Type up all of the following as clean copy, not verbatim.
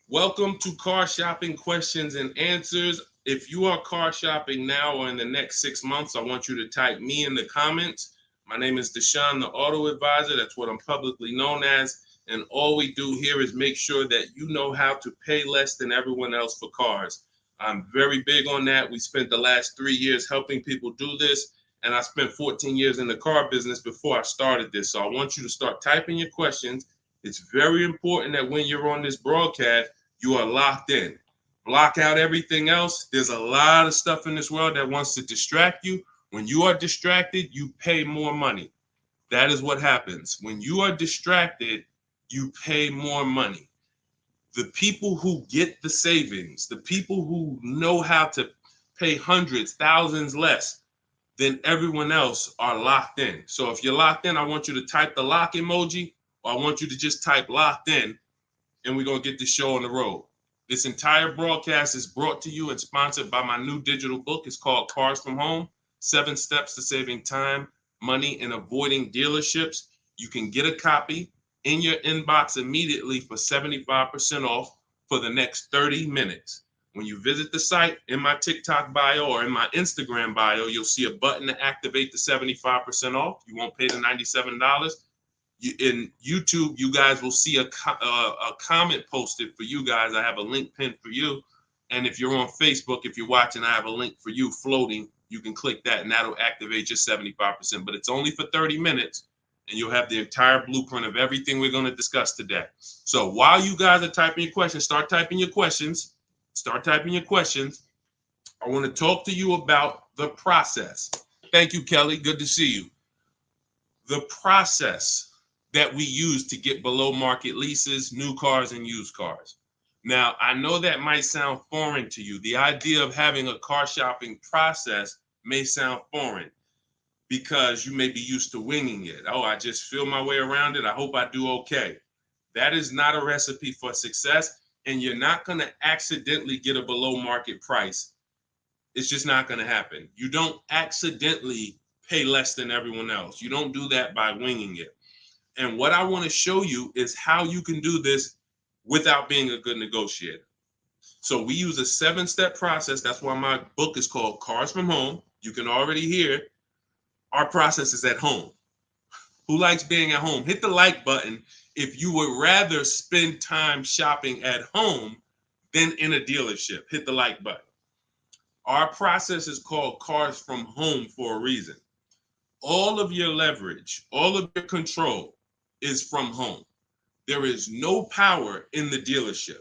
Welcome to Car Shopping Questions and Answers. If you are car shopping now or in the next 6 months, I want you to type me in the comments. My name is Deshone the Auto Advisor. That's what I'm publicly known as. And all we do here is make sure that you know how to pay less than everyone else for cars. I'm very big on that. We spent the last 3 years helping people do this. And I spent 14 years in the car business before I started this. So I want you to start typing your questions. It's very important that when you're on this broadcast, you are locked in. Block out everything else. There's a lot of stuff in this world that wants to distract you. When you are distracted, you pay more money. That is what happens. When you are distracted, you pay more money. The people who get the savings, the people who know how to pay hundreds, thousands less than everyone else are locked in. So if you're locked in, I want you to type the lock emoji, or I want you to just type locked in, and we're going to get the show on the road. This entire broadcast is brought to you and sponsored by my new digital book. It's called Cars from Home, 7 Steps to Saving Time, Money, and Avoiding Dealerships. You can get a copy in your inbox immediately for 75% off for the next 30 minutes. When you visit the site, in my TikTok bio or in my Instagram bio, you'll see a button to activate the 75% off. You won't pay the $97. In YouTube, you guys will see a comment posted for you guys. I have a link pinned for you. And if you're on Facebook, if you're watching, I have a link for you floating. You can click that and that'll activate your 75%. But it's only for 30 minutes and you'll have the entire blueprint of everything we're going to discuss today. So while you guys are typing your questions, start typing your questions. Start typing your questions. I want to talk to you about the process. Thank you, Kelly. Good to see you. The process that we use to get below market leases, new cars, and used cars. Now, I know that might sound foreign to you. The idea of having a car shopping process may sound foreign because you may be used to winging it. Oh, I just feel my way around it. I hope I do okay. That is not a recipe for success, and you're not going to accidentally get a below market price. It's just not going to happen. You don't accidentally pay less than everyone else. You don't do that by winging it. And what I want to show you is how you can do this without being a good negotiator. So we use a 7-step process. That's why my book is called Cars from Home. You can already hear our process is at home. Who likes being at home? Hit the like button if you would rather spend time shopping at home than in a dealership. Hit the like button. Our process is called Cars from Home for a reason. All of your leverage, all of your control is from home. There is no power in the dealership.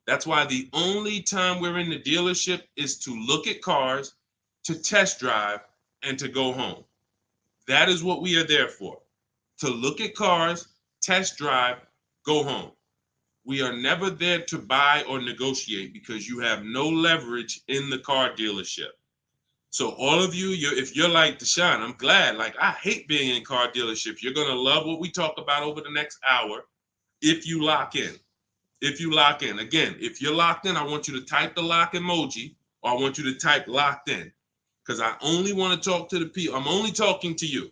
That's why the only time we're in the dealership is to look at cars, to test drive, and to go home. That is what we are there for. To look at cars, test drive, go home. We are never there to buy or negotiate because you have no leverage in the car dealership. So all of you, if you're like Deshone, I'm glad. Like, I hate being in car dealerships. You're going to love what we talk about over the next hour if you lock in. If you lock in. Again, if you're locked in, I want you to type the lock emoji, or I want you to type locked in, because I only want to talk to the people. I'm only talking to you.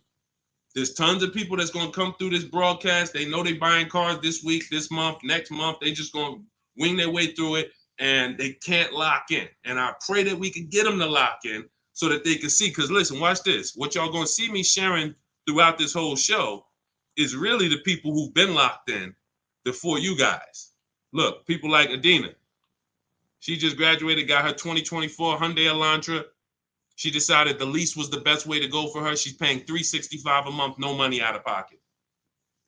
There's tons of people that's going to come through this broadcast. They know they're buying cars this week, this month, next month. They just going to wing their way through it, and they can't lock in. And I pray that we can get them to lock in so that they can see. Because listen, watch this. What y'all going to see me sharing throughout this whole show is really the people who've been locked in before you guys. Look, people like Adina. She just graduated, got her 2024 Hyundai Elantra. She decided the lease was the best way to go for her. She's paying $365 a month, no money out of pocket.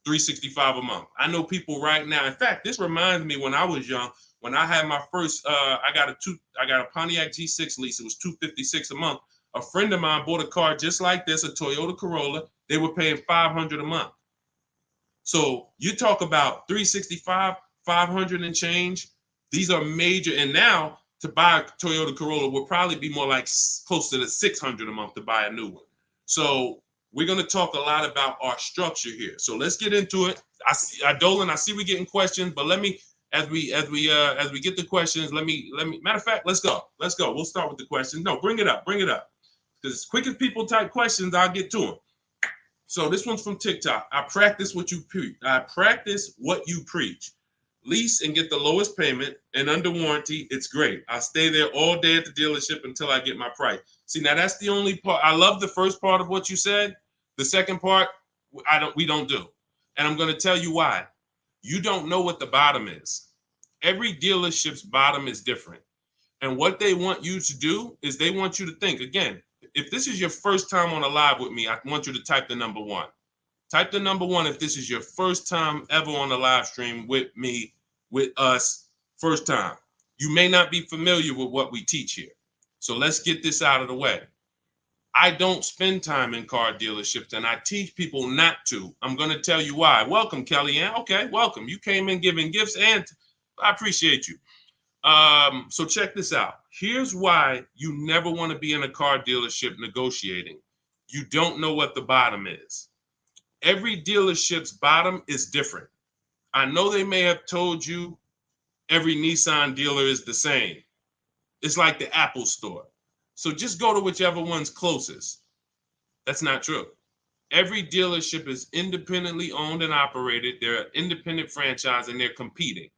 $365 a month. I know people right now. In fact, this reminds me when I was young, when I had my first, I got a Pontiac G6 lease. It was $256 a month. A friend of mine bought a car just like this, a Toyota Corolla. They were paying $500 a month. So you talk about 365, 500 and change. These are major. And now to buy a Toyota Corolla would probably be more like close to the $600 a month to buy a new one. So we're going to talk a lot about our structure here. So let's get into it. Dolan, I see we're getting questions, but let me, as we get the questions, let me, matter of fact, let's go. We'll start with the questions. No, bring it up. Because as quick as people type questions, I'll get to them. So this one's from TikTok. I practice what you preach. lease and get the lowest payment, and under warranty, it's great. I'll stay there all day at the dealership until I get my price. See, now that's the only part. I love the first part of what you said. The second part, we don't do. And I'm going to tell you why. You don't know what the bottom is. Every dealership's bottom is different. And what they want you to do is they want you to think, again, if this is your first time on a live with me, I want you to type the number 1. Type the number 1 if this is your first time ever on a live stream with me, with us, first time. You may not be familiar with what we teach here. So let's get this out of the way. I don't spend time in car dealerships, and I teach people not to. I'm going to tell you why. Welcome, Kellyanne. Okay, welcome. You came in giving gifts, and I appreciate you. So check this out. Here's why you never want to be in a car dealership negotiating. You don't know what the bottom is. Every dealership's bottom is different. I know they may have told you every Nissan dealer is the same. It's like the Apple store. So just go to whichever one's closest. That's not true. Every dealership is independently owned and operated. They're an independent franchise and they're competing.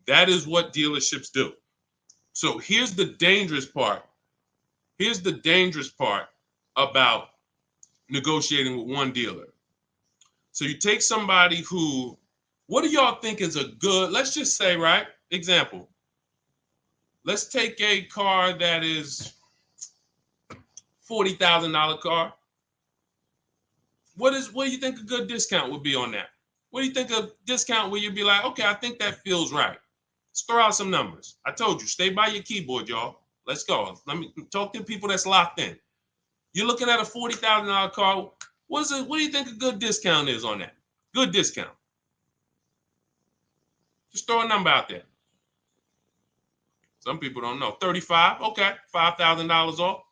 That is what dealerships do. So here's the dangerous part. Here's the dangerous part about negotiating with one dealer. So you take somebody who, what do y'all think is a good, let's just say, right? Example. Let's take a car that is $40,000 car. What do you think a good discount would be on that? What do you think a discount where you'd be like, okay, I think that feels right. Let's throw out some numbers. I told you, stay by your keyboard, y'all. Let's go. Let me talk to people that's locked in. You're looking at a $40,000 car. What do you think a good discount is on that? Good discount. Just throw a number out there. Some people don't know. 35, okay. $5,000 off.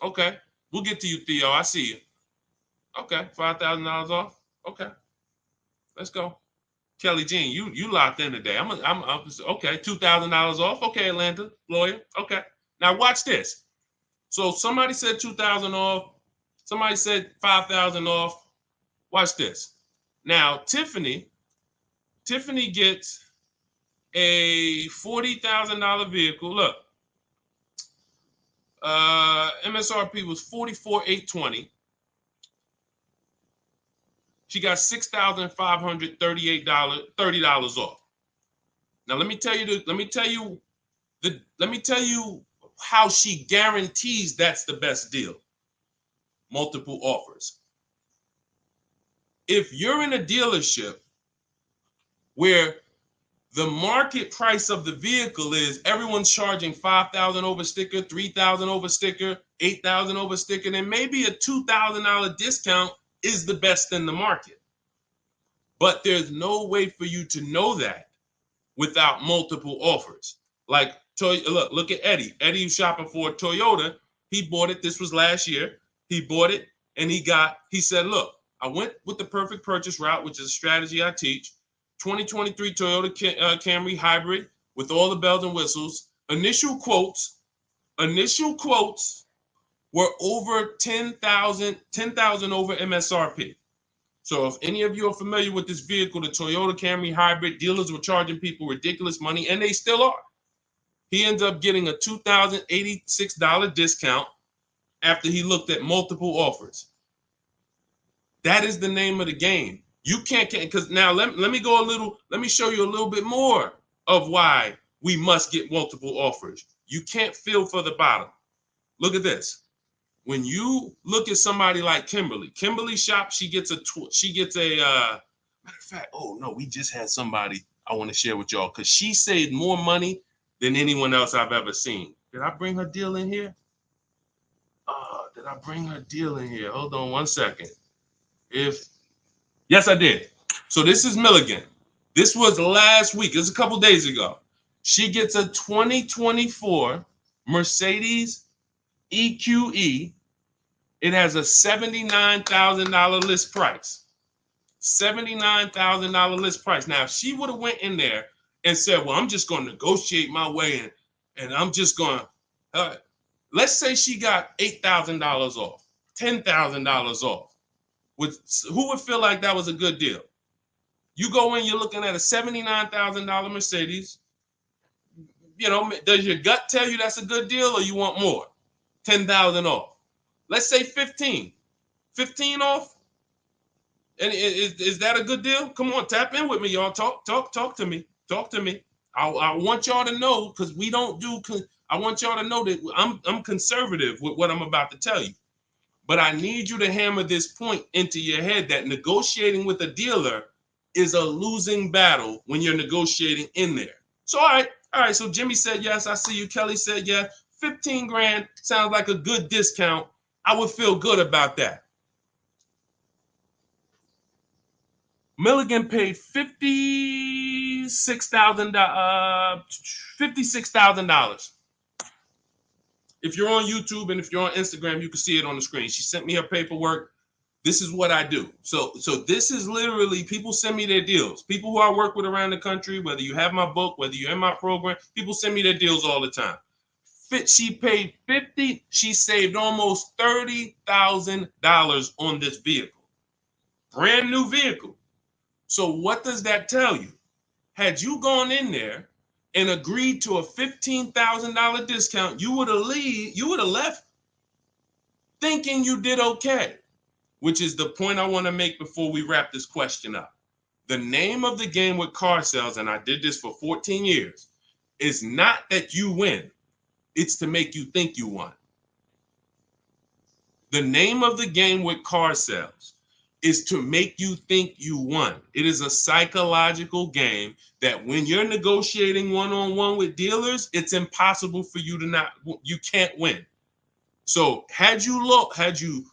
Okay. We'll get to you, Theo. I see you. Okay. $5,000 off. Okay. Let's go. Kelly Jean, you locked in today. I'm okay. $2,000 off. Okay, Atlanta lawyer. Okay. Now watch this. So somebody said 2,000 off. Somebody said 5,000 off. Watch this. Now Tiffany gets a $40,000 vehicle. Look, MSRP was $44,820. She got $6,538, $30 off. Now let me tell you how she guarantees that's the best deal. Multiple offers. If you're in a dealership where the market price of the vehicle is everyone's charging $5,000 over sticker, $3,000 over sticker, $8,000 over sticker, then maybe a $2,000 discount is the best in the market. But there's no way for you to know that without multiple offers. Like, look at Eddie. Eddie was shopping for a Toyota. He bought it. This was last year. He bought it and he said, look, I went with the perfect purchase route, which is a strategy I teach. 2023 Toyota Camry hybrid with all the bells and whistles. Initial quotes were over 10,000 over MSRP. So if any of you are familiar with this vehicle, the Toyota Camry hybrid, dealers were charging people ridiculous money, and they still are. He ends up getting a $2,086 discount after he looked at multiple offers. That is the name of the game. You can't, because now let me show you a little bit more of why we must get multiple offers. You can't feel for the bottom. Look at this. When you look at somebody like Kimberly shop, she gets a matter of fact, oh no, we just had somebody I want to share with y'all because she saved more money than anyone else I've ever seen. Did I bring her deal in here? Did I bring her deal in here? Hold on one second. Yes, I did. So this is Milligan. This was last week. It was a couple days ago. She gets a 2024 Mercedes EQE. It has a $79,000 list price. $79,000 list price. Now, if she would have went in there and said, well, I'm just going to negotiate my way in, and I'm just going to, let's say she got $8,000 off, $10,000 off. Who would feel like that was a good deal? You go in, you're looking at a $79,000 Mercedes. You know, does your gut tell you that's a good deal or you want more? 10,000 off. Let's say 15. 15 off. And is that a good deal? Come on, tap in with me, y'all. Talk to me. Talk to me. I want y'all to know, because we don't do. I want y'all to know that I'm conservative with what I'm about to tell you. But I need you to hammer this point into your head that negotiating with a dealer is a losing battle when you're negotiating in there. So all right. So Jimmy said yes. I see you. Kelly said yes. 15 grand sounds like a good discount. I would feel good about that. Milligan paid $56,000. If you're on YouTube and if you're on Instagram, you can see it on the screen. She sent me her paperwork. This is what I do. So this is literally, people send me their deals. People who I work with around the country, whether you have my book, whether you're in my program, people send me their deals all the time. She paid 50. She saved almost $30,000 on this vehicle. Brand new vehicle. So what does that tell you? Had you gone in there and agreed to a $15,000 discount, you would have left thinking you did okay, which is the point I want to make before we wrap this question up. The name of the game with car sales, and I did this for 14 years, is not that you win. It's to make you think you won. The name of the game with car sales is to make you think you won. It is a psychological game that when you're negotiating one-on-one with dealers, it's impossible for you to you can't win. So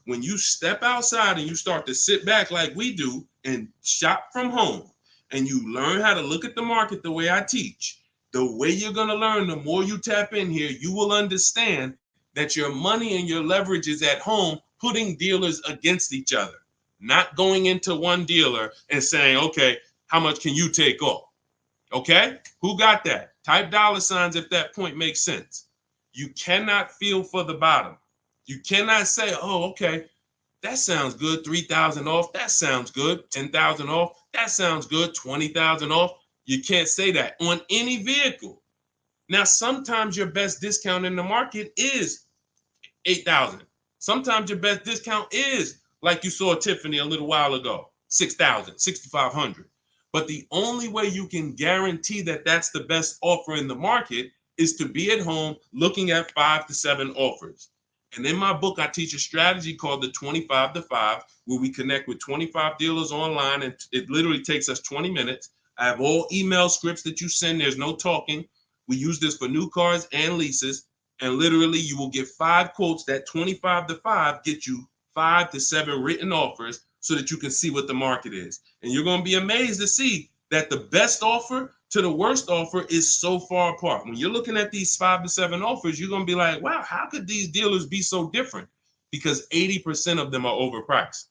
when you step outside and you start to sit back like we do and shop from home, and you learn how to look at the market the way I teach, the way you're going to learn, the more you tap in here, you will understand that your money and your leverage is at home, putting dealers against each other. Not going into one dealer and saying, okay, how much can you take off? Okay, who got that? Type $ if that point makes sense. You cannot feel for the bottom. You cannot say, oh, okay, that sounds good. 3,000 off. That sounds good. 10,000 off. That sounds good. 20,000 off. You can't say that on any vehicle. Now, sometimes your best discount in the market is 8,000. Sometimes your best discount is, like you saw Tiffany a little while ago, 6,000, 6,500. But the only way you can guarantee that that's the best offer in the market is to be at home looking at 5 to 7 offers. And in my book, I teach a strategy called the 25 to 5, where we connect with 25 dealers online, and it literally takes us 20 minutes. I have all email scripts that you send. There's no talking. We use this for new cars and leases. And literally, you will get 5 quotes. That 25 to 5 get you 5 to 7 written offers so that you can see what the market is. And you're going to be amazed to see that the best offer to the worst offer is so far apart. When you're looking at these 5 to 7 offers, you're going to be like, wow, how could these dealers be so different? Because 80% of them are overpriced.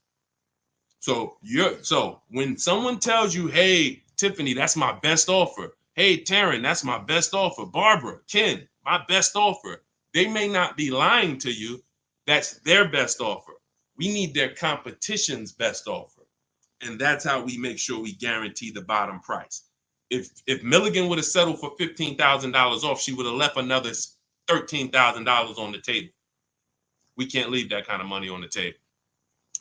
So when someone tells you, hey, Tiffany, that's my best offer. Hey, Taryn, that's my best offer. Barbara, Ken, my best offer. They may not be lying to you. That's their best offer. We need their competition's best offer. And that's how we make sure we guarantee the bottom price. If Milligan would have settled for $15,000 off, she would have left another $13,000 on the table. We can't leave that kind of money on the table.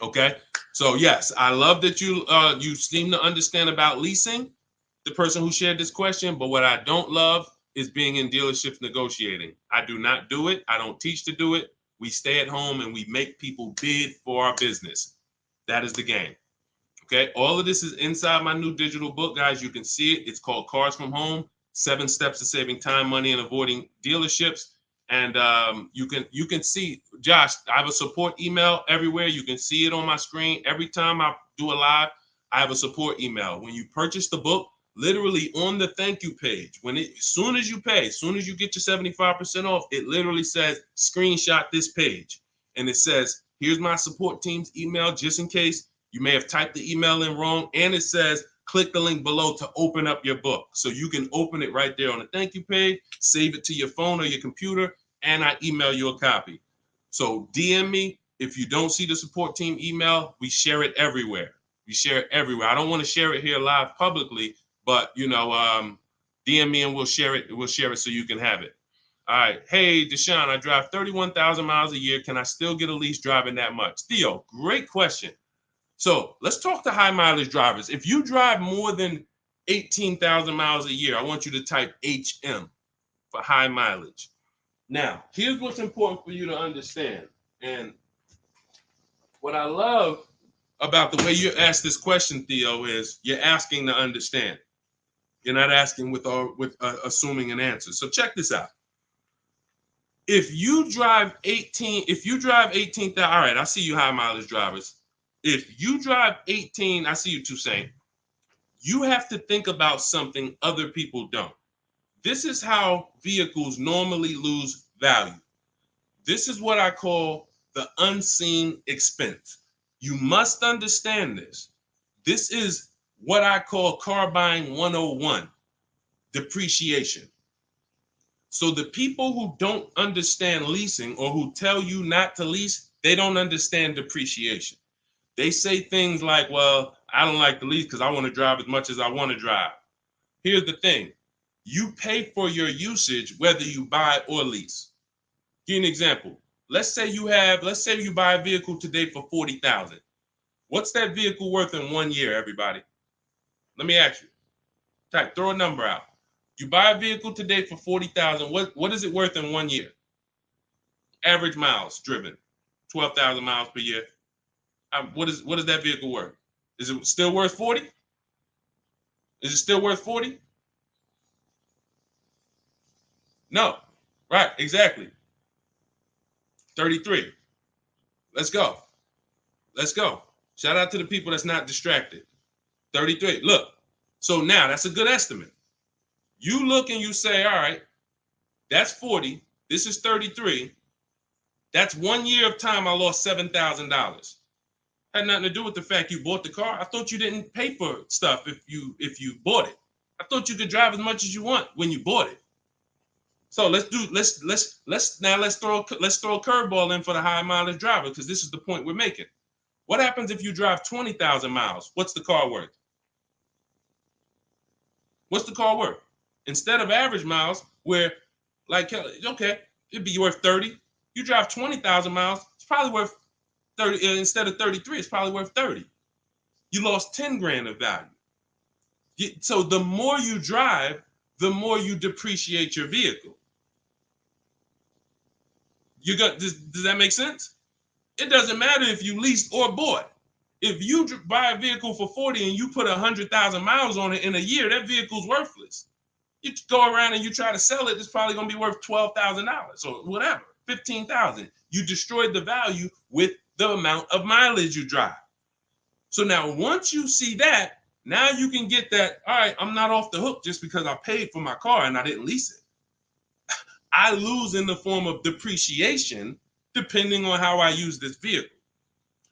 Okay. So yes, I love that you seem to understand about leasing, the person who shared this question. But what I don't love is being in dealerships negotiating. I do not do it. I don't teach to do it. We stay at home and we make people bid for our business. That is the game. Okay. All of this is inside my new digital book, guys. You can see it. It's called Cars from Home: 7 Steps to Saving Time, Money, and Avoiding Dealerships. And you can see, Josh, I have a support email everywhere. You can see it on my screen. Every time I do a live, I have a support email. When you purchase the book, literally on the thank you page, as soon as you pay, as soon as you get your 75% off, it literally says, screenshot this page. And it says, here's my support team's email, just in case you may have typed the email in wrong. And it says, click the link below to open up your book. So you can open it right there on the thank you page, save it to your phone or your computer, and I email you a copy. So DM me. If you don't see the support team email, we share it everywhere. We share it everywhere. I don't want to share it here live publicly, but DM me and we'll share it. We'll share it so you can have it. All right. Hey, Deshone, I drive 31,000 miles a year. Can I still get a lease driving that much? Theo, great question. So let's talk to high mileage drivers. If you drive more than 18,000 miles a year, I want you to type HM for high mileage. Now, here's what's important for you to understand. And what I love about the way you ask this question, Theo, is you're asking to understand. You're not asking with assuming an answer. So check this out. If you drive 18,000, all right, I see you high mileage drivers. If you drive 18, I see you Toussaint. You have to think about something other people don't. This is how vehicles normally lose value. This is what I call the unseen expense. You must understand this. This is what I call car buying 101, depreciation. So the people who don't understand leasing or who tell you not to lease, they don't understand depreciation. They say things like, well, I don't like to lease because I want to drive as much as I want to drive. Here's the thing. You pay for your usage whether you buy or lease. Give you an example. Let's say you buy a vehicle today for $40,000. What's that vehicle worth in 1 year, everybody? Let me ask you. Throw a number out. You buy a vehicle today for $40,000. What is it worth in 1 year? Average miles driven, 12,000 miles per year. What is that vehicle worth? Is it still worth 40? Is it still worth 40? No. Right, exactly. 33. Let's go. Let's go. Shout out to the people that's not distracted. 33. Look. So now that's a good estimate. You look and you say, all right, that's 40. This is 33. That's 1 year of time I lost $7,000. Had nothing to do with the fact you bought the car. I thought you didn't pay for stuff if you bought it. I thought you could drive as much as you want when you bought it. So let's throw a curveball in for the high mileage driver, because this is the point we're making. What happens if you drive 20,000 miles? What's the car worth? What's the car worth? Instead of average miles, where like, okay, it'd be worth 30. You drive 20,000 miles, it's probably worth 30. Instead of 33, it's probably worth 30. You lost 10 grand of value. So the more you drive, the more you depreciate your vehicle. Does that make sense? It doesn't matter if you leased or bought. If you buy a vehicle for 40 and you put 100,000 miles on it in a year, that vehicle's worthless. You go around and you try to sell it, it's probably going to be worth $12,000 or whatever, $15,000. You destroyed the value with the amount of mileage you drive. So now once you see that, now you can get that, all right, I'm not off the hook just because I paid for my car and I didn't lease it. I lose in the form of depreciation depending on how I use this vehicle.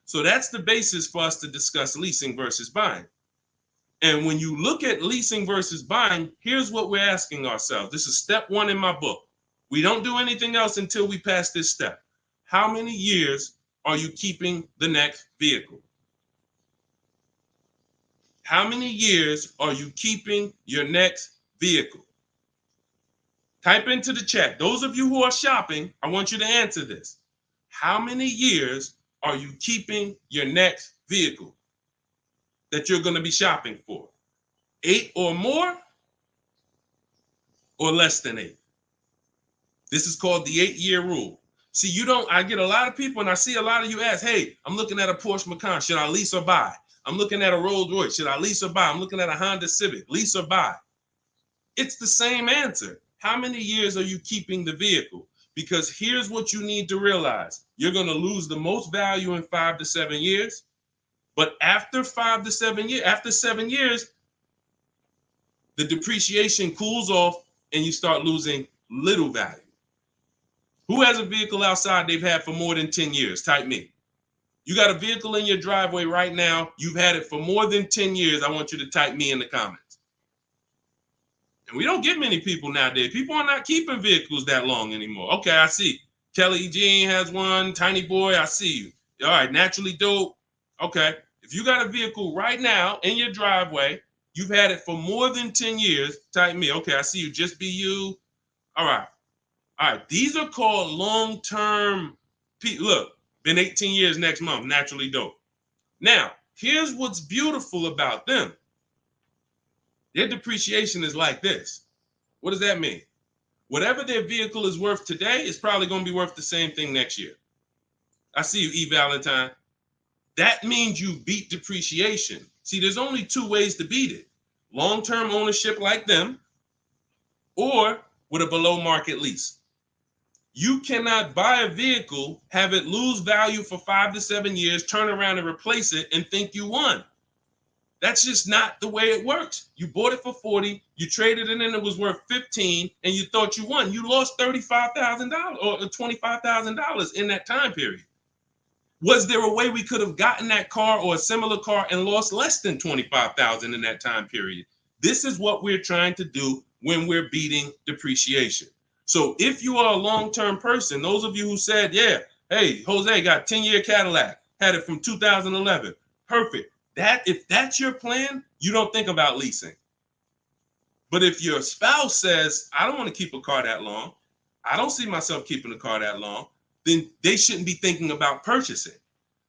So that's the basis for us to discuss leasing versus buying. And when you look at leasing versus buying, here's what we're asking ourselves. This is step one in my book. We don't do anything else until we pass this step. How many years are you keeping the next vehicle? How many years are you keeping your next vehicle? Type into the chat. Those of you who are shopping, I want you to answer this. How many years are you keeping your next vehicle that you're going to be shopping for? 8 or more, or less than 8? This is called the 8-year rule. See, I get a lot of people, and I see a lot of you ask, hey, I'm looking at a Porsche Macan. Should I lease or buy? I'm looking at a Rolls Royce. Should I lease or buy? I'm looking at a Honda Civic. Lease or buy? It's the same answer. How many years are you keeping the vehicle? Because here's what you need to realize. You're going to lose the most value in 5 to 7 years. But after 5 to 7 years, after 7 years, the depreciation cools off and you start losing little value. Who has a vehicle outside they've had for more than 10 years? Type me. You got a vehicle in your driveway right now. You've had it for more than 10 years. I want you to type me in the comments. And we don't get many people nowadays. People are not keeping vehicles that long anymore. Okay, I see. Kelly Jean has one. Tiny Boy, I see you. All right, Naturally Dope. Okay. If you got a vehicle right now in your driveway, you've had it for more than 10 years, type me. Okay, I see you, just be you. All right. All right. These are called long-term. Look, been 18 years next month, naturally dope. Now, here's what's beautiful about them. Their depreciation is like this. What does that mean? Whatever their vehicle is worth today is probably going to be worth the same thing next year. I see you, E. Valentine. That means you beat depreciation. See, there's only two ways to beat it. Long-term ownership like them, or with a below-market lease. You cannot buy a vehicle, have it lose value for 5 to 7 years, turn around and replace it, and think you won. That's just not the way it works. You bought it for 40, you traded it in, it was worth 15, and you thought you won. You lost $35,000 or $25,000 in that time period. Was there a way we could have gotten that car or a similar car and lost less than $25,000 in that time period? This is what we're trying to do when we're beating depreciation. So if you are a long-term person, those of you who said, yeah, hey, Jose got 10-year Cadillac, had it from 2011, perfect. If that's your plan, you don't think about leasing. But if your spouse says, I don't want to keep a car that long, I don't see myself keeping a car that long, then they shouldn't be thinking about purchasing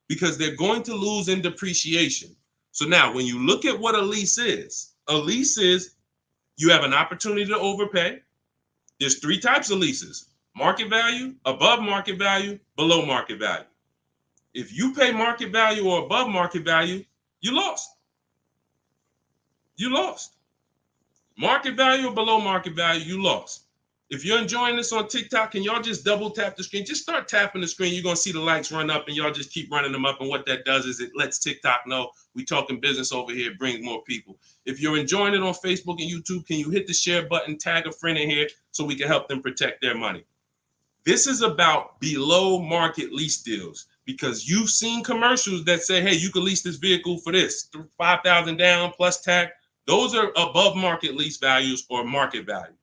because they're going to lose in depreciation. So now when you look at what a lease is you have an opportunity to overpay. There's 3 types of leases: market value, above market value, below market value. If you pay market value or above market value, you lost. You lost. Market value or below market value, you lost. If you're enjoying this on TikTok, can y'all just double tap the screen? Just start tapping the screen. You're going to see the likes run up, and y'all just keep running them up. And what that does is it lets TikTok know we talking business over here, brings more people. If you're enjoying it on Facebook and YouTube, can you hit the share button, tag a friend in here so we can help them protect their money? This is about below market lease deals because you've seen commercials that say, hey, you can lease this vehicle for this, $5,000 down plus tax. Those are above market lease values or market value.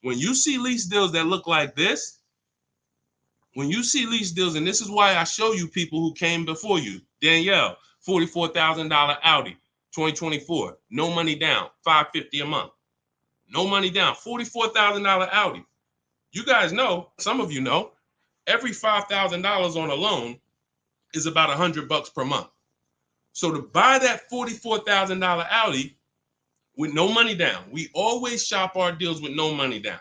When you see lease deals that look like this, and this is why I show you people who came before you. Danielle, $44,000 Audi, 2024, no money down, $550 a month. No money down, $44,000 Audi. You guys know, some of you know, every $5,000 on a loan is about $100 per month. So to buy that $44,000 Audi with no money down, we always shop our deals with no money down.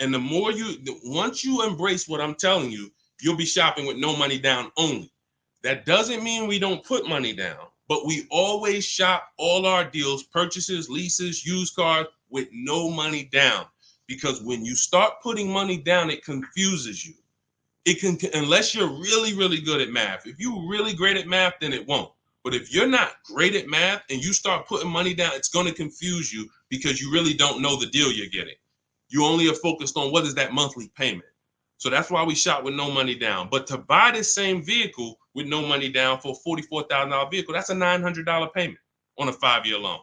And once you embrace what I'm telling you, you'll be shopping with no money down only. That doesn't mean we don't put money down, but we always shop all our deals, purchases, leases, used cars with no money down. Because when you start putting money down, it confuses you. Unless you're really, really good at math. If you're really great at math, then it won't. But if you're not great at math and you start putting money down, it's going to confuse you because you really don't know the deal you're getting. You only are focused on what is that monthly payment. So that's why we shop with no money down. But to buy this same vehicle with no money down for a $44,000 vehicle, that's a $900 payment on a 5-year loan.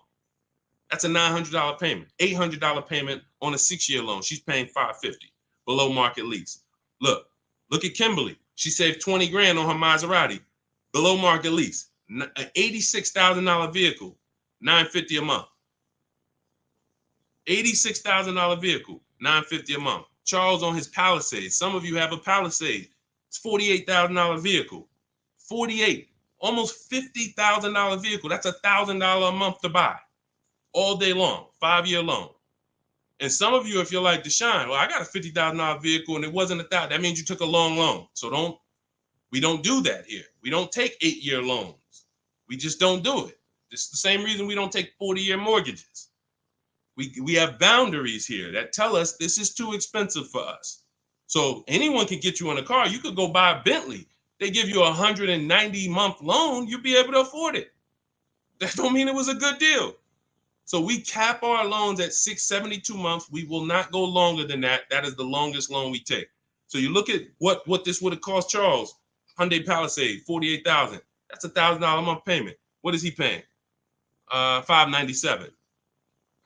That's a $900 payment, $800 payment on a 6-year loan. She's paying $550 below market lease. Look at Kimberly. She saved 20 grand on her Maserati, below market lease, an $86,000 vehicle, $950 a month. $86,000 vehicle, $950 a month. Charles on his Palisade. Some of you have a Palisade. It's $48,000 vehicle. 48, almost $50,000 vehicle. That's $1,000 a month to buy. All day long, 5-year loan. And some of you, if you're like Deshone, well, I got a $50,000 vehicle and it wasn't $1,000. That means you took a long loan. So we don't do that here. We don't take 8-year loans. We just don't do it. It's the same reason we don't take 40-year mortgages. We have boundaries here that tell us this is too expensive for us. So anyone can get you in a car. You could go buy a Bentley. They give you a 190-month loan. You'll be able to afford it. That don't mean it was a good deal. So we cap our loans at 672 months. We will not go longer than that. That is the longest loan we take. So you look at what this would have cost Charles. Hyundai Palisade, $48,000. That's $1,000 a month payment. What is he paying? $597.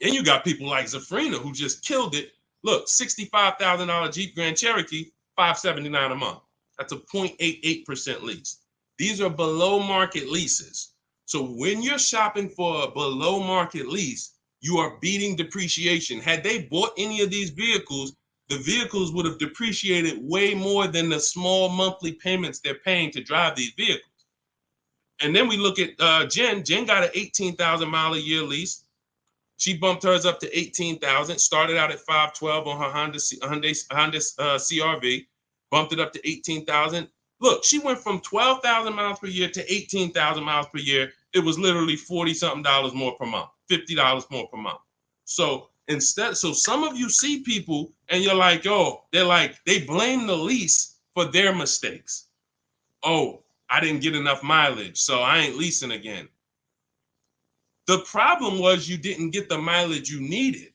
And you got people like Zafrina who just killed it. Look, $65,000 Jeep Grand Cherokee, $579 a month. That's a 0.88% lease. These are below market leases. So when you're shopping for a below market lease, you are beating depreciation. Had they bought any of these vehicles, the vehicles would have depreciated way more than the small monthly payments they're paying to drive these vehicles. And then we look at Jen. Jen got an 18,000 mile a year lease. She bumped hers up to 18,000. Started out at 512 on her Honda CRV. Bumped it up to 18,000. Look, she went from 12,000 miles per year to 18,000 miles per year. It was literally 40 something dollars more per month, $50 more per month. So some of you see people and you're like, oh, they blame the lease for their mistakes. Oh, I didn't get enough mileage, so I ain't leasing again. The problem was you didn't get the mileage you needed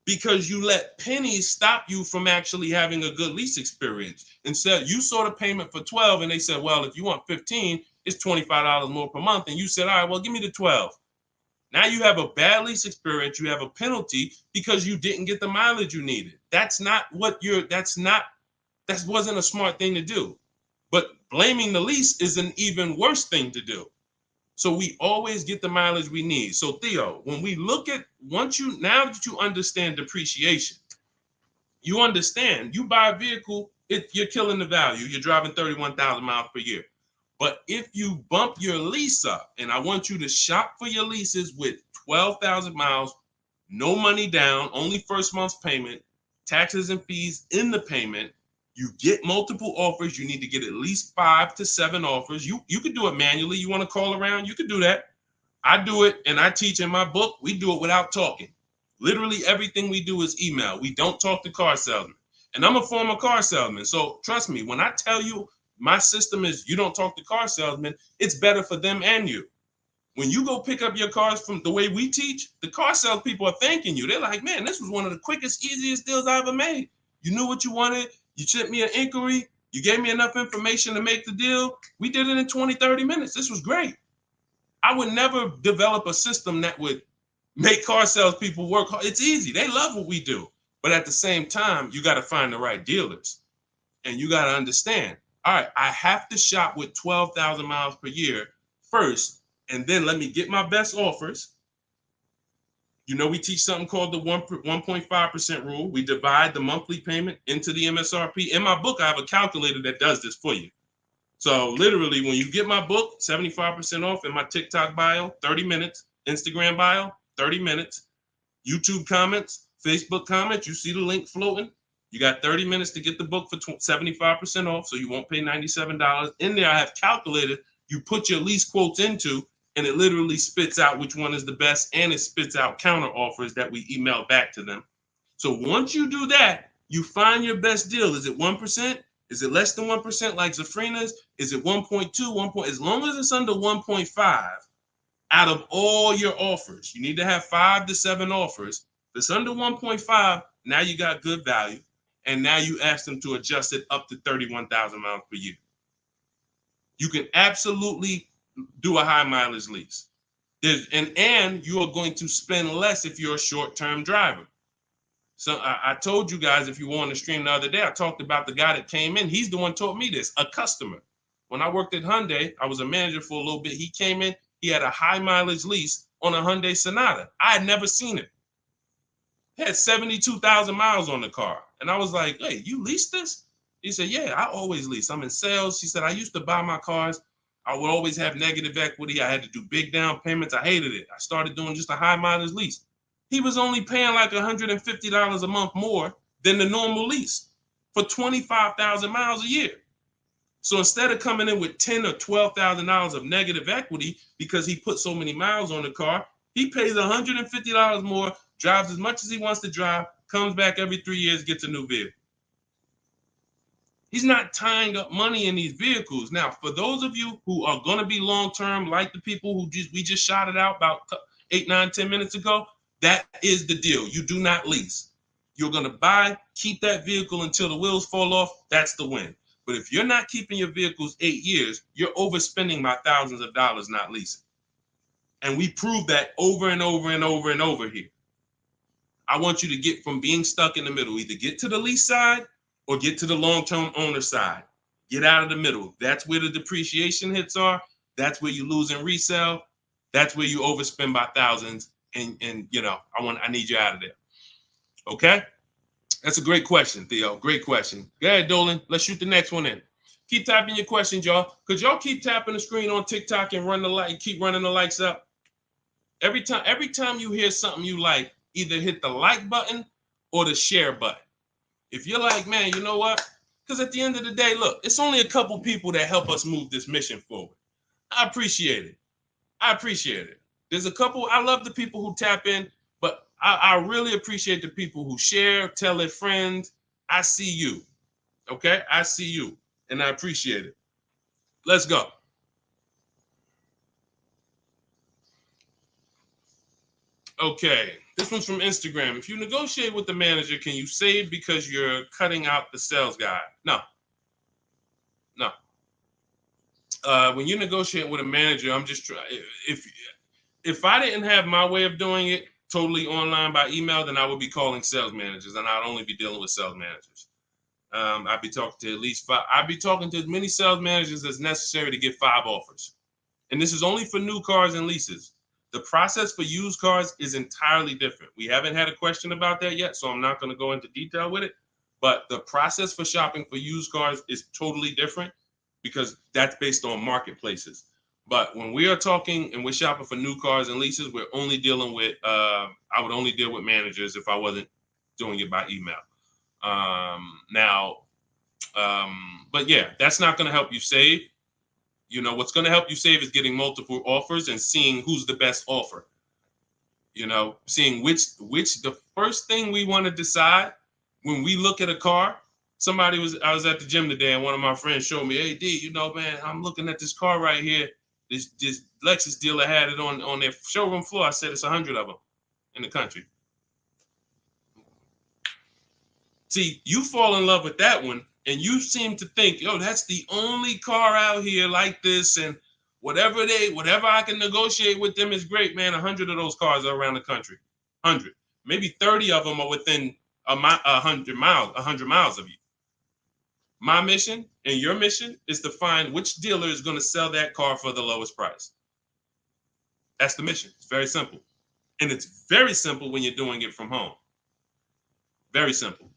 because you let pennies stop you from actually having a good lease experience. Instead, you saw the payment for 12 and they said, well, if you want 15, it's $25 more per month. And you said, all right, well, give me the 12. Now you have a bad lease experience. You have a penalty because you didn't get the mileage you needed. That wasn't a smart thing to do. But blaming the lease is an even worse thing to do. So we always get the mileage we need. So Theo, when we look at now that you understand depreciation, you understand you buy a vehicle, you're killing the value. You're driving 31,000 miles per year. But if you bump your lease up, and I want you to shop for your leases with 12,000 miles, no money down, only first month's payment, taxes and fees in the payment. You get multiple offers. You need to get at least 5 to 7 offers. You could do it manually. You want to call around? You could do that. I do it, and I teach in my book. We do it without talking. Literally everything we do is email. We don't talk to car salesmen. And I'm a former car salesman. So trust me, when I tell you my system is you don't talk to car salesmen, it's better for them and you. When you go pick up your cars from the way we teach, the car sales people are thanking you. They're like, man, this was one of the quickest, easiest deals I ever made. You knew what you wanted. You sent me an inquiry. You gave me enough information to make the deal. We did it in 20, 30 minutes. This was great. I would never develop a system that would make car sales people work hard. It's easy. They love what we do. But at the same time, you got to find the right dealers. And you got to understand, all right, I have to shop with 12,000 miles per year first, and then let me get my best offers. You know, we teach something called the 1.5% rule. We divide the monthly payment into the MSRP. In my book, I have a calculator that does this for you. So literally, when you get my book, 75% off in my TikTok bio, 30 minutes, Instagram bio, 30 minutes, YouTube comments, Facebook comments, you see the link floating. You got 30 minutes to get the book for 75% off, so you won't pay $97. In there, I have calculated, you put your lease quotes into, and it literally spits out which one is the best, and it spits out counter offers that we email back to them. So once you do that, you find your best deal. Is it 1%? Is it less than 1% like Zafrina's? Is it 1.2, 1. As long as it's under 1.5, out of all your offers, you need to have 5 to 7 offers. If it's under 1.5, now you got good value. And now you ask them to adjust it up to 31,000 miles per year. You can absolutely do a high mileage lease. And you are going to spend less if you're a short-term driver. So I told you guys, if you were on the stream the other day, I talked about the guy that came in. He's the one taught me this, a customer. When I worked at Hyundai, I was a manager for a little bit. He came in, he had a high mileage lease on a Hyundai Sonata. I had never seen it. He had 72,000 miles on the car. And I was like, hey, you leased this? He said, yeah, I always lease. I'm in sales. He said, I used to buy my cars. I would always have negative equity. I had to do big down payments. I hated it. I started doing just a high mileage lease. He was only paying like $150 a month more than the normal lease for 25,000 miles a year. So instead of coming in with $10,000 or $12,000 of negative equity because he put so many miles on the car, he pays $150 more, drives as much as he wants to drive, comes back every 3 years, gets a new vehicle. He's not tying up money in these vehicles. Now, for those of you who are going to be long-term, like the people who we just shouted out about 8, 9, 10 minutes ago, that is the deal. You do not lease. You're going to buy, keep that vehicle until the wheels fall off. That's the win. But if you're not keeping your vehicles 8 years, you're overspending by thousands of dollars not leasing. And we prove that over and over and over and over here. I want you to get from being stuck in the middle, either get to the lease side or get to the long-term owner side. Get out of the middle. That's where the depreciation hits are. That's where you lose in resale. That's where you overspend by thousands, and I need you out of there. Okay, that's a great question, Theo. Great question. Go ahead, Dolan. Let's shoot the next one in. Keep typing your questions, y'all. Could y'all keep tapping the screen on TikTok and keep running the likes up? Every time you hear something you like, either hit the like button or the share button. If you're like, man, you know what? Because at the end of the day, look, it's only a couple people that help us move this mission forward. I appreciate it. There's a couple. I love the people who tap in, but I really appreciate the people who share, tell their friends. I see you. Okay? I see you, and I appreciate it. Let's go. Okay, this one's from Instagram. If you negotiate with the manager, can you save because you're cutting out the sales guy? No. When you negotiate with a manager, I'm just trying. If I didn't have my way of doing it totally online by email, then I would be calling sales managers, and I'd only be dealing with sales managers. I'd be talking to at least 5. I'd be talking to as many sales managers as necessary to get 5 offers. And this is only for new cars and leases. The process for used cars is entirely different. We haven't had a question about that yet, so I'm not going to go into detail with it. But the process for shopping for used cars is totally different because that's based on marketplaces. But when we are talking and we're shopping for new cars and leases, we're only dealing with, I would only deal with managers if I wasn't doing it by email. But yeah, that's not going to help you save. What's going to help you save is getting multiple offers and seeing who's the best offer. Seeing which the first thing we want to decide when we look at a car. I was at the gym today and one of my friends showed me, hey, D, man, I'm looking at this car right here. This Lexus dealer had it on their showroom floor. I said it's 100 of them in the country. See, you fall in love with that one, and you seem to think, that's the only car out here like this, and whatever I can negotiate with them is great, man. 100 of those cars are around the country. 100. Maybe 30 of them are within 100 miles of you. My mission and your mission is to find which dealer is going to sell that car for the lowest price. That's the mission. It's very simple. And it's very simple when you're doing it from home. Very simple.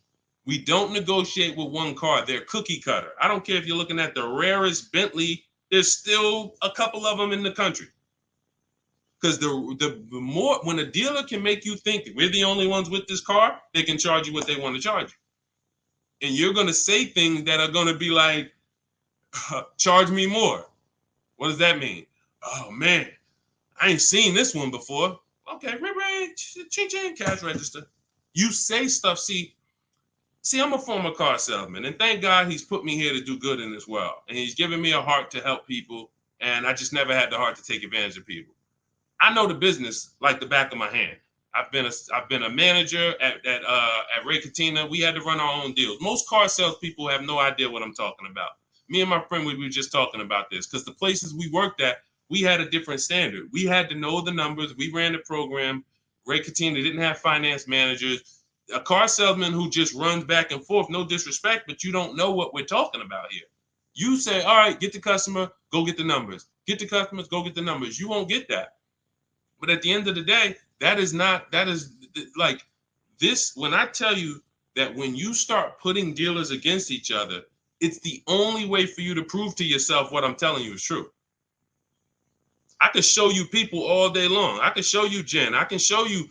We don't negotiate with one car. They're cookie cutter. I don't care if you're looking at the rarest Bentley. There's still a couple of them in the country. Because the more, when a dealer can make you think we're the only ones with this car, they can charge you what they want to charge you. And you're going to say things that are going to be like, charge me more. What does that mean? Oh, man, I ain't seen this one before. Okay, ching, cash register. You say stuff. See, I'm a former car salesman, and thank God he's put me here to do good in this world. And he's given me a heart to help people, and I just never had the heart to take advantage of people. I know the business like the back of my hand. I've been a manager at Ray Katina. We had to run our own deals. Most car salespeople have no idea what I'm talking about. Me and my friend, we were just talking about this because the places we worked at, we had a different standard. We had to know the numbers. We ran the program. Ray Katina didn't have finance managers. A car salesman who just runs back and forth, no disrespect, but you don't know what we're talking about here. You say, all right, get the customer, go get the numbers. Get the customers, go get the numbers. You won't get that. But at the end of the day, that is like this. When I tell you that when you start putting dealers against each other, it's the only way for you to prove to yourself what I'm telling you is true. I can show you people all day long. I can show you Jen. I can show you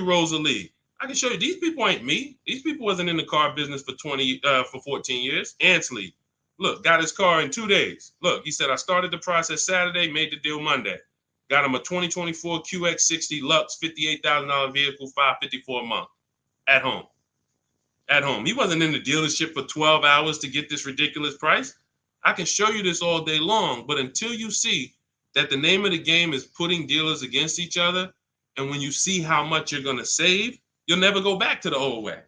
Rosalie. I can show you these people ain't me. These people wasn't in the car business for 14 years. Ansley, look, got his car in 2 days. Look, he said I started the process Saturday, made the deal Monday. Got him a 2024 QX60 Lux, $58,000 vehicle, $554 a month. At home. At home. He wasn't in the dealership for 12 hours to get this ridiculous price. I can show you this all day long, but until you see that the name of the game is putting dealers against each other, and when you see how much you're going to save, you'll never go back to the old way.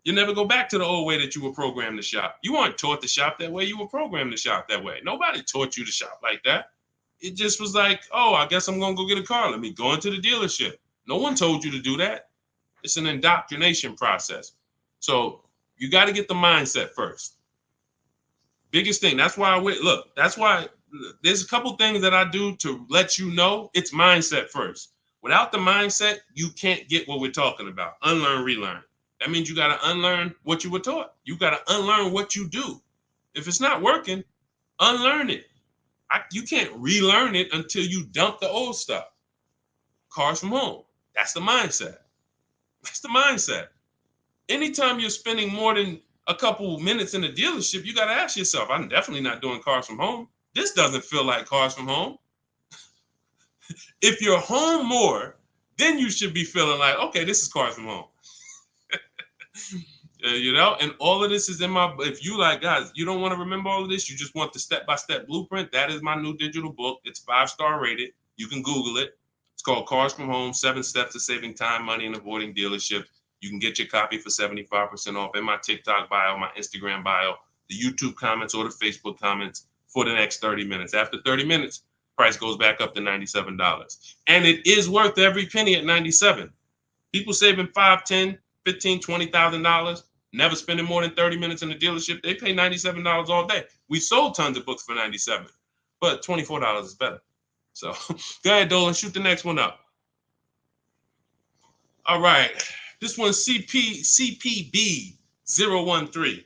You'll never go back to the old way that you were programmed to shop. You weren't taught to shop that way. You were programmed to shop that way. Nobody taught you to shop like that. It just was like, oh, I guess I'm going to go get a car. Let me go into the dealership. No one told you to do that. It's an indoctrination process. So you got to get the mindset first. Biggest thing. That's why that's why there's a couple things that I do to let you know it's mindset first. Without the mindset, you can't get what we're talking about. Unlearn, relearn. That means you got to unlearn what you were taught. You got to unlearn what you do. If it's not working, unlearn it. You can't relearn it until you dump the old stuff. Cars from home. That's the mindset. That's the mindset. Anytime you're spending more than a couple minutes in a dealership, you got to ask yourself, I'm definitely not doing cars from home. This doesn't feel like cars from home. If you're home more, then you should be feeling like, okay, this is cars from home. And all of this is in my, if you like, guys, you don't want to remember all of this, you just want the step-by-step blueprint, that is my new digital book. It's 5-star rated. You can Google it. It's called Cars from Home, 7 Steps to Saving Time, Money, and Avoiding Dealerships. You can get your copy for 75% off in my TikTok bio, my Instagram bio, the YouTube comments, or the Facebook comments for the next 30 minutes. After 30 minutes, price goes back up to $97. And it is worth every penny at $97. People saving $5, $10, $15, $20,000, never spending more than 30 minutes in the dealership. They pay $97 all day. We sold tons of books for $97, but $24 is better. So go ahead, Dolan, shoot the next one up. All right. This one's CPB013.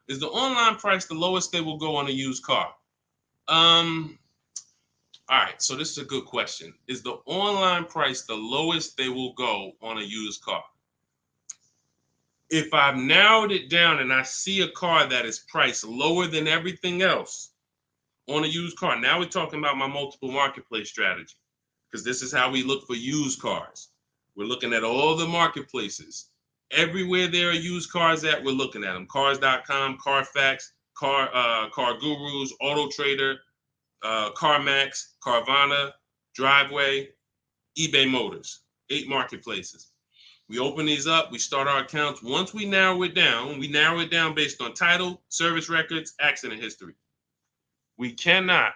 Is the online price the lowest they will go on a used car? All right, so this is a good question. Is the online price the lowest they will go on a used car? If I've narrowed it down and I see a car that is priced lower than everything else on a used car, now we're talking about my multiple marketplace strategy, because this is how we look for used cars. We're looking at all the marketplaces. Everywhere there are used cars at, we're looking at them. Cars.com, Carfax, Car Gurus, Auto Trader, CarMax, Carvana, Driveway, eBay Motors. 8 marketplaces. We open these up, we start our accounts. Once we narrow it down based on title, service records, accident history. We cannot,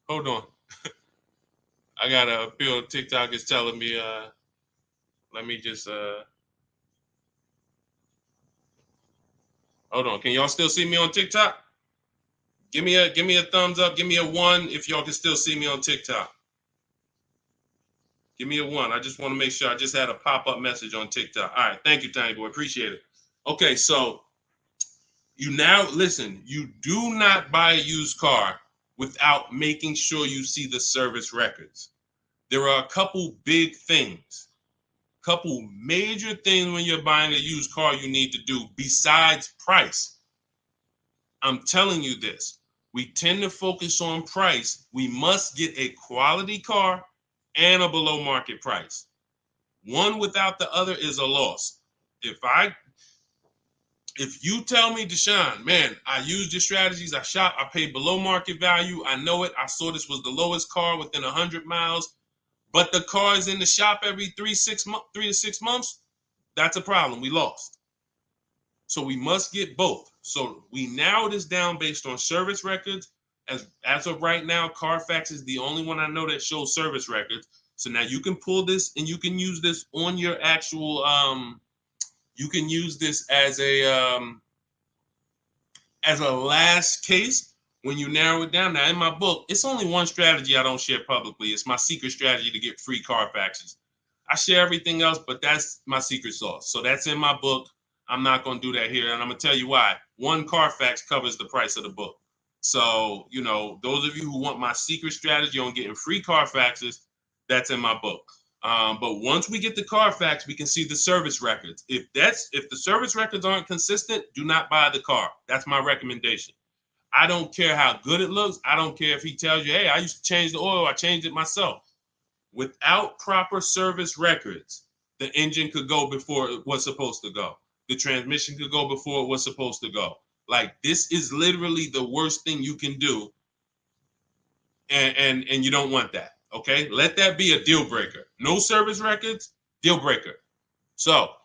hold on. I got a feel TikTok is telling me, let me just, hold on. Can y'all still see me on TikTok? Give me a thumbs up. Give me a 1 if y'all can still see me on TikTok. Give me a 1. I just want to make sure. I just had a pop-up message on TikTok. All right. Thank you, Tiny Boy. Appreciate it. Okay, so you do not buy a used car without making sure you see the service records. There are a couple big things, couple major things when you're buying a used car you need to do besides price. I'm telling you this. We tend to focus on price. We must get a quality car and a below market price. One without the other is a loss. If you tell me, Deshone, man, I used your strategies, I shop, I paid below market value, I know it, I saw this was the lowest car within 100 miles, but the car is in the shop every 3 to 6 months, that's a problem. We lost. So we must get both. So we narrow this down based on service records. As of right now, Carfax is the only one I know that shows service records. So now you can pull this and you can use this on your actual, you can use this as a last case when you narrow it down. Now in my book, it's only one strategy I don't share publicly. It's my secret strategy to get free Carfaxes. I share everything else, but that's my secret sauce. So that's in my book. I'm not going to do that here. And I'm going to tell you why. One Carfax covers the price of the book. So, those of you who want my secret strategy on getting free Carfaxes, that's in my book. But once we get the Carfax, we can see the service records. If the service records aren't consistent, do not buy the car. That's my recommendation. I don't care how good it looks. I don't care if he tells you, hey, I used to change the oil. I changed it myself. Without proper service records, the engine could go before it was supposed to go. The transmission could go before it was supposed to go. Like, this is literally the worst thing you can do. And you don't want that. Okay, let that be a deal breaker. No service records, deal breaker. So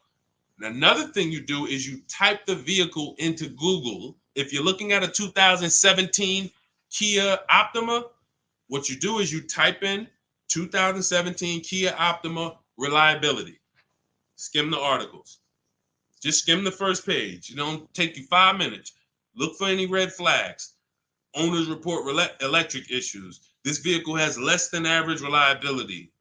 another thing you do is you type the vehicle into Google. If you're looking at a 2017 Kia Optima, what you do is you type in 2017 Kia Optima reliability. Skim the articles. Just skim the first page. It don't take you 5 minutes. Look for any red flags. Owners report electric issues. This vehicle has less than average reliability.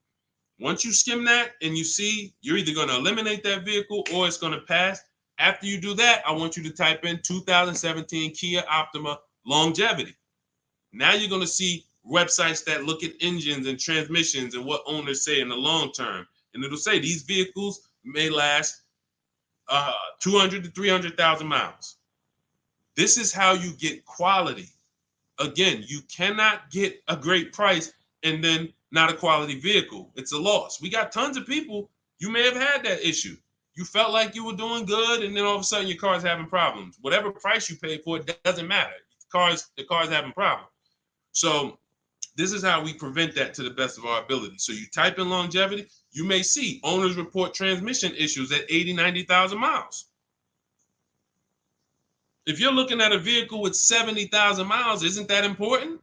Once you skim that and you see you're either going to eliminate that vehicle or it's going to pass, after you do that, I want you to type in 2017 Kia Optima longevity. Now you're going to see websites that look at engines and transmissions and what owners say in the long term. And it'll say these vehicles may last 200 to 300,000 miles. This is how you get quality. Again, you cannot get a great price and then not a quality vehicle. It's a loss. We got tons of people, you may have had that issue. You felt like you were doing good, and then all of a sudden your car's having problems. Whatever price you paid for it doesn't matter. The car's having problems. So this is how we prevent that to the best of our ability. So you type in longevity, you may see owners report transmission issues at 80, 90,000 miles. If you're looking at a vehicle with 70,000 miles, isn't that important?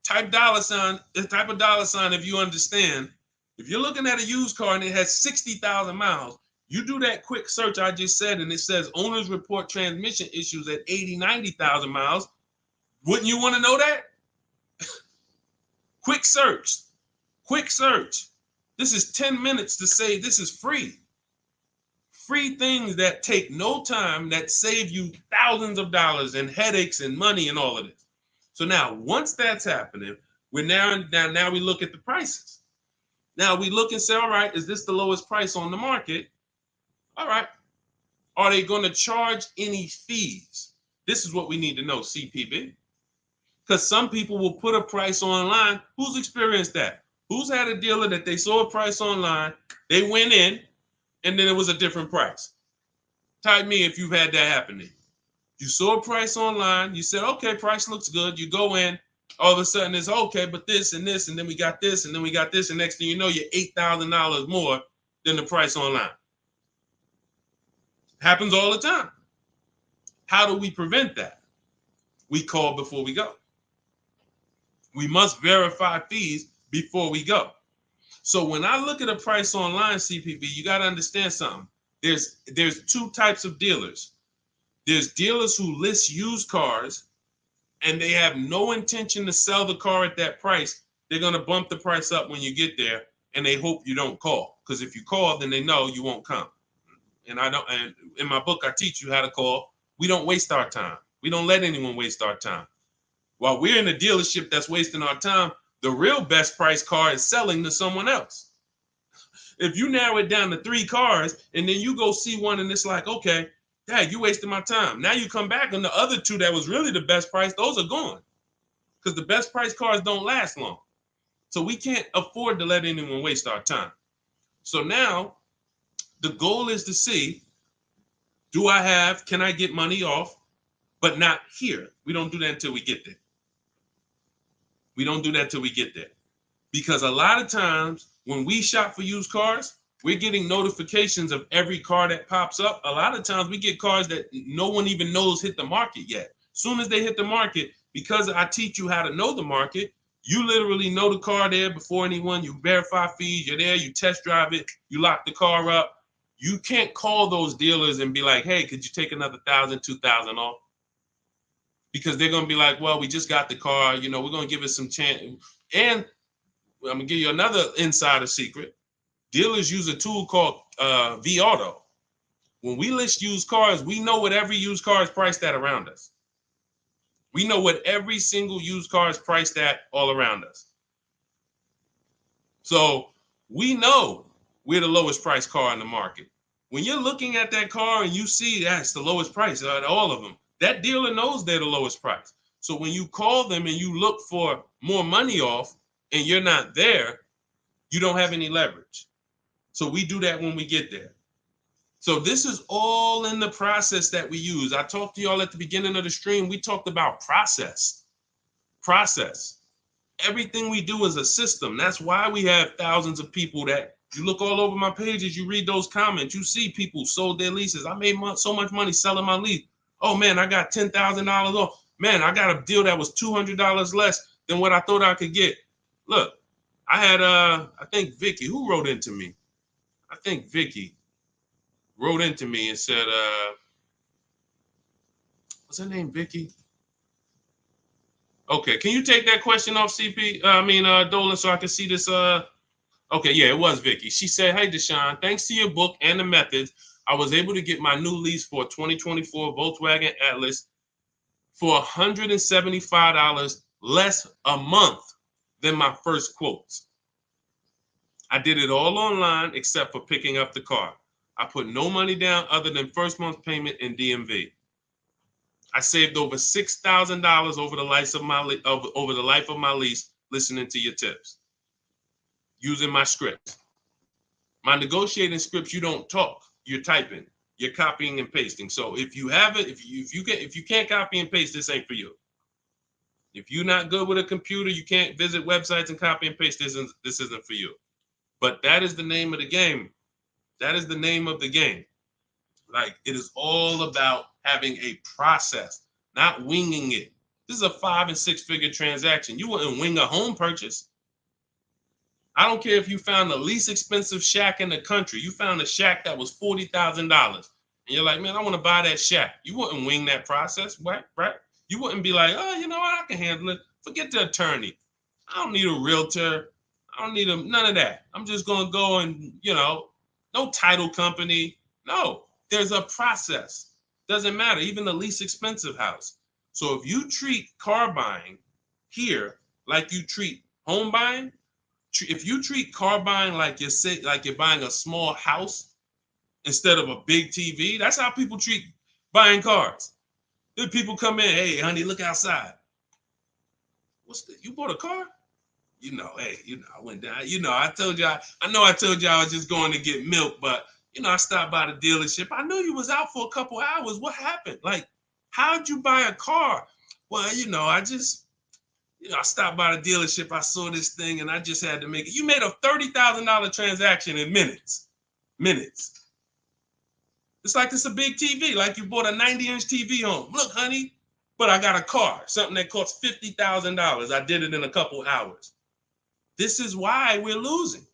Type dollar sign if you understand. If you're looking at a used car and it has 60,000 miles, you do that quick search I just said, and it says owners report transmission issues at 80, 90,000 miles. Wouldn't you want to know that? Quick search. This is 10 minutes to say this is free. Free things that take no time, that save you thousands of dollars and headaches and money and all of this. So now, once that's happening, we look at the prices. Now we look and say, all right, is this the lowest price on the market? All right. Are they going to charge any fees? This is what we need to know, CPB. Because some people will put a price online. Who's experienced that? Who's had a dealer that they saw a price online, they went in, and then it was a different price? Type me if you've had that happen to you. You saw a price online, you said, okay, price looks good. You go in, all of a sudden it's okay, but this and this, and then we got this, and then we got this, and next thing you know, you're $8,000 more than the price online. Happens all the time. How do we prevent that? We call before we go. We must verify fees before we go. So when I look at a price online, CPB, you got to understand something. There's two types of dealers. There's dealers who list used cars and they have no intention to sell the car at that price. They're going to bump the price up when you get there, and they hope you don't call. Because if you call, then they know you won't come. And in my book, I teach you how to call. We don't waste our time. We don't let anyone waste our time. While we're in a dealership that's wasting our time, the real best price car is selling to someone else. If you narrow it down to 3 cars and then you go see one and it's like, okay, Dad, you wasted my time. Now you come back and the other 2 that was really the best price, those are gone. Because the best price cars don't last long. So we can't afford to let anyone waste our time. So now the goal is to see, can I get money off, but not here? We don't do that until we get there. Because a lot of times when we shop for used cars, we're getting notifications of every car that pops up. A lot of times we get cars that no one even knows hit the market yet. Soon as they hit the market, because I teach you how to know the market, you literally know the car there before anyone. You verify fees, you're there, you test drive it, you lock the car up. You can't call those dealers and be like, hey, could you take another $1,000, $2,000 off? Because they're going to be like, well, we just got the car. We're going to give it some chance. And I'm going to give you another insider secret. Dealers use a tool called vAuto. When we list used cars, we know what every used car is priced at around us. We know what every single used car is priced at all around us. So we know we're the lowest priced car in the market. When you're looking at that car and you see that's the lowest price out of all of them, that dealer knows they're the lowest price. So when you call them and you look for more money off and you're not there, you don't have any leverage. So we do that when we get there. So this is all in the process that we use. I talked to y'all at the beginning of the stream. We talked about process. Everything we do is a system. That's why we have thousands of people that you look all over my pages, you read those comments, you see people sold their leases. I made so much money selling my lease. Oh man, I got $10,000 off. Man, I got a deal that was $200 less than what I thought I could get. Look, I had, I think Vicki, who wrote into me? I think Vicki wrote into me and said, What's her name, Vicki? Okay, can you take that question off, CP? Dolan, so I can see this. Okay, yeah, it was Vicki. She said, "Hey, Deshone, thanks to your book and the methods, I was able to get my new lease for a 2024 Volkswagen Atlas for $175 less a month than my first quotes. I did it all online except for picking up the car. I put no money down other than first month's payment and DMV. I saved over $6,000 over the life of my lease listening to your tips, using my scripts. My negotiating scripts, you don't talk, you're typing, you're copying and pasting. So if you have it, if you can't copy and paste, this ain't for you. If you're not good with a computer, you can't visit websites and copy and paste. This isn't for you. But that is the name of the game. That is the name of the game. Like, it is all about having a process, not winging it. This is a 5 and 6 figure transaction. You wouldn't wing a home purchase. I don't care if you found the least expensive shack in the country. You found a shack that was $40,000, and you're like, man, I want to buy that shack. You wouldn't wing that process, right? You wouldn't be like, oh, you know what, I can handle it. Forget the attorney. I don't need a realtor. I don't need none of that. I'm just gonna go and, no title company. No, there's a process. Doesn't matter. Even the least expensive house. So if you treat car buying here like you treat home buying, if you treat car buying like you're buying a small house instead of a big TV, that's how people treat buying cars. Then people come in, hey, honey, look outside. You bought a car? Hey, I went down. I told you, I told you I was just going to get milk, but I stopped by the dealership. I knew you was out for a couple hours. What happened? Like, how'd you buy a car? Well, I stopped by the dealership. I saw this thing and I just had to make it. You made a $30,000 transaction in minutes. Minutes. It's like it's a big TV, like you bought a 90-inch TV home. Look, honey, but I got a car, something that costs $50,000. I did it in a couple hours. This is why we're losing.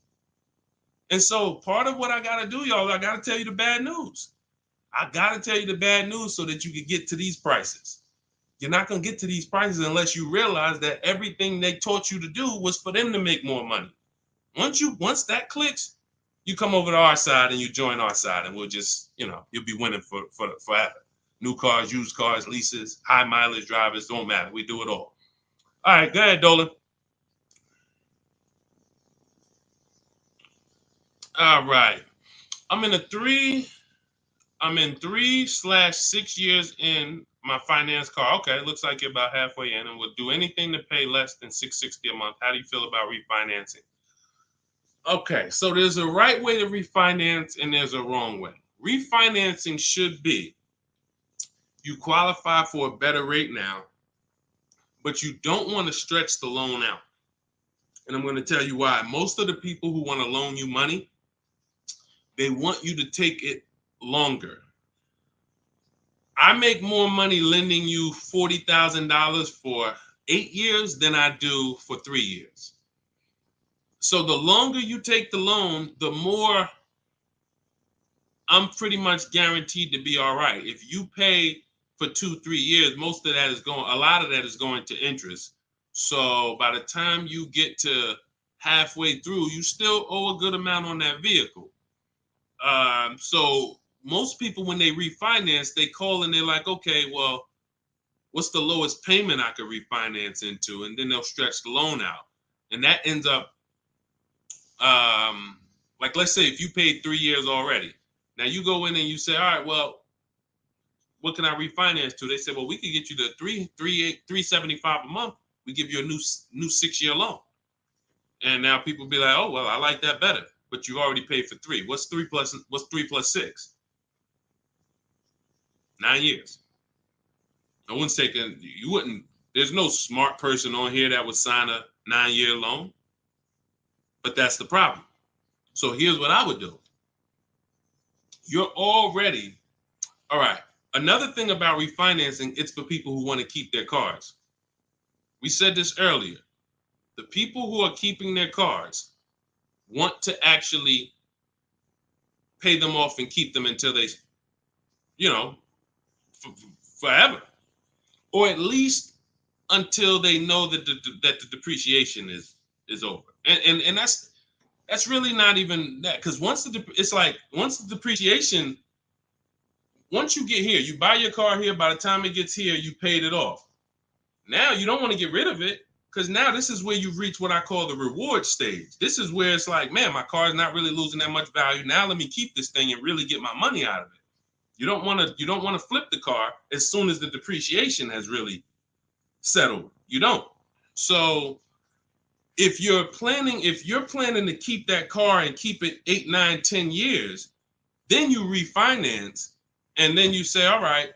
And so part of what I got to do, y'all, I got to tell you the bad news. I got to tell you the bad news so that you can get to these prices. You're not going to get to these prices unless you realize that everything they taught you to do was for them to make more money. Once that clicks, you come over to our side and you join our side, and we'll just, you'll be winning for forever. New cars, used cars, leases, high mileage drivers, don't matter. We do it all. All right, go ahead, Dolan. All right. I'm in 3/6 years in my finance car. Okay, it looks like you're about halfway in, and would do anything to pay less than $660 a month. How do you feel about refinancing? Okay, so there's a right way to refinance and there's a wrong way. Refinancing should be you qualify for a better rate now, but you don't want to stretch the loan out. And I'm going to tell you why. Most of the people who want to loan you money, they want you to take it longer. I make more money lending you $40,000 for 8 years than I do for 3 years. So the longer you take the loan, the more I'm pretty much guaranteed to be all right. If you pay for 2-3 years, a lot of that is going to interest. So by the time you get to halfway through, you still owe a good amount on that vehicle. So most people, when they refinance, they call and they're like, okay, well, what's the lowest payment I could refinance into? And then they'll stretch the loan out. And that ends up, like, let's say if you paid 3 years already. Now you go in and you say, all right, well, what can I refinance to? They say, well, we can get you the $375 a month. We give you a new 6-year loan. And now people be like, oh, well, I like that better. But you already paid for 3. What's 3 plus 6? 9 years. No one's taking, there's no smart person on here that would sign a 9-year loan. But that's the problem. So here's what I would do. You're already, all right. Another thing about refinancing, it's for people who want to keep their cars. We said this earlier. The people who are keeping their cars want to actually pay them off and keep them until they, forever. or at least until they know that the depreciation is over. And that's really not even that, because once the depreciation, once you get here, you buy your car here, by the time it gets here, you paid it off. Now you don't want to get rid of it, because now this is where you've reached what I call the reward stage. This is where it's like, man, my car is not really losing that much value. Now let me keep this thing and really get my money out of it. You don't want to flip the car as soon as the depreciation has really settled. You don't. So if you're planning to keep that car and keep it 8, 9, 10 years, then you refinance, and then you say, all right,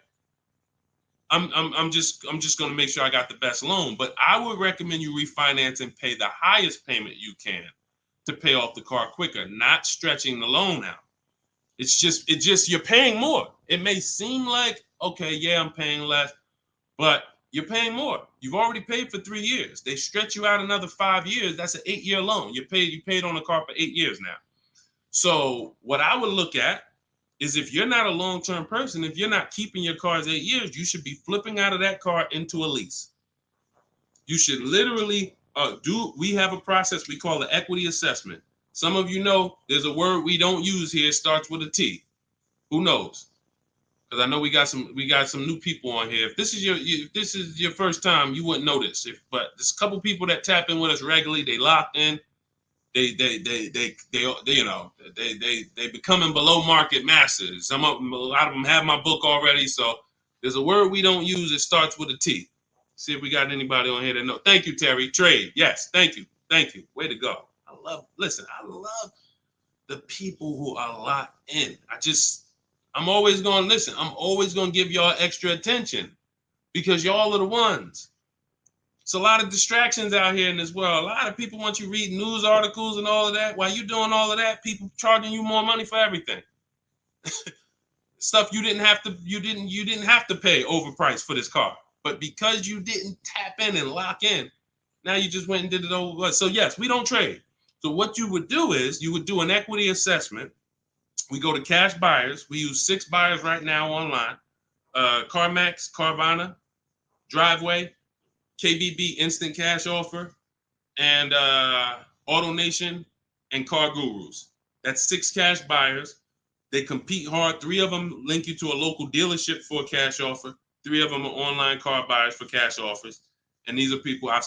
I'm just going to make sure I got the best loan. But I would recommend you refinance and pay the highest payment you can to pay off the car quicker, not stretching the loan out. It's just you're paying more. It may seem like, okay, yeah, I'm paying less, but you're paying more. You've already paid for 3 years. They stretch you out another 5 years. That's an 8-year loan. You paid on the car for 8 years now. So what I would look at is, if you're not a long-term person, if you're not keeping your cars 8 years, you should be flipping out of that car into a lease. You should literally we have a process we call the equity assessment. Some of you know there's a word we don't use here. It starts with a T. Who knows? Because I know we got some new people on here. If this is your first time, you wouldn't know this. But there's a couple people that tap in with us regularly. They locked in. They becoming below market masters. A lot of them have my book already. So there's a word we don't use. It starts with a T. See if we got anybody on here that know. Thank you, Terry. Trade. Yes. Thank you. Way to go. I love the people who are locked in. I'm always going to listen. I'm always going to give y'all extra attention, because y'all are the ones. It's a lot of distractions out here in this world. A lot of people want you reading news articles and all of that. While you doing all of that, people charging you more money for everything. Stuff you didn't have to pay overpriced for this car. But because you didn't tap in and lock in, now you just went and did it over. So yes, we don't trade. So what you would do is you would do an equity assessment. We go to cash buyers. We use 6 buyers right now online. CarMax, Carvana, Driveway, KBB Instant Cash Offer, and AutoNation and Car Gurus. That's 6 cash buyers. They compete hard. 3 of them link you to a local dealership for a cash offer. 3 of them are online car buyers for cash offers. And these are people I've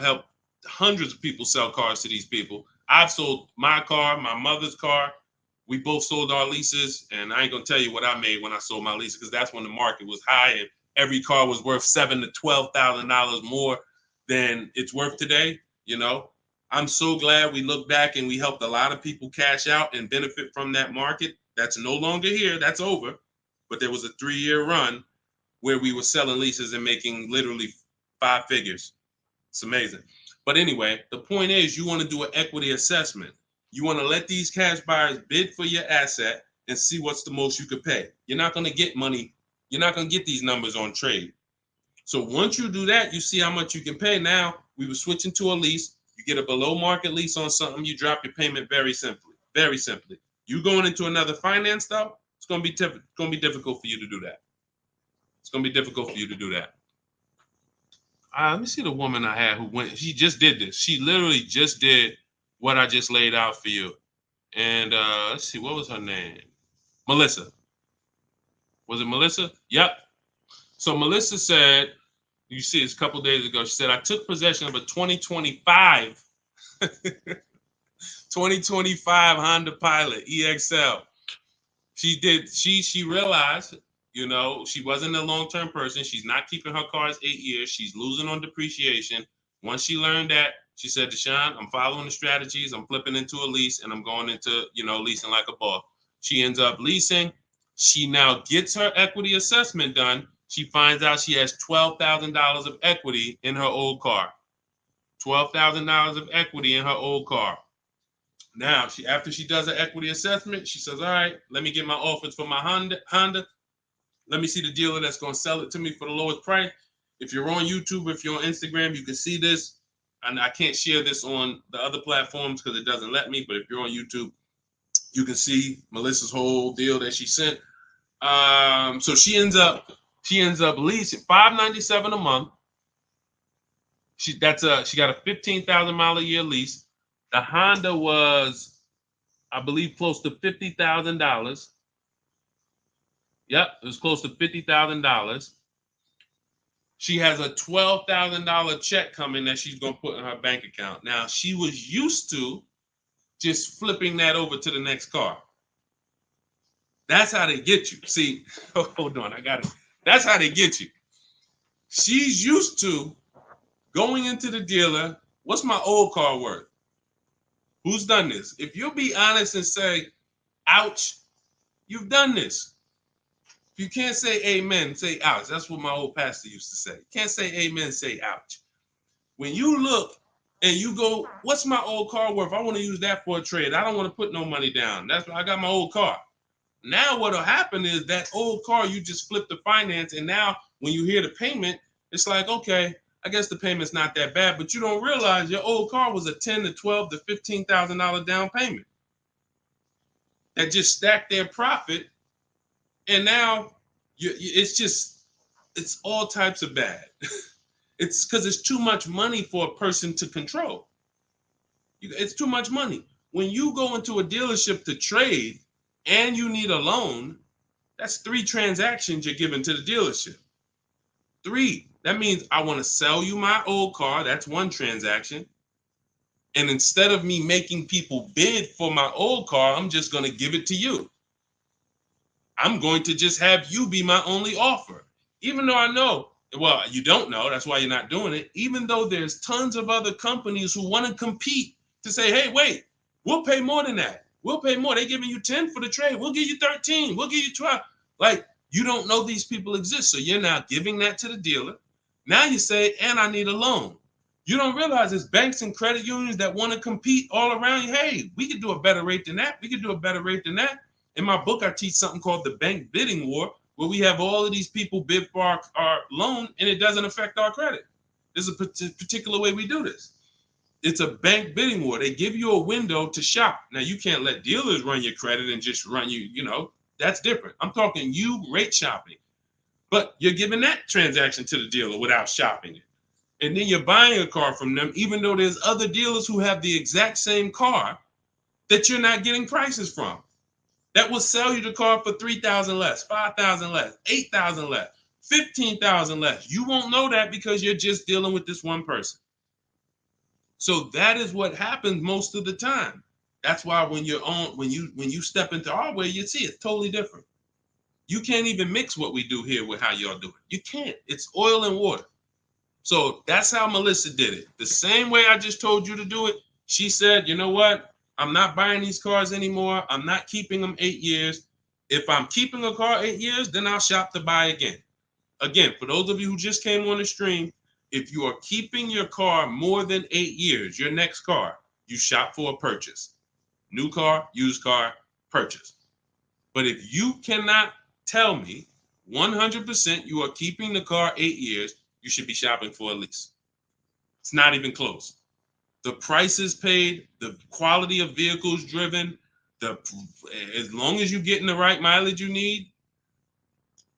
helped hundreds of people sell cars to these people. I've sold my car, my mother's car. We both sold our leases, and I ain't gonna tell you what I made when I sold my leases, because that's when the market was high and every car was worth $7,000 to $12,000 more than it's worth today. You know, I'm so glad we look back and we helped a lot of people cash out and benefit from that market. That's no longer here. That's over. But there was a 3-year run where we were selling leases and making literally 5 figures. It's amazing. But anyway, the point is, you want to do an equity assessment. You want to let these cash buyers bid for your asset and see what's the most you could pay. You're not going to get money. You're not going to get these numbers on trade. So once you do that, you see how much you can pay. Now, we were switching to a lease. You get a below market lease on something, you drop your payment very simply. Very simply. You going into another finance though, it's going to be difficult for you to do that. It's going to be difficult for you to do that. Let me see the woman I had who went. She just did this. She literally just did what I just laid out for you. And let's see, what was her name? Melissa. Was it Melissa? Yep. So Melissa said, you see this a couple days ago, she said, I took possession of a 2025 Honda Pilot EXL. She realized, you know, she wasn't a long-term person. She's not keeping her cars 8 years. She's losing on depreciation. Once she learned that, she said, Deshone, I'm following the strategies. I'm flipping into a lease and I'm going into, leasing like a boss. She ends up leasing. She now gets her equity assessment done. She finds out she has $12,000 of equity in her old car. $12,000 of equity in her old car. Now, after she does her equity assessment, she says, all right, let me get my offers for my Honda. Let me see the dealer that's going to sell it to me for the lowest price. If you're on YouTube, if you're on Instagram, you can see this. And I can't share this on the other platforms because it doesn't let me. But if you're on YouTube, you can see Melissa's whole deal that she sent. So she ends up She ends up leasing $597 a month. She got a 15,000 mile a year lease. The Honda was, I believe, close to $50,000. Yep, it was close to $50,000. She has a $12,000 check coming that she's gonna put in her bank account. Now she was used to just flipping that over to the next car. That's how they get you. See, hold on, I got it. That's how they get you. She's used to going into the dealer. What's my old car worth? Who's done this? If you'll be honest and say, ouch, you've done this. If you can't say amen, say ouch. That's what my old pastor used to say. You can't say amen, say ouch. When you look and you go, what's my old car worth? I want to use that for a trade. I don't want to put no money down. That's why I got my old car. Now what'll happen is that old car, you just flip the finance, and now when you hear the payment, it's like, okay, I guess the payment's not that bad, but you don't realize your old car was a $10,000 to $12,000 to $15,000 down payment that just stacked their profit, and now it's all types of bad. It's because it's too much money for a person to control. It's too much money. When you go into a dealership to trade and you need a loan, that's 3 transactions you're giving to the dealership. 3. That means I want to sell you my old car. That's 1 transaction. And instead of me making people bid for my old car, I'm just going to give it to you. I'm going to just have you be my only offer. Even though I know, well, you don't know, that's why you're not doing it. Even though there's tons of other companies who want to compete to say, hey, wait, we'll pay more than that. We'll pay more. They're giving you 10 for the trade. We'll give you 13. We'll give you 12. Like, you don't know these people exist. So you're now giving that to the dealer. Now you say, and I need a loan. You don't realize there's banks and credit unions that want to compete all around you. Hey, we could do a better rate than that. We could do a better rate than that. In my book, I teach something called the bank bidding war, where we have all of these people bid for our loan, and it doesn't affect our credit. There's a particular way we do this. It's a bank bidding war. They give you a window to shop. Now, you can't let dealers run your credit and just run you, that's different. I'm talking you rate shopping. But you're giving that transaction to the dealer without shopping it. And then you're buying a car from them, even though there's other dealers who have the exact same car that you're not getting prices from. That will sell you the car for $3,000 less, $5,000 less, $8,000 less, $15,000 less. You won't know that because you're just dealing with this one person. So that is what happens most of the time. That's why when you step into our way, you see it's totally different. You can't even mix what we do here with how y'all do it. You can't. It's oil and water. So that's how Melissa did it. The same way I just told you to do it. She said, you know what? I'm not buying these cars anymore. I'm not keeping them 8 years. If I'm keeping a car 8 years, then I'll shop to buy again. Again, for those of you who just came on the stream, if you are keeping your car more than 8 years, your next car, you shop for a purchase. New car, used car, purchase. But if you cannot tell me 100% you are keeping the car 8 years, you should be shopping for a lease. It's not even close. The prices paid, the quality of vehicles driven, as long as you're getting the right mileage you need,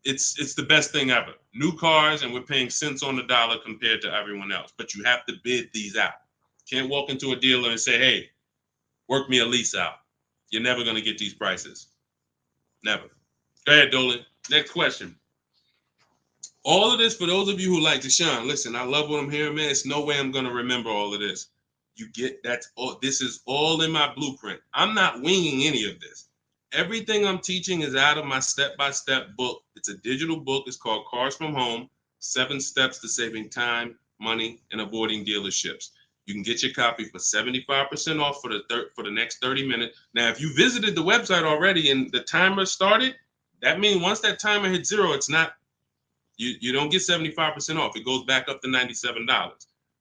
it's the best thing ever. New cars, and we're paying cents on the dollar compared to everyone else. But you have to bid these out. Can't walk into a dealer and say, hey, work me a lease out. You're never going to get these prices. Never. Go ahead, Dolan. Next question. All of this, for those of you who like Deshone, listen, I love what I'm hearing, man. It's no way I'm going to remember all of this. This is all in my blueprint. I'm not winging any of this. Everything I'm teaching is out of my step-by-step book. It's a digital book. It's called Cars from Home, 7 Steps to Saving Time, Money, and Avoiding Dealerships. You can get your copy for 75% off for the next 30 minutes. Now, if you visited the website already and the timer started, that means once that timer hits 0, it's not, you don't get 75% off. It goes back up to $97.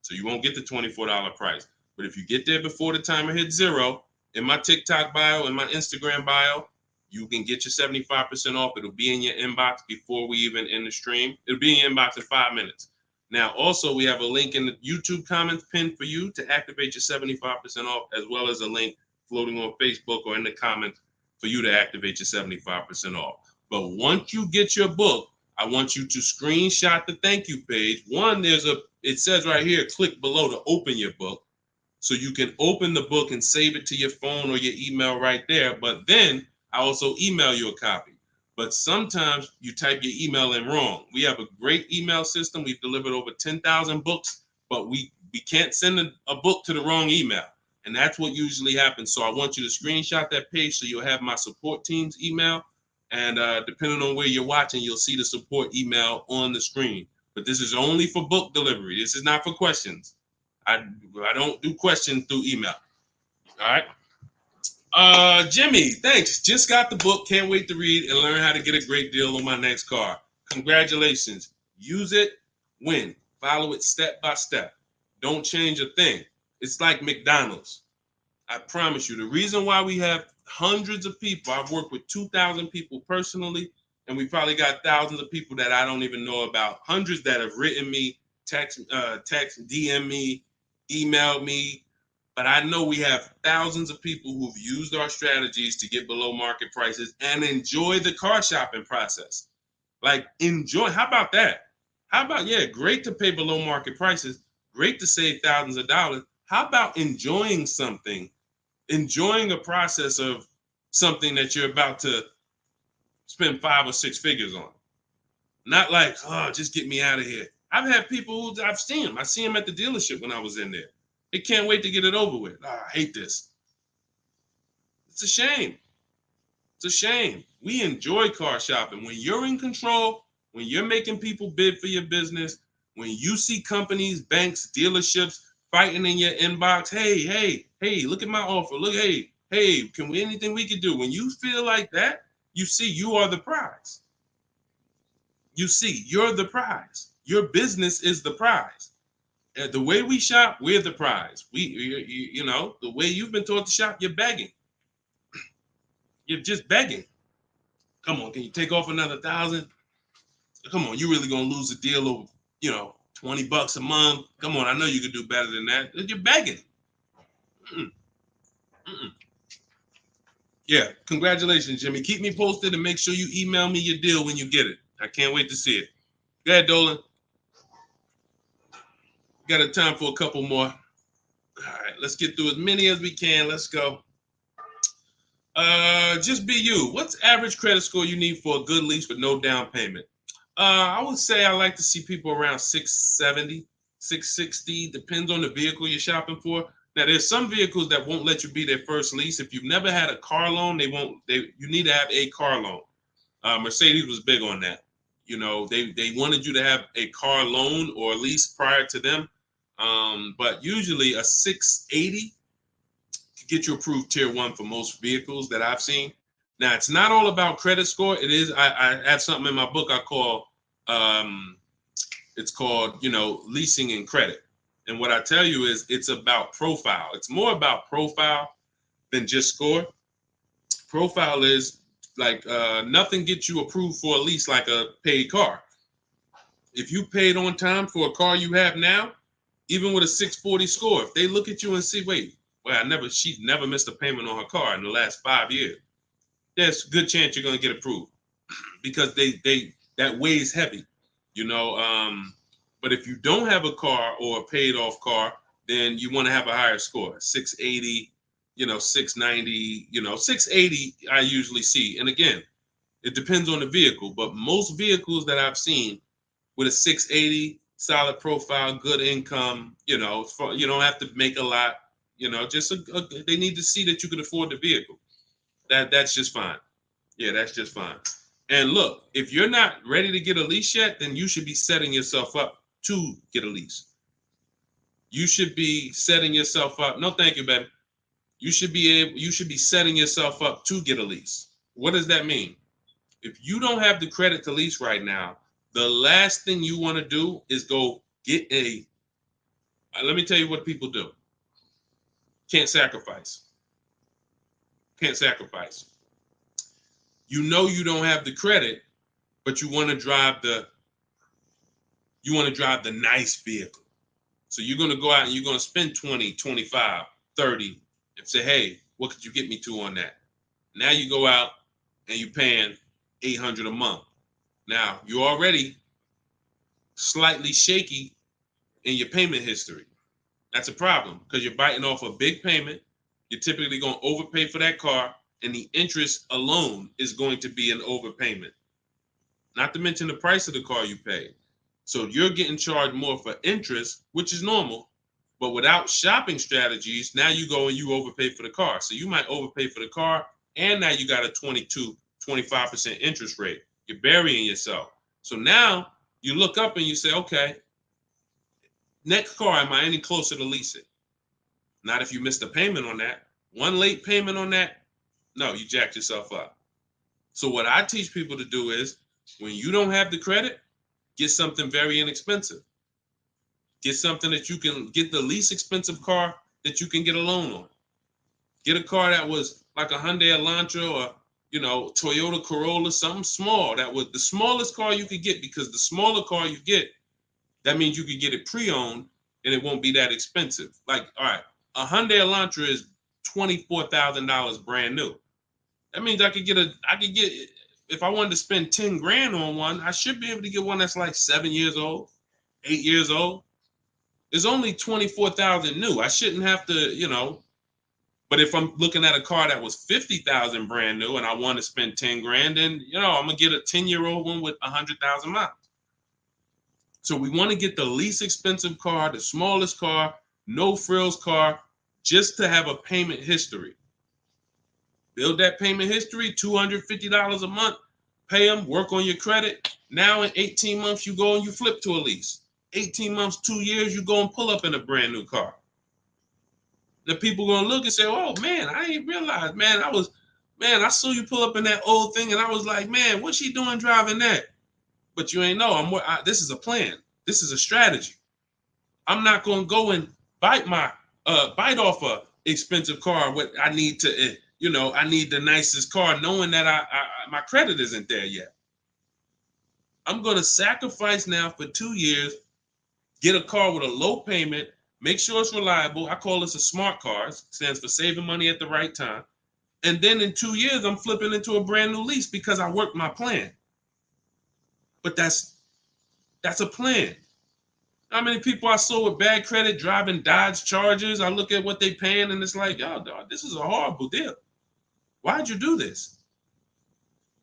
So you won't get the $24 price. But if you get there before the timer hits 0, in my TikTok bio, in my Instagram bio, you can get your 75% off. It'll be in your inbox before we even end the stream. It'll be in your inbox in 5 minutes. Now, also, we have a link in the YouTube comments pinned for you to activate your 75% off, as well as a link floating on Facebook or in the comments for you to activate your 75% off. But once you get your book, I want you to screenshot the thank you page. One, it says right here, click below to open your book. So you can open the book and save it to your phone or your email right there. But then I also email you a copy. But sometimes you type your email in wrong. We have a great email system. We've delivered over 10,000 books, but we can't send a book to the wrong email. And that's what usually happens. So I want you to screenshot that page so you'll have my support team's email. And depending on where you're watching, you'll see the support email on the screen. But this is only for book delivery. This is not for questions. I don't do questions through email. All right. Jimmy, thanks. Just got the book. Can't wait to read and learn how to get a great deal on my next car. Congratulations. Use it, win. Follow it step by step. Don't change a thing. It's like McDonald's. I promise you. The reason why we have hundreds of people, I've worked with 2,000 people personally, and we probably got thousands of people that I don't even know about. Hundreds that have written me, text, DM me, emailed me. But I know we have thousands of people who've used our strategies to get below market prices and enjoy the car shopping process. Like, enjoy. How about that? How about, yeah, great to pay below market prices, great to save thousands of dollars. How about enjoying something, enjoying a process of something that you're about to spend 5 or 6 figures on? Not like, oh, just get me out of here. I've had people who I've seen them. I see them at the dealership when I was in there. They can't wait to get it over with. Oh, I hate this. It's a shame. It's a shame. We enjoy car shopping. When you're in control, when you're making people bid for your business, when you see companies, banks, dealerships fighting in your inbox, hey, look at my offer. Look, hey, anything we can do? When you feel like that, you see you are the prize. You see, you're the prize. Your business is the prize. The way we shop, we're the prize. The way you've been taught to shop, you're begging. You're just begging. Come on, can you take off another 1,000? Come on, you really gonna lose a deal over, $20 a month? Come on, I know you can do better than that. You're begging. Mm-mm. Mm-mm. Yeah, congratulations, Jimmy. Keep me posted and make sure you email me your deal when you get it. I can't wait to see it. Go ahead, Dolan. Got a time for a couple more. All right, let's get through as many as we can. Let's go. Just be you. What's average credit score you need for a good lease with no down payment? I would say I like to see people around 670, 660. Depends on the vehicle you're shopping for. Now, there's some vehicles that won't let you be their first lease. If you've never had a car loan, you need to have a car loan. Mercedes was big on that. They wanted you to have a car loan or lease prior to them. But usually a 680 could get you approved tier 1 for most vehicles that I've seen. Now, it's not all about credit score. It is. I have something in my book I call, it's called, leasing and credit. And what I tell you is it's about profile. It's more about profile than just score. Profile is like nothing gets you approved for a lease like a paid car. If you paid on time for a car you have now, even with a 640 score, if they look at you and see, wait, well, she's never missed a payment on her car in the last 5 years. There's a good chance you're going to get approved because that weighs heavy, But if you don't have a car or a paid off car, then you want to have a higher score, 680, 690, 680 I usually see. And again, it depends on the vehicle, but most vehicles that I've seen with a 680, solid profile, good income, you don't have to make a lot, they need to see that you can afford the vehicle. That's just fine. Yeah, that's just fine. And look, if you're not ready to get a lease yet, then you should be setting yourself up to get a lease. You should be setting yourself up. No, thank you, baby. You should be setting yourself up to get a lease. What does that mean? If you don't have the credit to lease right now, the last thing you want to do is go get let me tell you what people do. Can't sacrifice. Can't sacrifice. You don't have the credit, but you want to drive the nice vehicle. So you're going to go out and you're going to spend 20, 25, 30 and say, hey, what could you get me to on that? Now you go out and you're paying $800 a month. Now, you're already slightly shaky in your payment history. That's a problem because you're biting off a big payment. You're typically going to overpay for that car, and the interest alone is going to be an overpayment. Not to mention the price of the car you pay. So you're getting charged more for interest, which is normal. But without shopping strategies, now you go and you overpay for the car. So you might overpay for the car, and now you got a 25% interest rate. You're burying yourself. So now you look up and you say, okay, next car, am I any closer to lease it? Not if you missed a payment on that. One late payment on that, no, you jacked yourself up. So what I teach people to do is, when you don't have the credit, get something very inexpensive. Get something that you can get, the least expensive car that you can get a loan on. Get a car that was like a Hyundai Elantra or, Toyota Corolla, something small. That was the smallest car you could get, because the smaller car you get, that means you could get it pre-owned and it won't be that expensive. Like, all right, a Hyundai Elantra is $24,000 brand new. That means I could get, if I wanted to spend 10 grand on one, I should be able to get one that's like 7 years old, 8 years old. It's only 24,000 new. I shouldn't have to, but if I'm looking at a car that was 50,000 brand new and I want to spend 10 grand, then, I'm going to get a 10-year-old one with 100,000 miles. So we want to get the least expensive car, the smallest car, no frills car, just to have a payment history. Build that payment history, $250 a month, pay them, work on your credit. Now in 18 months, you go and you flip to a lease. 18 months, 2 years, you go and pull up in a brand new car. The people going to look and say, oh, man, I ain't realized, man, I saw you pull up in that old thing, and I was like, man, what's she doing driving that? But you ain't know, this is a plan. This is a strategy. I'm not going to go and bite off a expensive car. What I need to, I need the nicest car, knowing that my credit isn't there yet. I'm going to sacrifice now for 2 years, get a car with a low payment, make sure it's reliable. I call this a smart car. It stands for saving money at the right time. And then in 2 years, I'm flipping into a brand new lease because I worked my plan. But that's a plan. How many people I saw with bad credit driving Dodge Chargers? I look at what they paying and it's like, yo, dog, this is a horrible deal. Why'd you do this?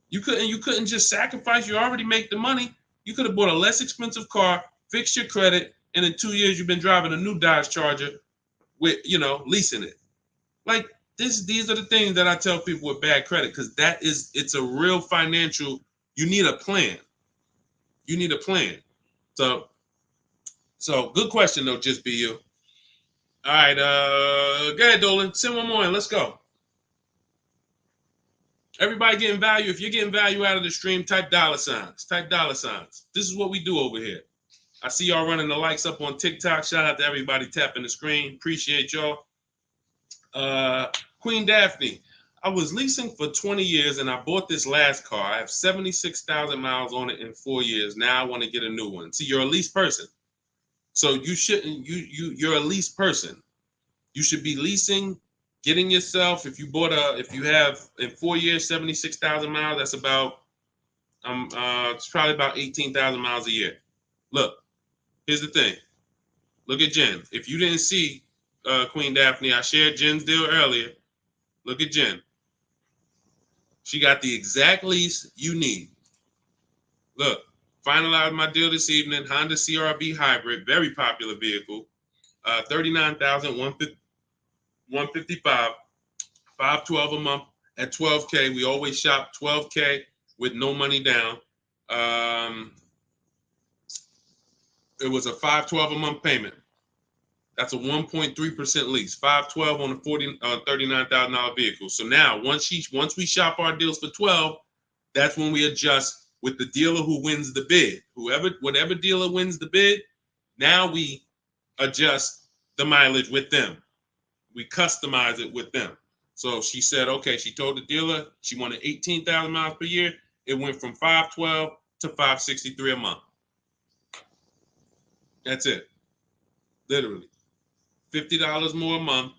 You couldn't just sacrifice. You already make the money. You could have bought a less expensive car, fixed your credit, and in 2 years you've been driving a new Dodge Charger with, leasing it. Like these are the things that I tell people with bad credit, because it's a real financial, you need a plan. You need a plan. So good question though, just be you. All right, go ahead, Dolan. Send one more in. Let's go. Everybody getting value. If you're getting value out of the stream, type dollar signs. Type dollar signs. This is what we do over here. I see y'all running the likes up on TikTok. Shout out to everybody tapping the screen. Appreciate y'all. Queen Daphne, I was leasing for 20 years and I bought this last car. I have 76,000 miles on it in 4 years. Now I want to get a new one. See, you're a lease person. So you shouldn't, you're a lease person. You should be leasing, getting yourself, if you have in 4 years, 76,000 miles, that's about, it's probably about 18,000 miles a year. Look, here's the thing. Look at Jen. If you didn't see Queen Daphne, I shared Jen's deal earlier. Look at Jen. She got the exact lease you need. Look, finalized my deal this evening. Honda CR-V hybrid, very popular vehicle. 39,155, 512 a month at 12K. We always shop 12K with no money down. It was a 512 a month payment. That's a 1.3% lease. 512 on a $39,000 vehicle. So now once we shop our deals for 12, that's when we adjust with the dealer who wins the bid. Whatever dealer wins the bid, now we adjust the mileage with them. We customize it with them. So she said, okay, she told the dealer she wanted 18,000 miles per year. It went from 512 to 563 a month. That's it. Literally. $50 more a month.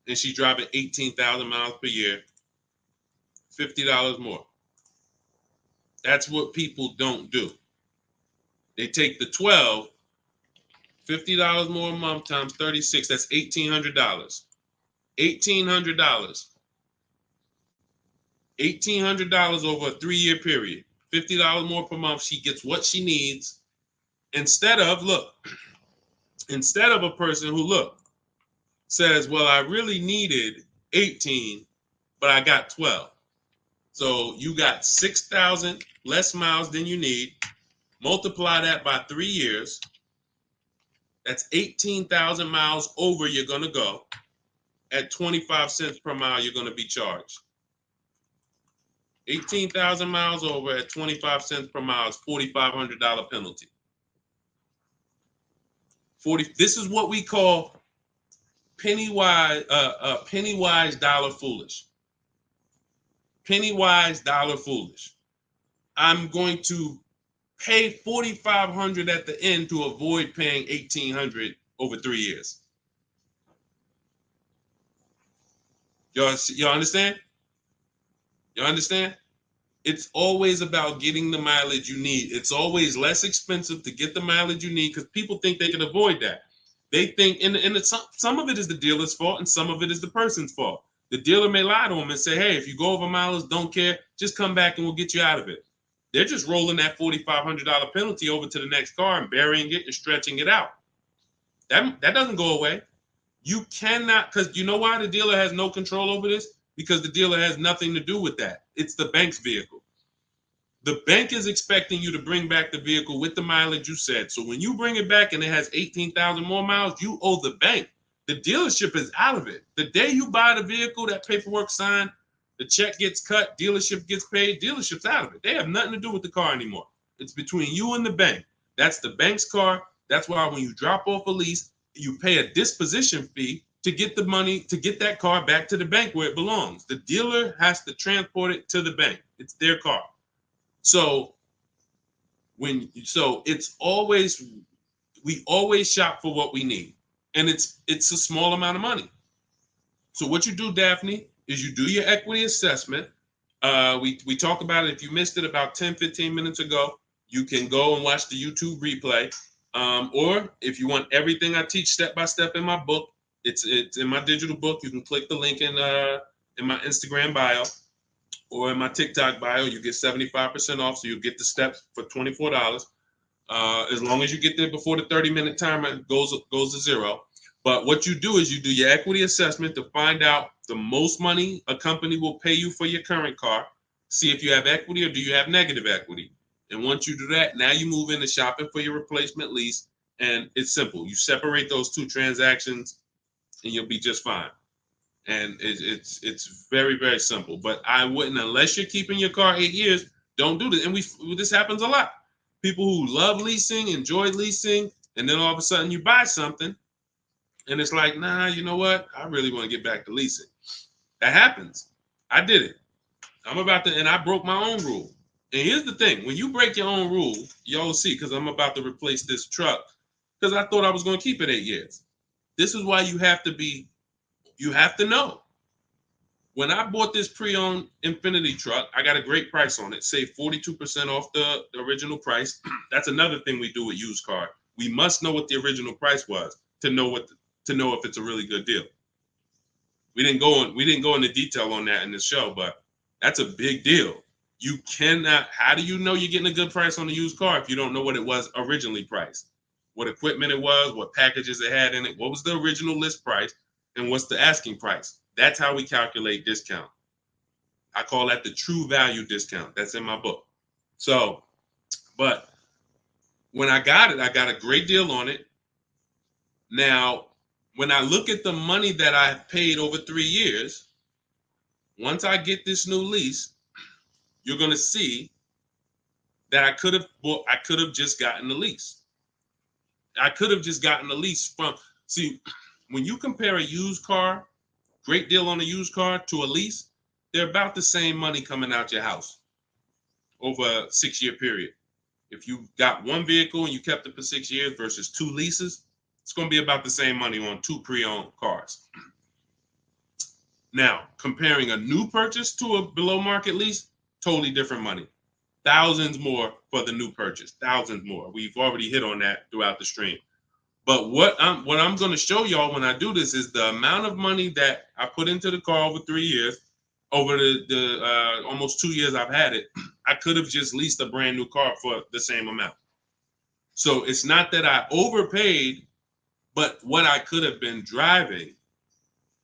And she's driving 18,000 miles per year. $50 more. That's what people don't do. They take the 12, $50 more a month times 36, that's $1,800. $1,800. $1,800 over a 3-year period. $50 more per month. She gets what she needs instead of a person who says, well, I really needed 18, but I got 12. So you got 6,000 less miles than you need. Multiply that by 3 years. That's 18,000 miles over you're going to go. At 25 cents per mile, you're going to be charged. 18,000 miles over at 25 cents per mile is $4,500 penalty. This is what we call penny wise, dollar foolish. Penny wise, dollar foolish. I'm going to pay $4,500 at the end to avoid paying $1,800 over 3 years. Y'all understand? You understand? It's always about getting the mileage you need. It's always less expensive to get the mileage you need because people think they can avoid that. They think, some of it is the dealer's fault and some of it is the person's fault. The dealer may lie to them and say, hey, if you go over mileage, don't care, just come back and we'll get you out of it. They're just rolling that $4,500 penalty over to the next car and burying it and stretching it out. That doesn't go away. You cannot, because you know why the dealer has no control over this? Because the dealer has nothing to do with that. It's the bank's vehicle. The bank is expecting you to bring back the vehicle with the mileage you said. So when you bring it back and it has 18,000 more miles, you owe the bank. The dealership is out of it. The day you buy the vehicle, that paperwork signed, the check gets cut, dealership gets paid, dealership's out of it. They have nothing to do with the car anymore. It's between you and the bank. That's the bank's car. That's why when you drop off a lease, you pay a disposition fee to get the money, to get that car back to the bank where it belongs. The dealer has to transport it to the bank. It's their car. So it's always, we always shop for what we need. And it's a small amount of money. So what you do, Daphne, is you do your equity assessment. We talked about it. If you missed it about 10, 15 minutes ago, you can go and watch the YouTube replay. Or if you want everything I teach step by step in my book, it's in my digital book. You can click the link in my Instagram bio or in my TikTok bio. You get 75% off, so you get the steps for $24. As long as you get there before the 30-minute timer goes to zero. But what you do is you do your equity assessment to find out the most money a company will pay you for your current car. See if you have equity or do you have negative equity. And once you do that, now you move into shopping for your replacement lease. And it's simple. You separate those two transactions and you'll be just fine. And it's very, very simple. But I wouldn't, unless you're keeping your car 8 years, don't do this. And this happens a lot. People who love leasing, enjoy leasing, and then all of a sudden you buy something and it's like, nah, you know what? I really want to get back to leasing. That happens. I did it. And I broke my own rule. And here's the thing. When you break your own rule, y'all see, because I'm about to replace this truck, because I thought I was going to keep it 8 years. This is why you have to know. When I bought this pre-owned Infinity truck, I got a great price on it. Saved 42% off the original price. That's another thing we do with used car. We must know what the original price was to know if it's a really good deal. We didn't go into detail on that in this show, but that's a big deal. You cannot. How do you know you're getting a good price on a used car if you don't know what it was originally priced? What equipment it was, what packages it had in it, what was the original list price, and what's the asking price? That's how we calculate discount. I call that the true value discount. That's in my book. So, but when I got it, I got a great deal on it. Now, when I look at the money that I paid over 3 years, once I get this new lease, you're going to see that I could have just gotten the lease. I could have just gotten the lease when you compare a used car, great deal on a used car, to a lease, they're about the same money coming out your house over a 6-year period. If you got one vehicle and you kept it for 6 years versus 2 leases, it's going to be about the same money on 2 pre-owned cars. Now, comparing a new purchase to a below market lease, totally different money. thousands more for the new purchase, thousands more. We've already hit on that throughout the stream. But what I'm going to show y'all when I do this is the amount of money that I put into the car over 3 years, over the almost 2 years I've had it. I could have just leased a brand new car for the same amount. So it's not that I overpaid, but what I could have been driving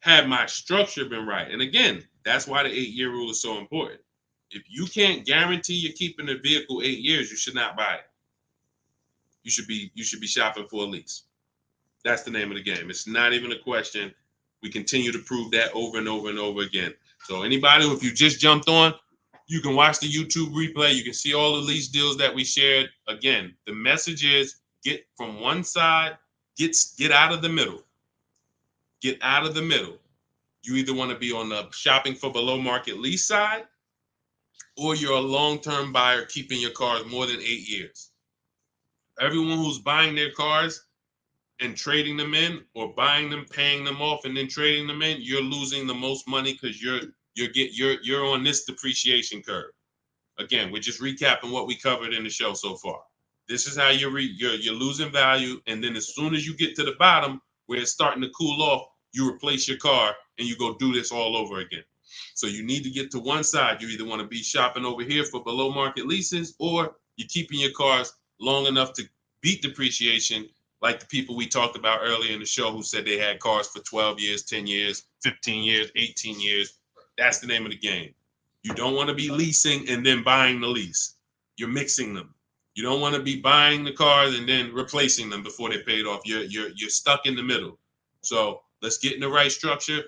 had my structure been right. And again, that's why the 8-year rule is so important. If you can't guarantee you're keeping the vehicle 8 years, you should not buy it. You should be shopping for a lease. That's the name of the game. It's not even a question. We continue to prove that over and over and over again. So anybody, if you just jumped on, you can watch the YouTube replay. You can see all the lease deals that we shared. Again, the message is get from one side, get out of the middle. Get out of the middle. You either want to be on the shopping for below market lease side, or you're a long-term buyer keeping your cars more than 8 years. Everyone who's buying their cars and trading them in, or buying them, paying them off, and then trading them in, you're losing the most money because you're on this depreciation curve. Again, we're just recapping what we covered in the show so far. This is how you're losing value, and then as soon as you get to the bottom where it's starting to cool off, you replace your car and you go do this all over again. So you need to get to one side. You either want to be shopping over here for below market leases, or you're keeping your cars long enough to beat depreciation, like the people we talked about earlier in the show who said they had cars for 12 years, 10 years, 15 years, 18 years. That's the name of the game. You don't want to be leasing and then buying the lease. You're mixing them. You don't want to be buying the cars and then replacing them before they're paid off. You're stuck in the middle. So let's get in the right structure.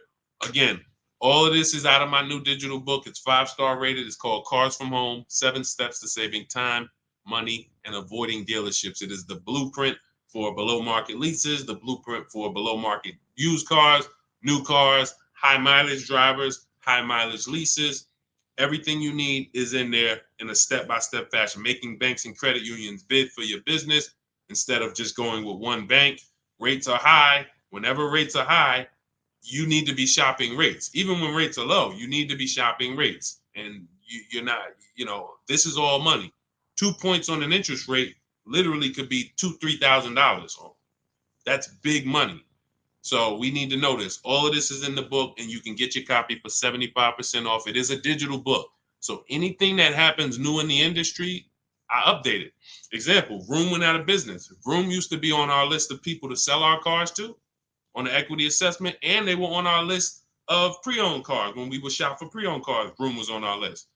Again, all of this is out of my new digital book. It's 5-star rated. It's called Cars from Home: 7 Steps to Saving Time, Money, and Avoiding Dealerships. It is the blueprint for below market leases, the blueprint for below market used cars, new cars, high mileage drivers, high mileage leases. Everything you need is in there in a step-by-step fashion, making banks and credit unions bid for your business instead of just going with one bank. Rates are high. Whenever rates are high, you need to be shopping rates. Even when rates are low, you need to be shopping rates. And you're not, this is all money. 2 points on an interest rate literally could be $2,000-$3,000. That's big money. So we need to know this. All of this is in the book, and you can get your copy for 75% off. It is a digital book. So anything that happens new in the industry, I update it. Example, Vroom went out of business. Vroom used to be on our list of people to sell our cars to on the equity assessment, and they were on our list of pre-owned cars. When we would shop for pre-owned cars, Vroom was on our list.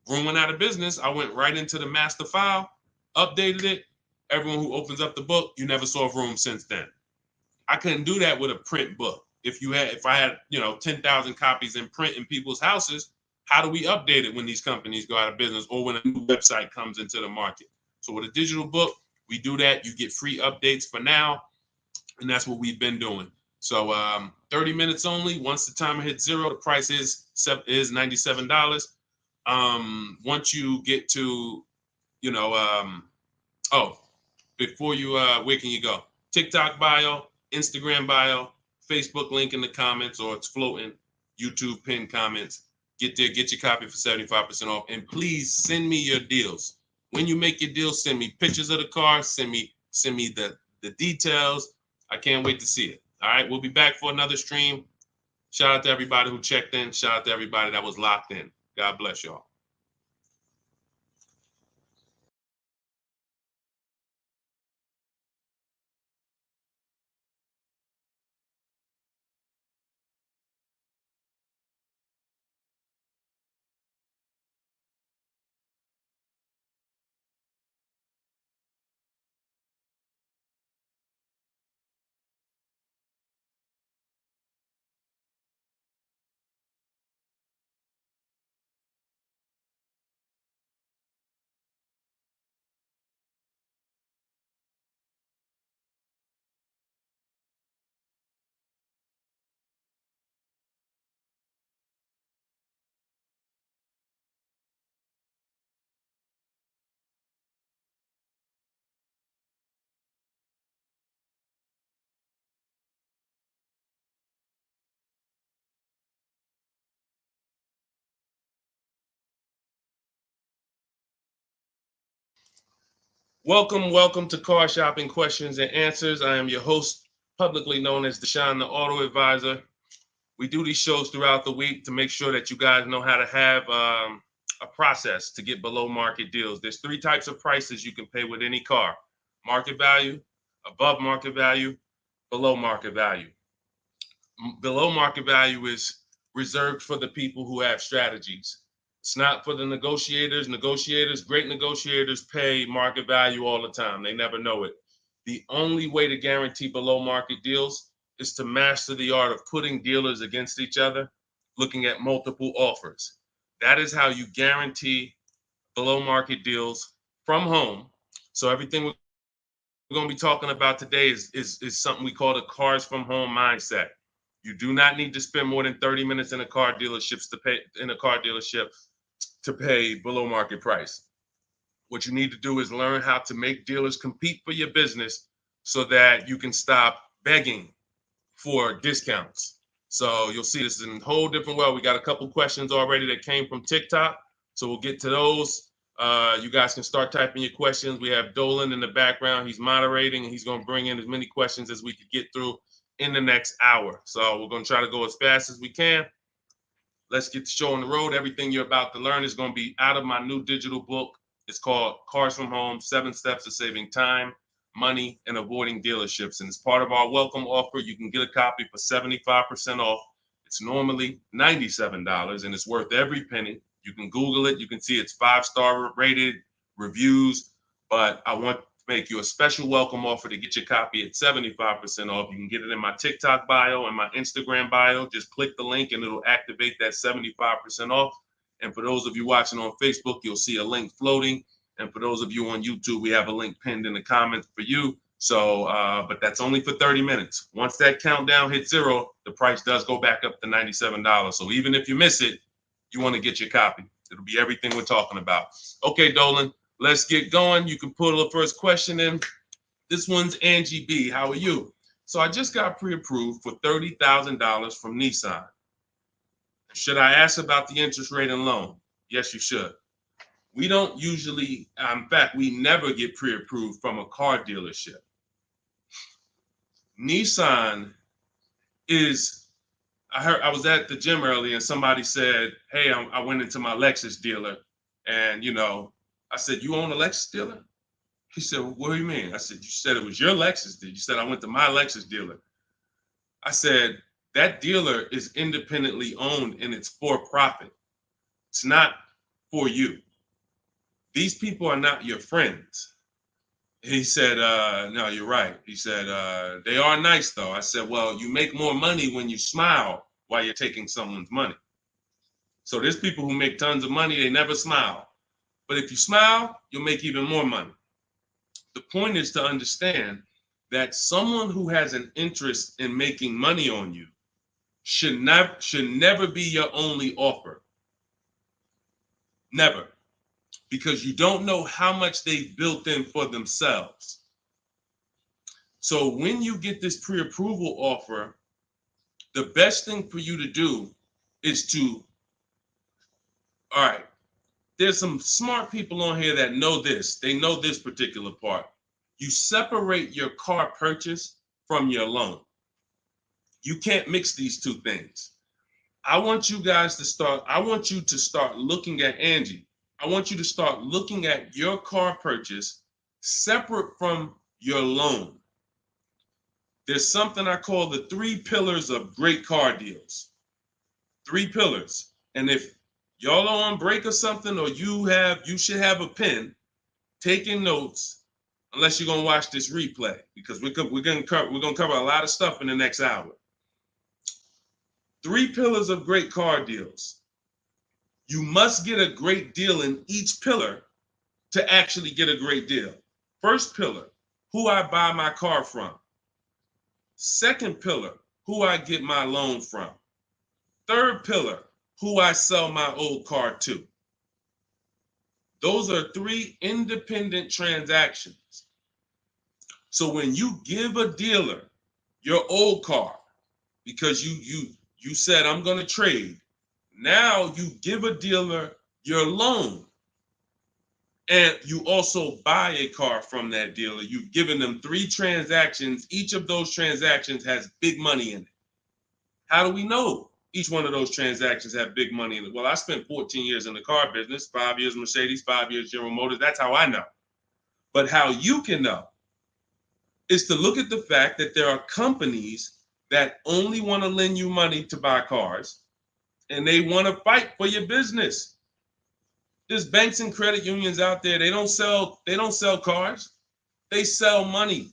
Vroom went out of business. I went right into the master file, updated it. Everyone who opens up the book, you never saw Vroom since then. I couldn't do that with a print book. If I had 10,000 copies in print in people's houses, how do we update it when these companies go out of business or when a new website comes into the market? So with a digital book, we do that. You get free updates for now, and that's what we've been doing. So 30 minutes only. Once the timer hits 0, the price is $97. Once you get to, before you, where can you go? TikTok bio, Instagram bio, Facebook link in the comments, or it's floating, YouTube pinned comments. Get there, get your copy for 75% off. And please send me your deals. When you make your deals, send me pictures of the car, send me the details. I can't wait to see it. All right, we'll be back for another stream. Shout out to everybody who checked in. Shout out to everybody that was locked in. God bless y'all. Welcome to Car Shopping Questions and Answers. I am your host, publicly known as Deshone the Auto Advisor. We do these shows throughout the week to make sure that you guys know how to have a process to get below market deals. There's three types of prices you can pay with any car: market value, above market value, below market value. Below market value is reserved for the people who have strategies. It's not for the negotiators. Great negotiators pay market value all the time. They never know it. The only way to guarantee below market deals is to master the art of putting dealers against each other, looking at multiple offers. That is how you guarantee below market deals from home. So everything we're going to be talking about today is something we call the cars from home mindset. You do not need to spend more than 30 minutes in a car dealership to pay below market price. What you need to do is learn how to make dealers compete for your business so that you can stop begging for discounts. So you'll see this in a whole different way. We got a couple questions already that came from TikTok. So we'll get to those. You guys can start typing your questions. We have Dolan in the background. He's moderating and he's going to bring in as many questions as we could get through in the next hour. So we're going to try to go as fast as we can. Let's get the show on the road. Everything you're about to learn is going to be out of my new digital book. It's called Cars from Home, 7 Steps to Saving Time, Money, and Avoiding Dealerships. And as part of our welcome offer, you can get a copy for 75% off. It's normally $97 and it's worth every penny. You can Google it. You can see it's 5-star rated reviews, but I want to make you a special welcome offer to get your copy at 75% off. You can get it in my TikTok bio and my Instagram bio. Just click the link and it'll activate that 75% off. And for those of you watching on Facebook, you'll see a link floating. And for those of you on YouTube, we have a link pinned in the comments for you. So, but that's only for 30 minutes. Once that countdown hits 0, the price does go back up to $97. So even if you miss it, you want to get your copy. It'll be everything we're talking about. Okay, Dolan, let's get going. You can put the first question in. This one's Angie B. How are you? So I just got pre-approved for $30,000 from Nissan. Should I ask about the interest rate and loan? Yes, you should. We don't usually, in fact, we never get pre-approved from a car dealership. Nissan is, I was at the gym earlier and somebody said, hey, I went into my Lexus dealer and, I said, you own a Lexus dealer? He said, well, what do you mean? I said, you said it was your Lexus dealer. You said, I went to my Lexus dealer. I said, that dealer is independently owned and it's for profit. It's not for you. These people are not your friends. He said, no, you're right. He said, they are nice though. I said, well, you make more money when you smile while you're taking someone's money. So there's people who make tons of money, they never smile. But if you smile, you'll make even more money. The point is to understand that someone who has an interest in making money on you should never be your only offer. Never. Because you don't know how much they've built in for themselves. So when you get this pre-approval offer, the best thing for you to do is to, all right, there's some smart people on here that know this. They know this particular part. You separate your car purchase from your loan. You can't mix these two things. I want you to start looking at Angie. I want you to start looking at your car purchase separate from your loan. There's something I call the 3 pillars of great car deals. 3 pillars. And if y'all are on break or something, or you should have a pen taking notes, unless you're gonna watch this replay, because we're gonna cover a lot of stuff in the next hour. 3 pillars of great car deals. You must get a great deal in each pillar to actually get a great deal. First pillar, who I buy my car from. Second pillar, who I get my loan from. Third pillar, who I sell my old car to. Those are 3 independent transactions. So when you give a dealer your old car, because you said I'm going to trade, now you give a dealer your loan. And you also buy a car from that dealer. You've given them 3 transactions. Each of those transactions has big money in it. How do we know each one of those transactions have big money in it? Well, I spent 14 years in the car business, 5 years Mercedes, 5 years General Motors. That's how I know. But how you can know is to look at the fact that there are companies that only want to lend you money to buy cars, and they want to fight for your business. There's banks and credit unions out there. They don't sell cars. They sell money.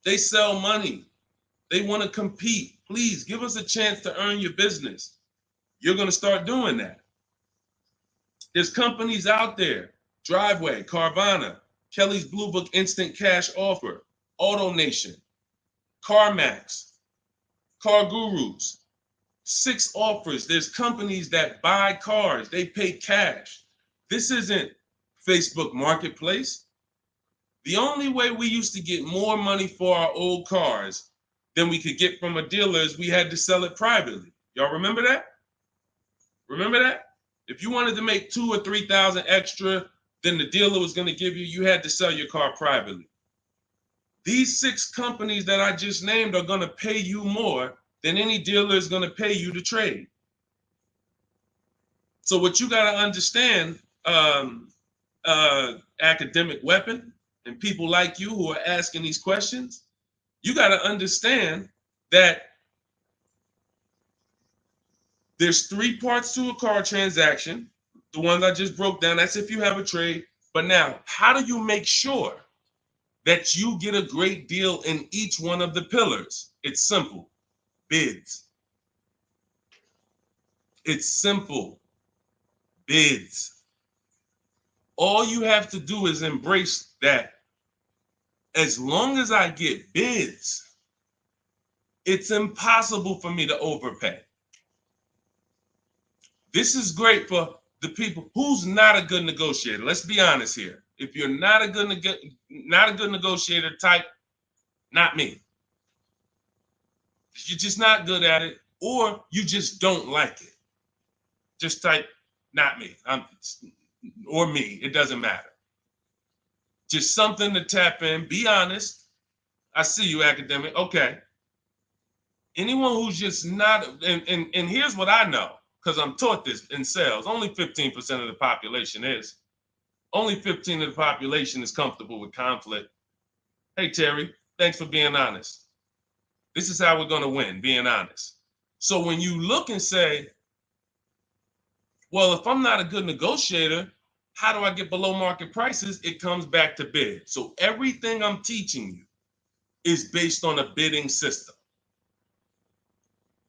They sell money. They want to compete. Please give us a chance to earn your business. You're going to start doing that. There's companies out there, Driveway, Carvana, Kelly's Blue Book Instant Cash Offer, AutoNation, CarMax, Car Gurus, 6 offers. There's companies that buy cars. They pay cash. This isn't Facebook Marketplace. The only way we used to get more money for our old cars than we could get from a dealer is we had to sell it privately. Y'all remember that? Remember that? If you wanted to make 2,000 or 3,000 extra than the dealer was going to give you, you had to sell your car privately. These 6 companies that I just named are going to pay you more than any dealer is going to pay you to trade. So what you got to understand, academic weapon, and people like you who are asking these questions, you got to understand that there's 3 parts to a car transaction. The ones I just broke down, that's if you have a trade. But now, how do you make sure that you get a great deal in each one of the pillars? It's simple. Bids. It's simple. Bids. All you have to do is embrace that. As long as I get bids, it's impossible for me to overpay. This is great for the people who's not a good negotiator. Let's be honest here. If you're not a good negotiator, type not me. You're just not good at it, or you just don't like it. Just type not me. Or me. It doesn't matter. Just something to tap in. Be honest. I see you, academic. Okay. Anyone who's just not, and here's what I know, because I'm taught this in sales. Only 15% of the population is. Only 15% of the population is comfortable with conflict. Hey, Terry, thanks for being honest. This is how we're going to win, being honest. So when you look and say, well, if I'm not a good negotiator, how do I get below market prices? It comes back to bid. So everything I'm teaching you is based on a bidding system.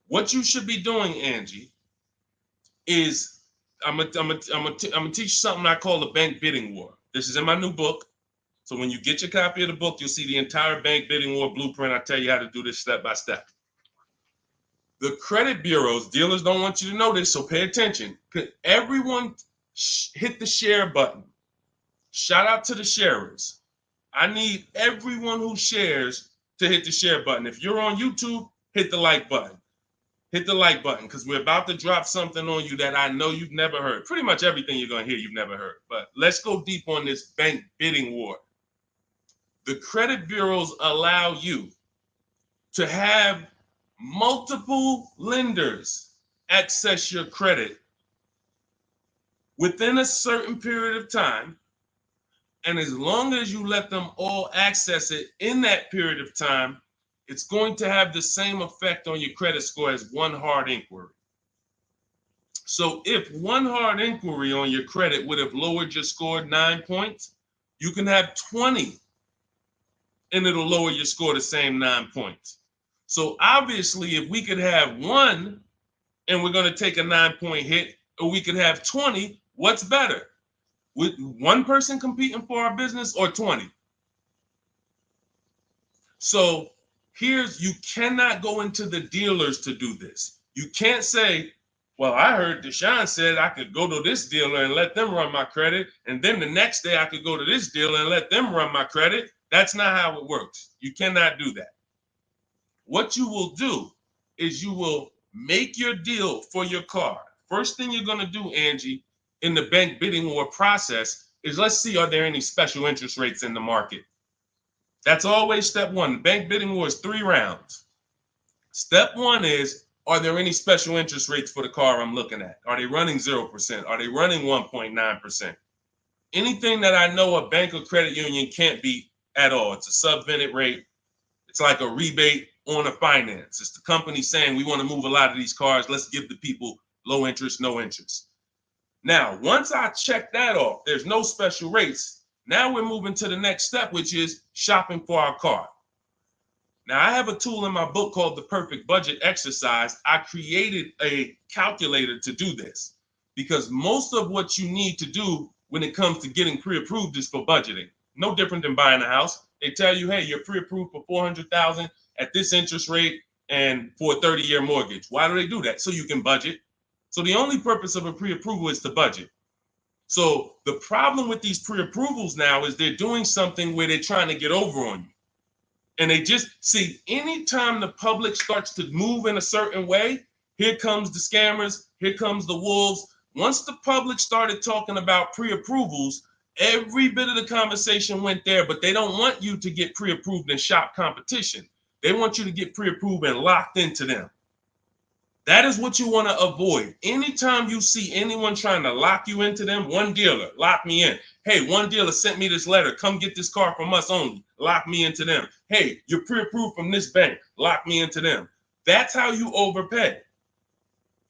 What you should be doing, Angie, is I'm gonna teach you something I call the bank bidding war. This is in my new book. So when you get your copy of the book, you'll see the entire bank bidding war blueprint. I tell you how to do this step by step. The credit bureaus, dealers don't want you to know this, so pay attention. Everyone hit the share button. Shout out to the sharers. I need everyone who shares to hit the share button. If you're on YouTube, hit the like button. Hit the like button, because we're about to drop something on you that I know you've never heard. Pretty much everything you're going to hear you've never heard. But let's go deep on this bank bidding war. The credit bureaus allow you to have multiple lenders access your credit within a certain period of time. And as long as you let them all access it in that period of time, it's going to have the same effect on your credit score as one hard inquiry. So if one hard inquiry on your credit would have lowered your score 9 points, you can have 20 and it'll lower your score the same 9 points. So obviously, if we could have one and we're going to take a 9-point hit, or we could have 20, what's better? With one person competing for our business or 20? So you cannot go into the dealers to do this. You can't say, well, I heard Deshone said I could go to this dealer and let them run my credit, and then the next day I could go to this dealer and let them run my credit. That's not how it works. You cannot do that. What you will do is you will make your deal for your car. First thing you're going to do, Angie, in the bank bidding war process is let's see, are there any special interest rates in the market? That's always step one. The bank bidding war is 3 rounds. Step one is, are there any special interest rates for the car I'm looking at? Are they running 0%? Are they running 1.9%? Anything that I know a bank or credit union can't beat at all. It's a subvented rate. It's like a rebate on a finance. It's the company saying we want to move a lot of these cars. Let's give the people low interest, no interest. Now, once I check that off, there's no special rates. Now we're moving to the next step, which is shopping for our car. Now, I have a tool in my book called the Perfect Budget Exercise. I created a calculator to do this because most of what you need to do when it comes to getting pre-approved is for budgeting. No different than buying a house. They tell you, hey, you're pre-approved for $400,000 at this interest rate and for a 30-year mortgage. Why do they do that? So you can budget. So the only purpose of a pre-approval is to budget. So the problem with these pre-approvals now is they're doing something where they're trying to get over on you. And they just see anytime the public starts to move in a certain way, here comes the scammers, here comes the wolves. Once the public started talking about pre-approvals, every bit of the conversation went there, but they don't want you to get pre-approved and shop competition. They want you to get pre-approved and locked into them. That is what you want to avoid. Anytime you see anyone trying to lock you into them, one dealer, lock me in. Hey, one dealer sent me this letter. Come get this car from us only. Lock me into them. Hey, you're pre-approved from this bank. Lock me into them. That's how you overpay.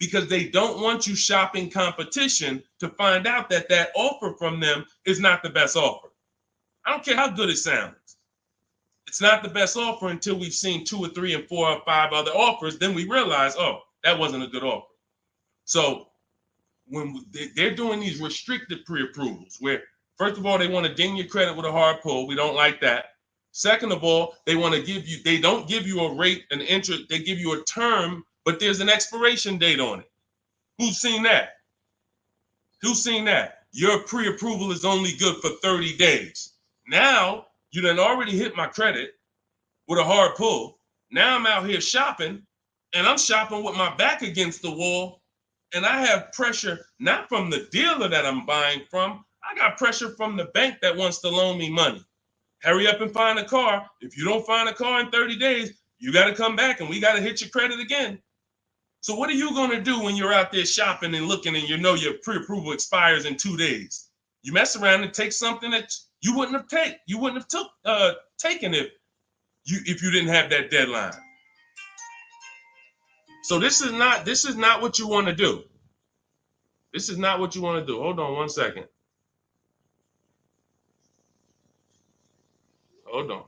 Because they don't want you shopping competition to find out that that offer from them is not the best offer. I don't care how good it sounds. It's not the best offer until we've seen 2 or 3 and 4 or 5 other offers. Then we realize, oh, that wasn't a good offer. So when they're doing these restricted pre-approvals, where first of all, they want to ding your credit with a hard pull. We don't like that. Second of all, they want to give you, they don't give you a rate, an interest, they give you a term, but there's an expiration date on it. Who's seen that? Who's seen that? Your pre-approval is only good for 30 days. Now, you done already hit my credit with a hard pull. Now I'm out here shopping, and I'm shopping with my back against the wall, and I have pressure not from the dealer that I'm buying from. I got pressure from the bank that wants to loan me money. Hurry up and find a car. If you don't find a car in 30 days, you got to come back and we got to hit your credit again. So what are you going to do when you're out there shopping and looking and you know your pre-approval expires in 2 days? You mess around and take something that you wouldn't have taken if you didn't have that deadline. So this is not what you want to do. This is not what you want to do. Hold on one second. Hold on.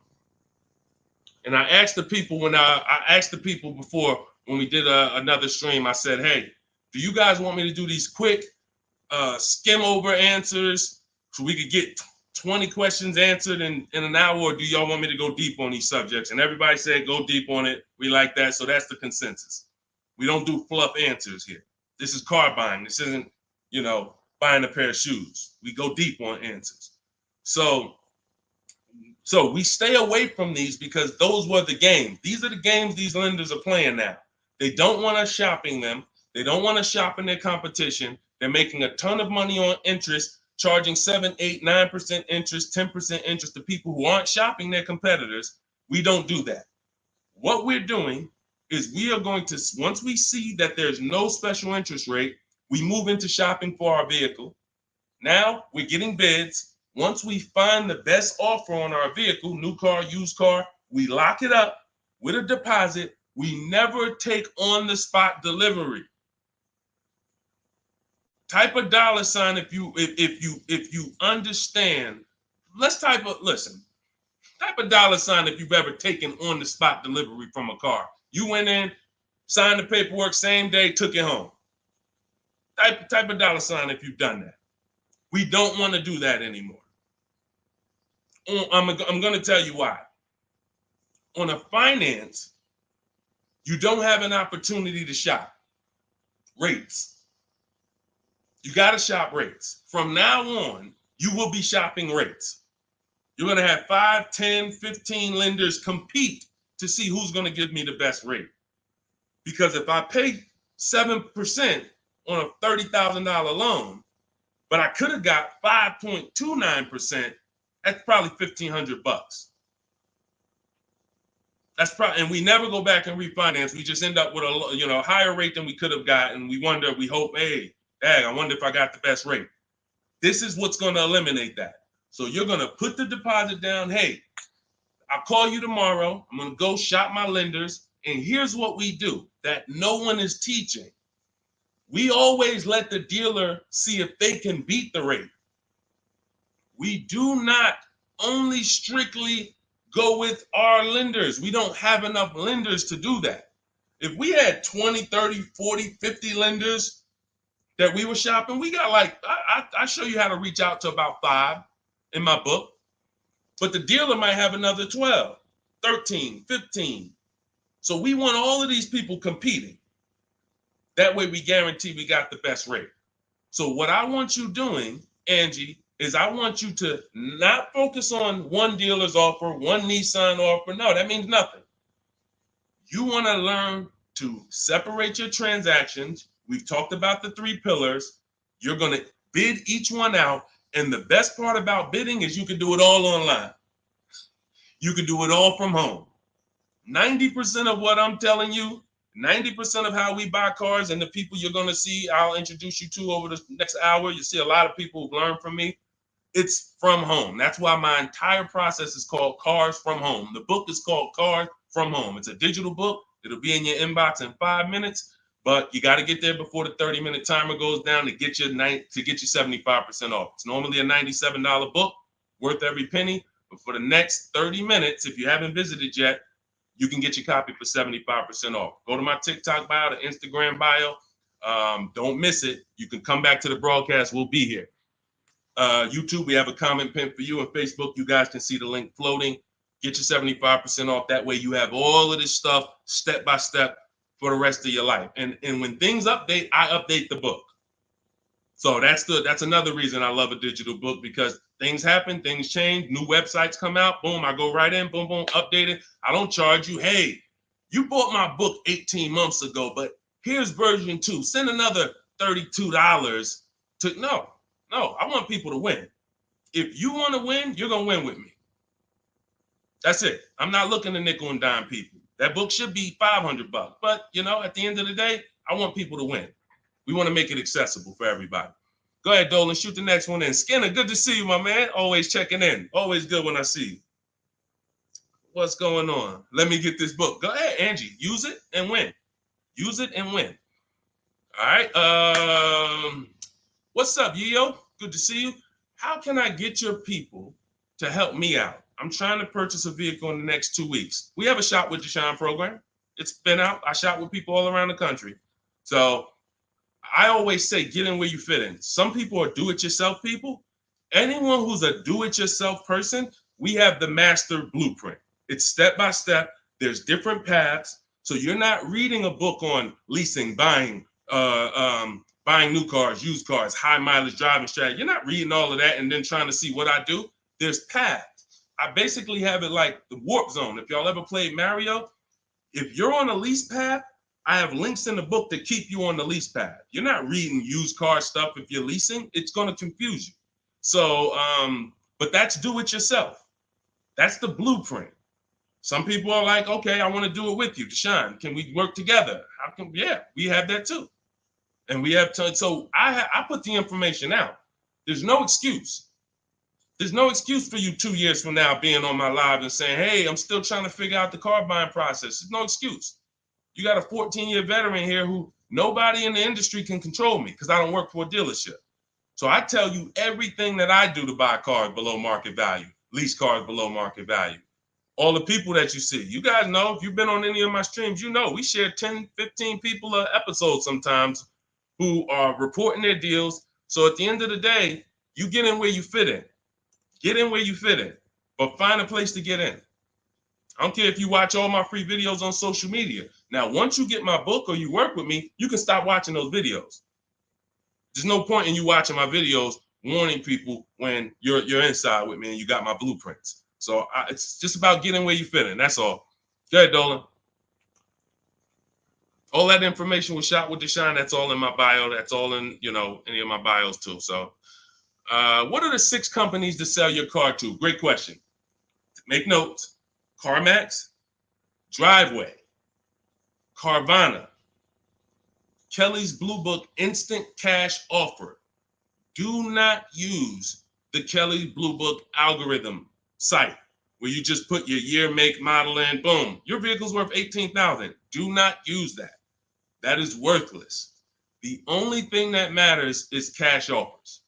And I asked the people before when we did another stream, I said, hey, do you guys want me to do these quick skim over answers so we could get 20 questions answered in an hour, or do y'all want me to go deep on these subjects? And everybody said go deep on it. We like that. So that's the consensus. We don't do fluff answers here. This is car buying. This isn't, buying a pair of shoes. We go deep on answers. So we stay away from these because those were the games. These are the games these lenders are playing now. They don't want us shopping them. They don't want us shopping their competition. They're making a ton of money on interest, charging 7, 8, 9% interest, 10% interest to people who aren't shopping their competitors. We don't do that. What we're doing is we are going to, once we see that there's no special interest rate, we move into shopping for our vehicle. Now we're getting bids. Once we find the best offer on our vehicle, new car, used car, we lock it up with a deposit. We never take on the spot delivery. Type a $sign if you understand. Type a $sign if you've ever taken on the spot delivery from a car. You went in, signed the paperwork same day, took it home. Type a $sign if you've done that. We don't want to do that anymore. I'm going to tell you why. On a finance, you don't have an opportunity to shop rates. You got to shop rates. From now on, you will be shopping rates. You're going to have 5, 10, 15 lenders compete to see who's going to give me the best rate. Because if I pay 7% on a $30,000 loan, but I could have got 5.29%. That's probably $1,500. That's probably, and we never go back and refinance. We just end up with a higher rate than we could have gotten. We wonder, we hope, hey, dang, I wonder if I got the best rate. This is what's going to eliminate that. So you're going to put the deposit down. Hey, I'll call you tomorrow. I'm going to go shop my lenders. And here's what we do that no one is teaching. We always let the dealer see if they can beat the rate. We do not only strictly go with our lenders. We don't have enough lenders to do that. If we had 20, 30, 40, 50 lenders that we were shopping, we got like, I show you how to reach out to about 5 in my book, but the dealer might have another 12, 13, 15. So we want all of these people competing. That way we guarantee we got the best rate. So what I want you doing, Angie, is I want you to not focus on one dealer's offer, one Nissan offer. No, that means nothing. You want to learn to separate your transactions. We've talked about the 3 pillars. You're going to bid each one out. And the best part about bidding is you can do it all online. You can do it all from home. 90% of what I'm telling you, 90% of how we buy cars and the people you're going to see, I'll introduce you to over the next hour. You see a lot of people who've learned from me. It's from home. That's why my entire process is called Cars from Home. The book is called Cars from Home. It's a digital book. It'll be in your inbox in 5 minutes, but you got to get there before the 30-minute timer goes down to get you 75% off. It's normally a $97 book, worth every penny. But for the next 30 minutes, if you haven't visited yet, you can get your copy for 75% off. Go to my TikTok bio, the Instagram bio. Don't miss it. You can come back to the broadcast. We'll be here. YouTube, we have a comment pin for you. On Facebook, you guys can see the link floating. Get your 75% off. That way you have all of this stuff step by step for the rest of your life. And when things update, I update the book. So that's another reason I love a digital book, because things happen, things change, new websites come out, boom, I go right in, boom, boom, update it. I don't charge you. Hey, you bought my book 18 months ago, but here's version 2. Send another $32 to, no, I want people to win. If you want to win, you're going to win with me. That's it. I'm not looking to nickel and dime people. That book should be $500, but at the end of the day, I want people to win. We want to make it accessible for everybody. Go ahead, Dolan, shoot the next one in. Skinner, good to see you, my man. Always checking in. Always good when I see you. What's going on? Let me get this book. Go ahead, Angie. Use it and win. Use it and win. All right. What's up, Yo? Good to see you. How can I get your people to help me out? I'm trying to purchase a vehicle in the next 2 weeks. We have a Shop with Deshone program. It's been out. I shop with people all around the country. So I always say, get in where you fit in. Some people are do-it-yourself people. Anyone who's a do-it-yourself person, we have the master blueprint. It's step-by-step. There's different paths. So you're not reading a book on leasing, buying new cars, used cars, high mileage driving strategy. You're not reading all of that and then trying to see what I do. There's paths. I basically have it like the warp zone. If y'all ever played Mario, if you're on a lease path, I have links in the book to keep you on the lease path. You're not reading used car stuff if you're leasing. It's going to confuse you. So, but that's do it yourself. That's the blueprint. Some people are like, okay, I want to do it with you, Deshone. Can we work together? Yeah, we have that too. And we have so I put the information out. There's no excuse. There's no excuse for you 2 years from now being on my live and saying, hey, I'm still trying to figure out the car buying process. There's no excuse. You got a 14-year veteran here who nobody in the industry can control me because I don't work for a dealership. So I tell you everything that I do to buy cars below market value, lease cars below market value. All the people that you see, you guys know, if you've been on any of my streams, we share 10, 15 people an episode sometimes who are reporting their deals. So at the end of the day, you get in where you fit in. Get in where you fit in, but find a place to get in. I don't care if you watch all my free videos on social media. Now, once you get my book or you work with me, you can stop watching those videos. There's no point in you watching my videos warning people when you're inside with me and you got my blueprints. So it's just about getting where you fit in. That's all. Go ahead, Dolan. All that information was shot with Deshone. That's all in my bio. That's all in, any of my bios too. So what are the 6 companies to sell your car to? Great question. Make notes. CarMax, Driveway, Carvana, Kelly's Blue Book Instant Cash Offer. Do not use the Kelly Blue Book algorithm site where you just put your year, make, model in, boom. Your vehicle's worth $18,000. Do not use that. That is worthless. The only thing that matters is cash offers.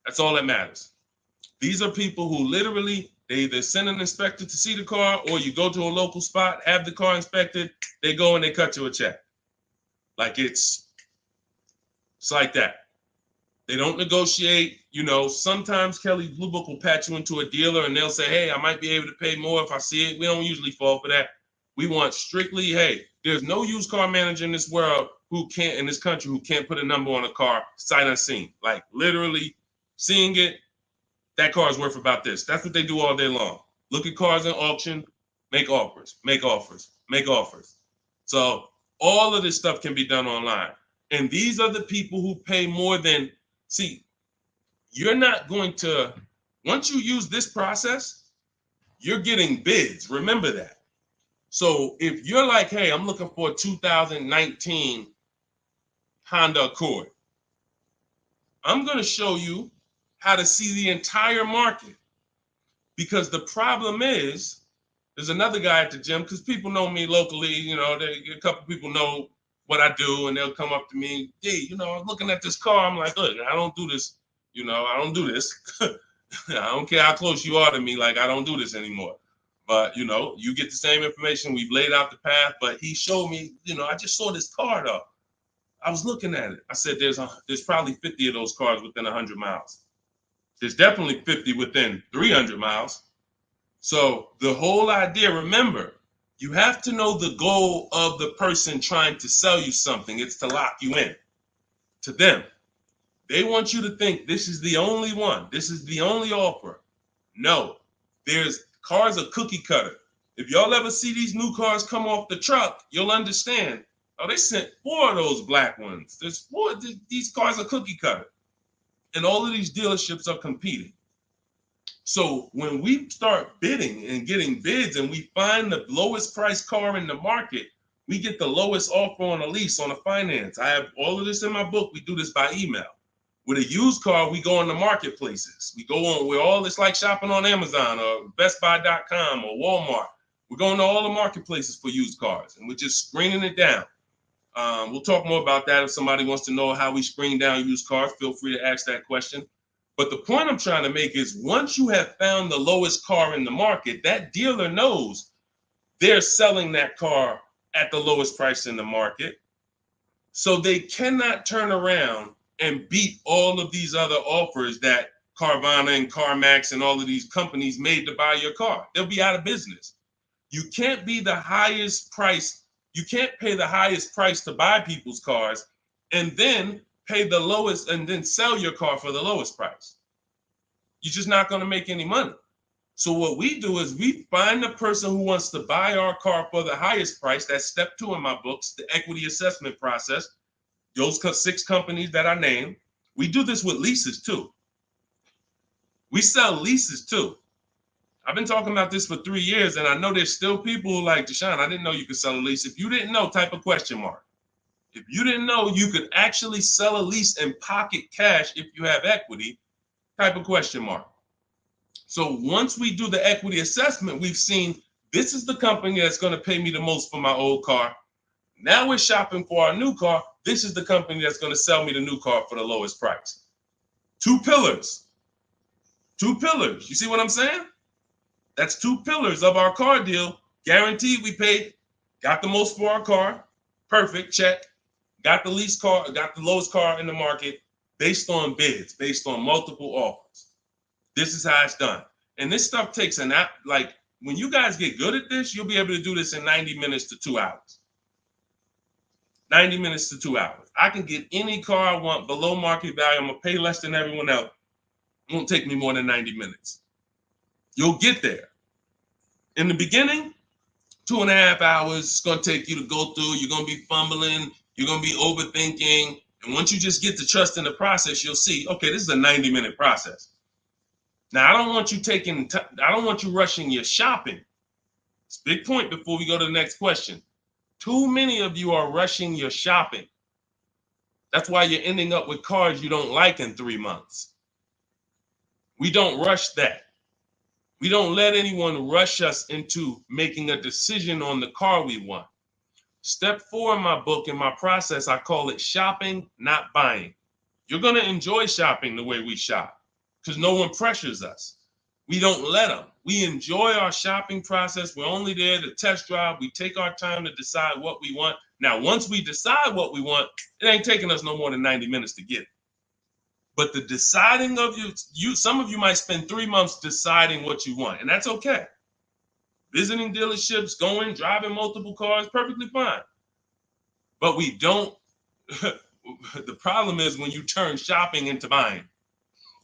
That's all that matters. These are people who literally, they either send an inspector to see the car, or you go to a local spot, have the car inspected, they go and they cut you a check. Like it's like that. They don't negotiate. Sometimes Kelly Blue Book will patch you into a dealer and they'll say, hey, I might be able to pay more if I see it. We don't usually fall for that. We want strictly, hey, there's no used car manager in this world in this country who can't put a number on a car sight unseen. Like literally seeing it, that car is worth about this. That's what they do all day long. Look at cars in auction, make offers, make offers, make offers. So all of this stuff can be done online. And these are the people who pay more than, see, you're not going to, once you use this process, you're getting bids. Remember that. So if you're like, hey, I'm looking for a 2019 Honda Accord, I'm going to show you how to see the entire market. Because the problem is, there's another guy at the gym, because people know me locally, a couple people know what I do, and they'll come up to me, hey, I'm looking at this car. I'm like, look, I don't do this. I don't do this. I don't care how close you are to me. Like, I don't do this anymore. But, you get the same information. We've laid out the path. But he showed me, I just saw this car, though. I was looking at it. I said, there's probably 50 of those cars within 100 miles. There's definitely 50 within 300 miles. So the whole idea, remember, you have to know the goal of the person trying to sell you something. It's to lock you in to them. They want you to think this is the only one. This is the only offer. No, there's cars are cookie cutter. If y'all ever see these new cars come off the truck, you'll understand. Oh, they sent 4 of those black ones. There's 4. These cars are cookie cutter. And all of these dealerships are competing. So when we start bidding and getting bids and we find the lowest price car in the market, we get the lowest offer on a lease, on a finance. I have all of this in my book. We do this by email. With a used car, we go on the marketplaces. We go on, it's like shopping on Amazon or BestBuy.com or Walmart. We're going to all the marketplaces for used cars, and we're just screening it down. We'll talk more about that. If somebody wants to know how we screen down used cars, feel free to ask that question. But the point I'm trying to make is once you have found the lowest car in the market, that dealer knows they're selling that car at the lowest price in the market. So they cannot turn around and beat all of these other offers that Carvana and CarMax and all of these companies made to buy your car. They'll be out of business. You can't be the highest price. You can't pay the highest price to buy people's cars and then pay the lowest and then sell your car for the lowest price. You're just not going to make any money. So what we do is we find the person who wants to buy our car for the highest price. That's step 2 in my books, the equity assessment process. Those 6 companies that I named. We do this with leases too. We sell leases too. I've been talking about this for 3 years, and I know there's still people who like, Deshone, I didn't know you could sell a lease. If you didn't know, type a question mark. If you didn't know you could actually sell a lease and pocket cash if you have equity, type a question mark. So once we do the equity assessment, we've seen this is the company that's going to pay me the most for my old car. Now we're shopping for our new car. This is the company that's going to sell me the new car for the lowest price. 2 pillars. 2 pillars. You see what I'm saying? That's 2 pillars of our car deal. Guaranteed we paid, got the most for our car. Perfect, check. Got the lease car, got the lowest car in the market based on bids, based on multiple offers. This is how it's done. And this stuff takes an app. Like when you guys get good at this, you'll be able to do this in 90 minutes to 2 hours. 90 minutes to 2 hours. I can get any car I want below market value. I'm going to pay less than everyone else. It won't take me more than 90 minutes. You'll get there. In the beginning, 2.5 hours it's going to take you to go through. You're going to be fumbling. You're going to be overthinking. And once you just get to trust in the process, you'll see, okay, this is a 90-minute process. Now, I don't want you rushing your shopping. It's a big point before we go to the next question. Too many of you are rushing your shopping. That's why you're ending up with cars you don't like in 3 months. We don't rush that. We don't let anyone rush us into making a decision on the car we want. Step 4 in my book, in my process, I call it shopping, not buying. You're going to enjoy shopping the way we shop because no one pressures us. We don't let them. We enjoy our shopping process. We're only there to test drive. We take our time to decide what we want. Now, once we decide what we want, it ain't taking us no more than 90 minutes to get it. But the deciding of some of you might spend 3 months deciding what you want, and that's okay. Visiting dealerships, driving multiple cars, perfectly fine. But we don't, the problem is when you turn shopping into buying.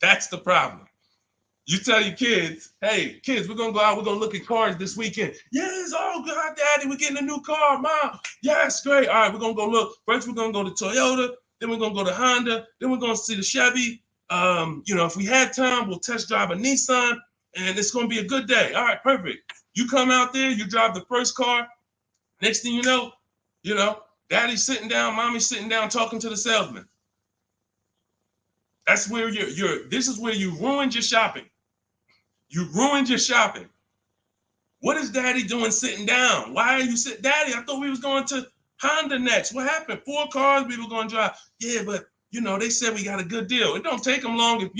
That's the problem. You tell your kids, hey, kids, we're going to go out. We're going to look at cars this weekend. Yes, oh, God, Daddy, we're getting a new car. Mom, yes, great. All right, we're going to go look. First, we're going to go to Toyota. Then we're going to go to Honda. Then we're going to see the Chevy. If we had time, we'll test drive a Nissan. And it's going to be a good day. All right, perfect. You come out there, you drive the first car. Next thing you know, Daddy's sitting down, Mommy's sitting down talking to the salesman. That's where this is where you ruined your shopping. You ruined your shopping. What is Daddy doing sitting down? Why are you sitting? Daddy, I thought we was going to Honda next. What happened? 4 cars we were going to drive. Yeah, but they said we got a good deal. It don't take them long. If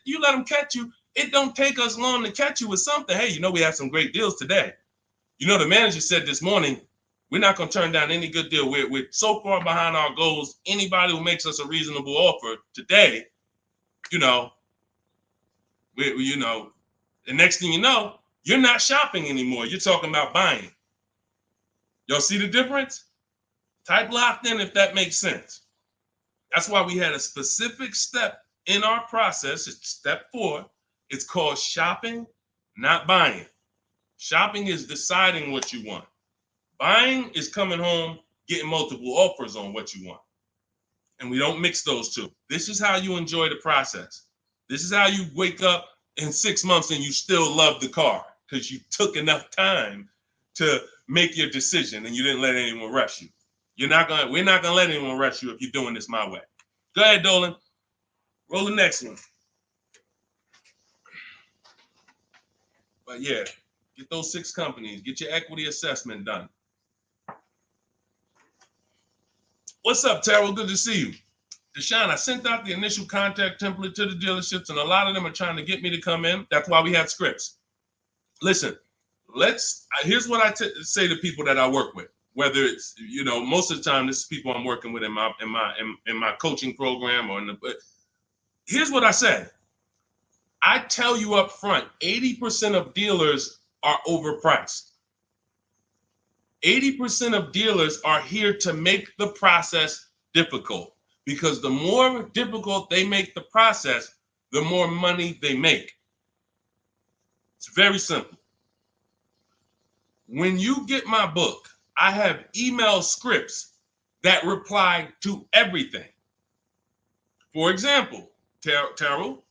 you let them catch you, it don't take us long to catch you with something. Hey, we have some great deals today. The manager said this morning, we're not going to turn down any good deal. We're so far behind our goals. Anybody who makes us a reasonable offer today, the next thing you know, you're not shopping anymore. You're talking about buying. Y'all see the difference? Type locked in if that makes sense. That's why we had a specific step in our process. It's step 4. It's called shopping, not buying. Shopping is deciding what you want. Buying is coming home, getting multiple offers on what you want. And we don't mix those two. This is how you enjoy the process. This is how you wake up in 6 months and you still love the car because you took enough time to make your decision and you didn't let anyone rush you. We're not gonna let anyone rush you if you're doing this my way. Go ahead, Dolan. Roll the next one. But yeah, get those 6 companies. Get your equity assessment done. What's up, Terrell? Good to see you. Deshone, I sent out the initial contact template to the dealerships, and a lot of them are trying to get me to come in. That's why we have scripts. Listen, here's what I say to people that I work with. Whether it's most of the time this is people I'm working with in my coaching program here's what I say. I tell you up front, 80% of dealers are overpriced. 80% of dealers are here to make the process difficult because the more difficult they make the process, the more money they make. It's very simple. When you get my book, I have email scripts that reply to everything. For example, Terrell,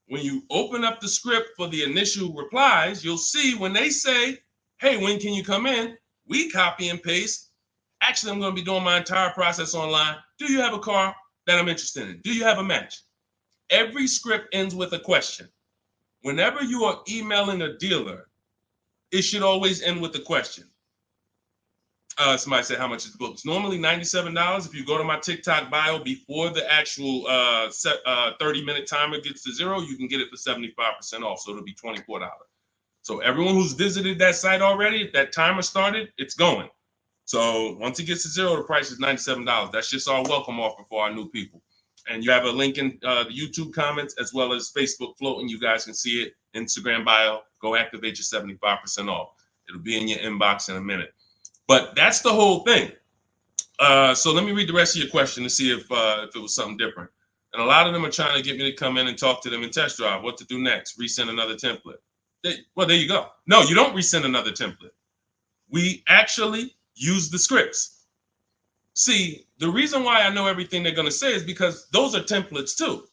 when you open up the script for the initial replies, you'll see when they say, hey, when can you come in? We copy and paste. Actually, I'm going to be doing my entire process online. Do you have a car that I'm interested in? Do you have a match? Every script ends with a question. Whenever you are emailing a dealer, it should always end with a question. Somebody said, how much is the book? It's normally $97. If you go to my TikTok bio before the actual 30-minute timer gets to 0, you can get it for 75% off. So it'll be $24. So everyone who's visited that site already, if that timer started, it's going. So once it gets to 0, the price is $97. That's just our welcome offer for our new people. And you have a link in the YouTube comments as well as Facebook floating. You guys can see it. Instagram bio. Go activate your 75% off. It'll be in your inbox in a minute. But that's the whole thing. So let me read the rest of your question to see if it was something different. And a lot of them are trying to get me to come in and talk to them and test drive. What to do next? Resend another template. Well, there you go. No, you don't resend another template. We actually use the scripts. See, the reason why I know everything they're going to say is because those are templates too.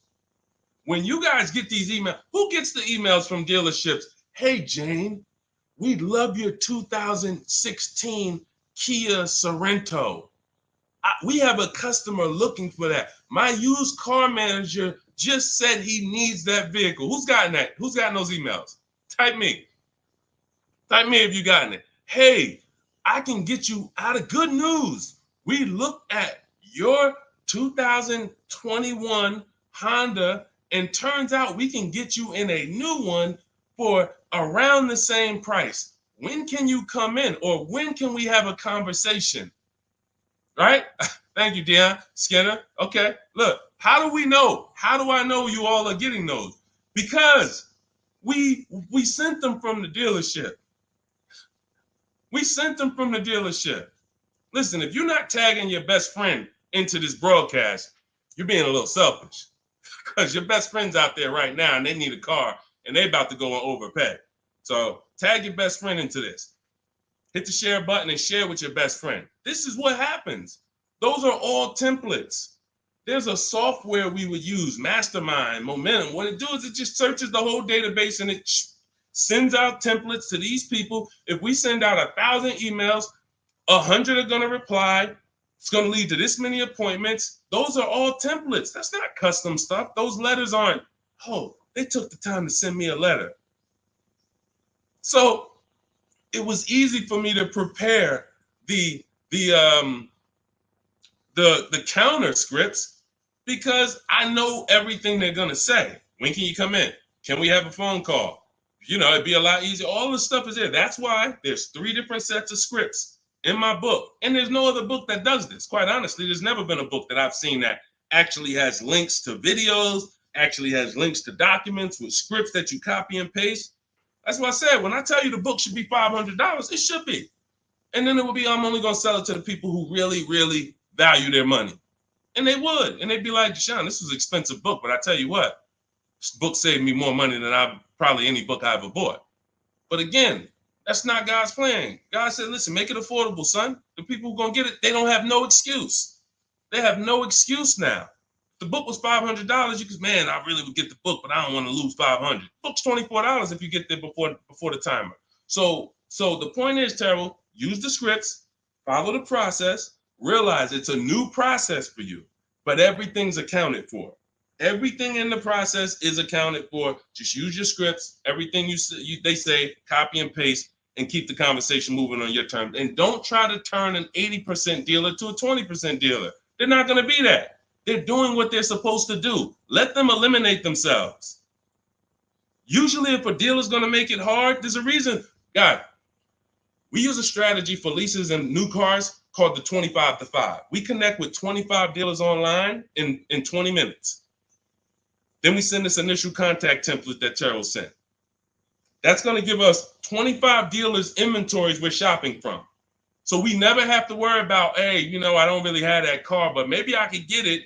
When you guys get these emails, who gets the emails from dealerships? Hey, Jane, we love your 2016 Kia Sorento. We have a customer looking for that. My used car manager just said he needs that vehicle. Who's gotten that? Who's gotten those emails? Type me. Type me if you gotten it. Hey, I can get you out of good news. We looked at your 2021 Honda, and turns out we can get you in a new one for around the same price. When can you come in? Or when can we have a conversation? Right? Thank you, Dion Skinner. Okay, look, how do we know? How do I know you all are getting those? Because we sent them from the dealership. We sent them from the dealership. Listen, if you're not tagging your best friend into this broadcast, you're being a little selfish because your best friend's out there right now and they need a car and they about to go and overpay. So tag your best friend into this. Hit the share button and share with your best friend. This is what happens. Those are all templates. There's a software we would use, Mastermind, Momentum. What it does is it just searches the whole database and it sends out templates to these people. If we send out 1,000 emails, 100 are going to reply. It's going to lead to this many appointments. Those are all templates. That's not custom stuff. Those letters aren't, oh, they took the time to send me a letter. So it was easy for me to prepare the counter scripts because I know everything they're going to say. When can you come in? Can we have a phone call? You know, it'd be a lot easier. All the stuff is there. That's why there's 3 different sets of scripts in my book. And there's no other book that does this. Quite honestly, there's never been a book that I've seen that actually has links to videos, actually has links to documents with scripts that you copy and paste. That's what I said. When I tell you the book should be $500, it should be. And then it would be, I'm only going to sell it to the people who really, really value their money. And they would. And they'd be like, Deshone, this was an expensive book, but I tell you what, this book saved me more money than probably any book I ever bought. But again, that's not God's plan. God said, listen, make it affordable, son. The people who are going to get it, they don't have no excuse. They have no excuse now. If the book was $500, you could, man, I really would get the book, but I don't want to lose $500. Book's $24 if you get there before the timer. So the point is, Terrell, use the scripts, follow the process, realize it's a new process for you, but everything's accounted for. Everything in the process is accounted for. Just use your scripts. Everything they say, copy and paste, and keep the conversation moving on your terms. And don't try to turn an 80% dealer to a 20% dealer. They're not going to be that. They're doing what they're supposed to do. Let them eliminate themselves. Usually, if a dealer's going to make it hard, there's a reason. God, we use a strategy for leases and new cars called the 25 to 5. We connect with 25 dealers online in 20 minutes. Then we send this initial contact template that Terrell sent. That's going to give us 25 dealers' inventories we're shopping from. So we never have to worry about, hey, you know, I don't really have that car, but maybe I could get it.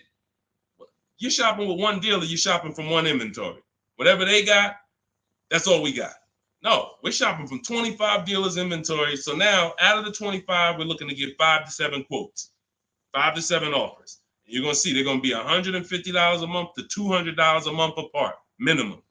You're shopping with one dealer, you're shopping from one inventory. Whatever they got, that's all we got. No, we're shopping from 25 dealers' inventory. So now out of the 25, we're looking to get 5 to 7 quotes, 5 to 7 offers. You're going to see they're going to be $150 a month to $200 a month apart, minimum.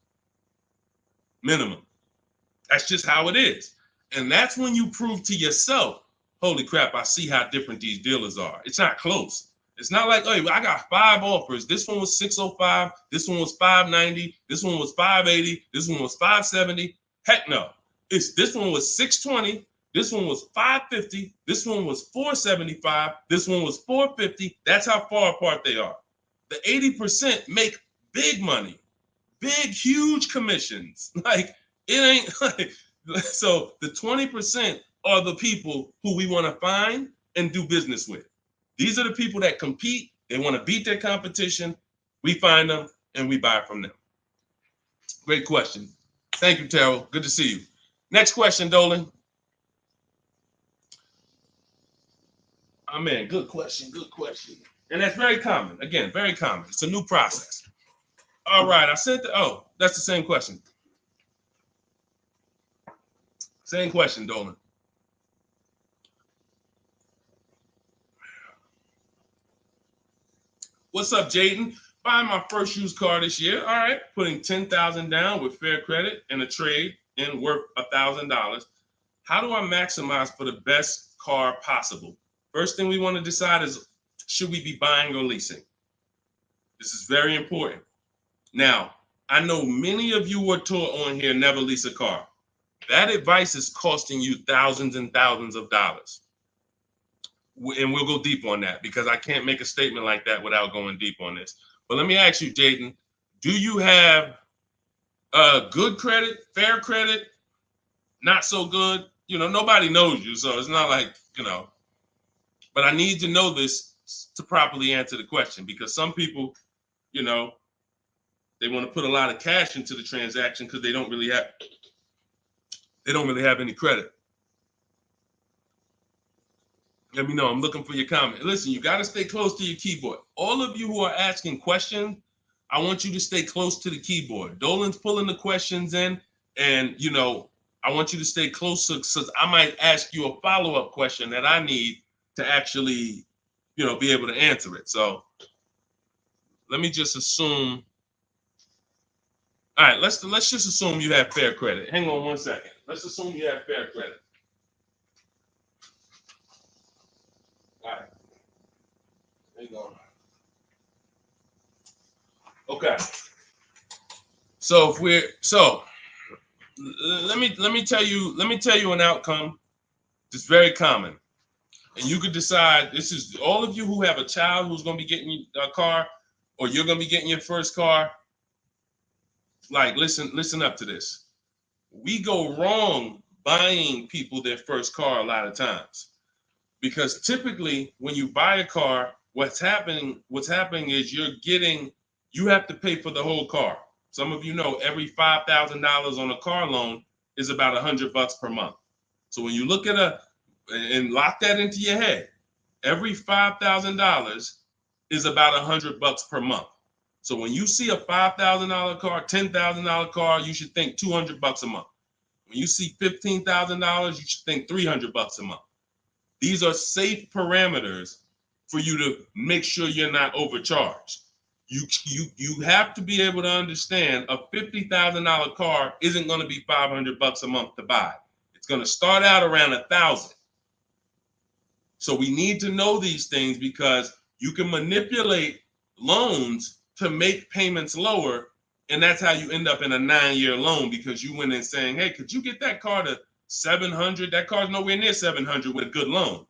That's just how it is. And that's when you prove to yourself, holy crap, I see how different these dealers are. It's not close. It's not like, hey, I got 5 offers. This one was $605. This one was $590. This one was $580. This one was $570. Heck no. This one was $620. This one was $550. This one was $475. This one was $450. That's how far apart they are. The 80% make big money, big, huge commissions. Like, it ain't like, so the 20% are the people who we want to find and do business with. These are the people that compete. They want to beat their competition. We find them and we buy from them. Great question. Thank you, Terrell. Good to see you. Next question, Dolan. Oh, man, good question. And that's very common. Again, very common. It's a new process. All right, I said that's the same question. Same question, Dolan. What's up, Jaden? Buying my first used car this year. All right, putting $10,000 down with fair credit and a trade in worth $1,000. How do I maximize for the best car possible? First thing we want to decide is, should we be buying or leasing? This is very important. Now, I know many of you were taught on here, never lease a car. That advice is costing you thousands and thousands of dollars. And we'll go deep on that because I can't make a statement like that without going deep on this. But let me ask you, Jaden, do you have good credit, fair credit, not so good? You know, nobody knows you, so it's not like, but I need to know this to properly answer the question, because some people, they want to put a lot of cash into the transaction because they don't really have any credit. Let me know. I'm looking for your comment. Listen, you got to stay close to your keyboard. All of you who are asking questions, I want you to stay close to the keyboard. Dolan's pulling the questions in, and I want you to stay close, because I might ask you a follow-up question that I need to actually, be able to answer it. So let me just assume. All right, let's just assume you have fair credit. Hang on one second. Let's assume you have fair credit. All right. Hang on. Okay. So let me tell you an outcome that's very common. And you could decide, this is all of you who have a child who's going to be getting a car, or you're going to be getting your first car. Like, listen up to this. We go wrong buying people their first car a lot of times, because typically when you buy a car, what's happening is you have to pay for the whole car. Some of you know every $5,000 on a car loan is about $100 per month. So when you look at and lock that into your head, every $5,000 is about $100 per month. So when you see a $5,000 car, $10,000 car, you should think $200 a month. When you see $15,000, you should think $300 a month. These are safe parameters for you to make sure you're not overcharged. You have to be able to understand a $50,000 car isn't going to be $500 a month to buy. It's going to start out around $1,000. So we need to know these things, because you can manipulate loans to make payments lower, and that's how you end up in a 9-year loan, because you went in saying, hey, could you get that car to 700? That car's nowhere near 700 with a good loan.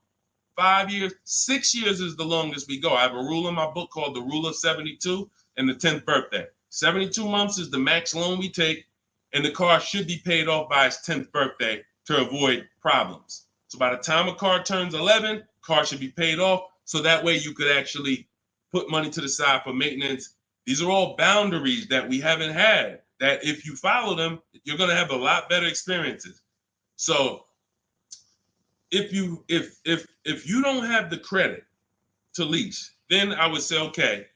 5 years, 6 years is the longest we go. I have a rule in my book called the Rule of 72 and the 10th birthday. 72 months is the max loan we take, and the car should be paid off by its 10th birthday to avoid problems. So by the time a car turns 11, car should be paid off, so that way you could actually put money to the side for maintenance. These are all boundaries that we haven't had, that if you follow them, you're going to have a lot better experiences. So if you don't have the credit to lease, then I would say, okay,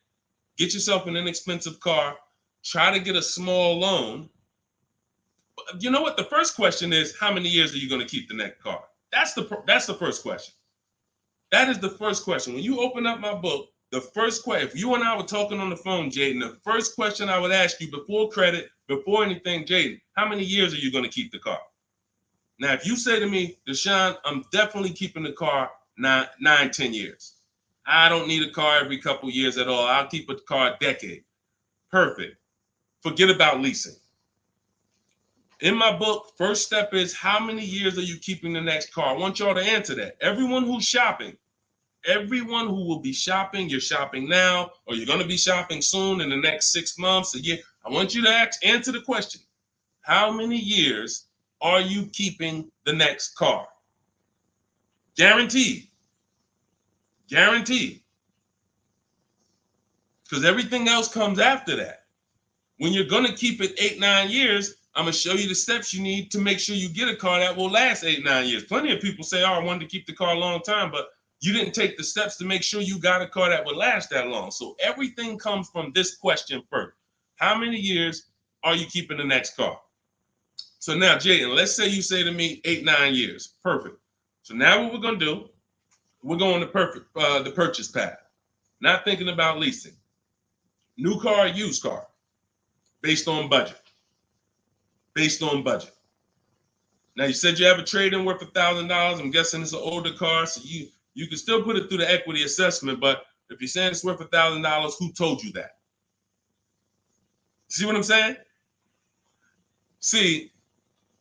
get yourself an inexpensive car, try to get a small loan. You know what? The first question is, how many years are you going to keep the next car? That's the first question. That is the first question. When you open up my book, the first question, if you and I were talking on the phone, Jaden, the first question I would ask you before credit, before anything, Jaden, how many years are you going to keep the car? Now, if you say to me, Deshone, I'm definitely keeping the car 9-10 years. I don't need a car every couple years at all. I'll keep a car a decade. Perfect. Forget about leasing. In my book, first step is, how many years are you keeping the next car? I want y'all to answer that. Everyone who's shopping, everyone who will be shopping, you're shopping now, or you're going to be shopping soon in the next 6 months, a year. I want you to answer the question. How many years are you keeping the next car? Guaranteed. Guaranteed. Because everything else comes after that. When you're going to keep it 8-9 years, I'm going to show you the steps you need to make sure you get a car that will last 8-9 years. Plenty of people say, oh, I wanted to keep the car a long time, but you didn't take the steps to make sure you got a car that would last that long. So everything comes from this question first. How many years are you keeping the next car? So now, Jaden, let's say you say to me 8-9 years. Perfect. So now what we're going to do, we're going to the purchase path. Not thinking about leasing. New car, used car, based on budget. Based on budget. Now you said you have a trade-in worth $1,000. I'm guessing it's an older car, so you can still put it through the equity assessment. But if you're saying it's worth $1,000, who told you that? See what I'm saying? See,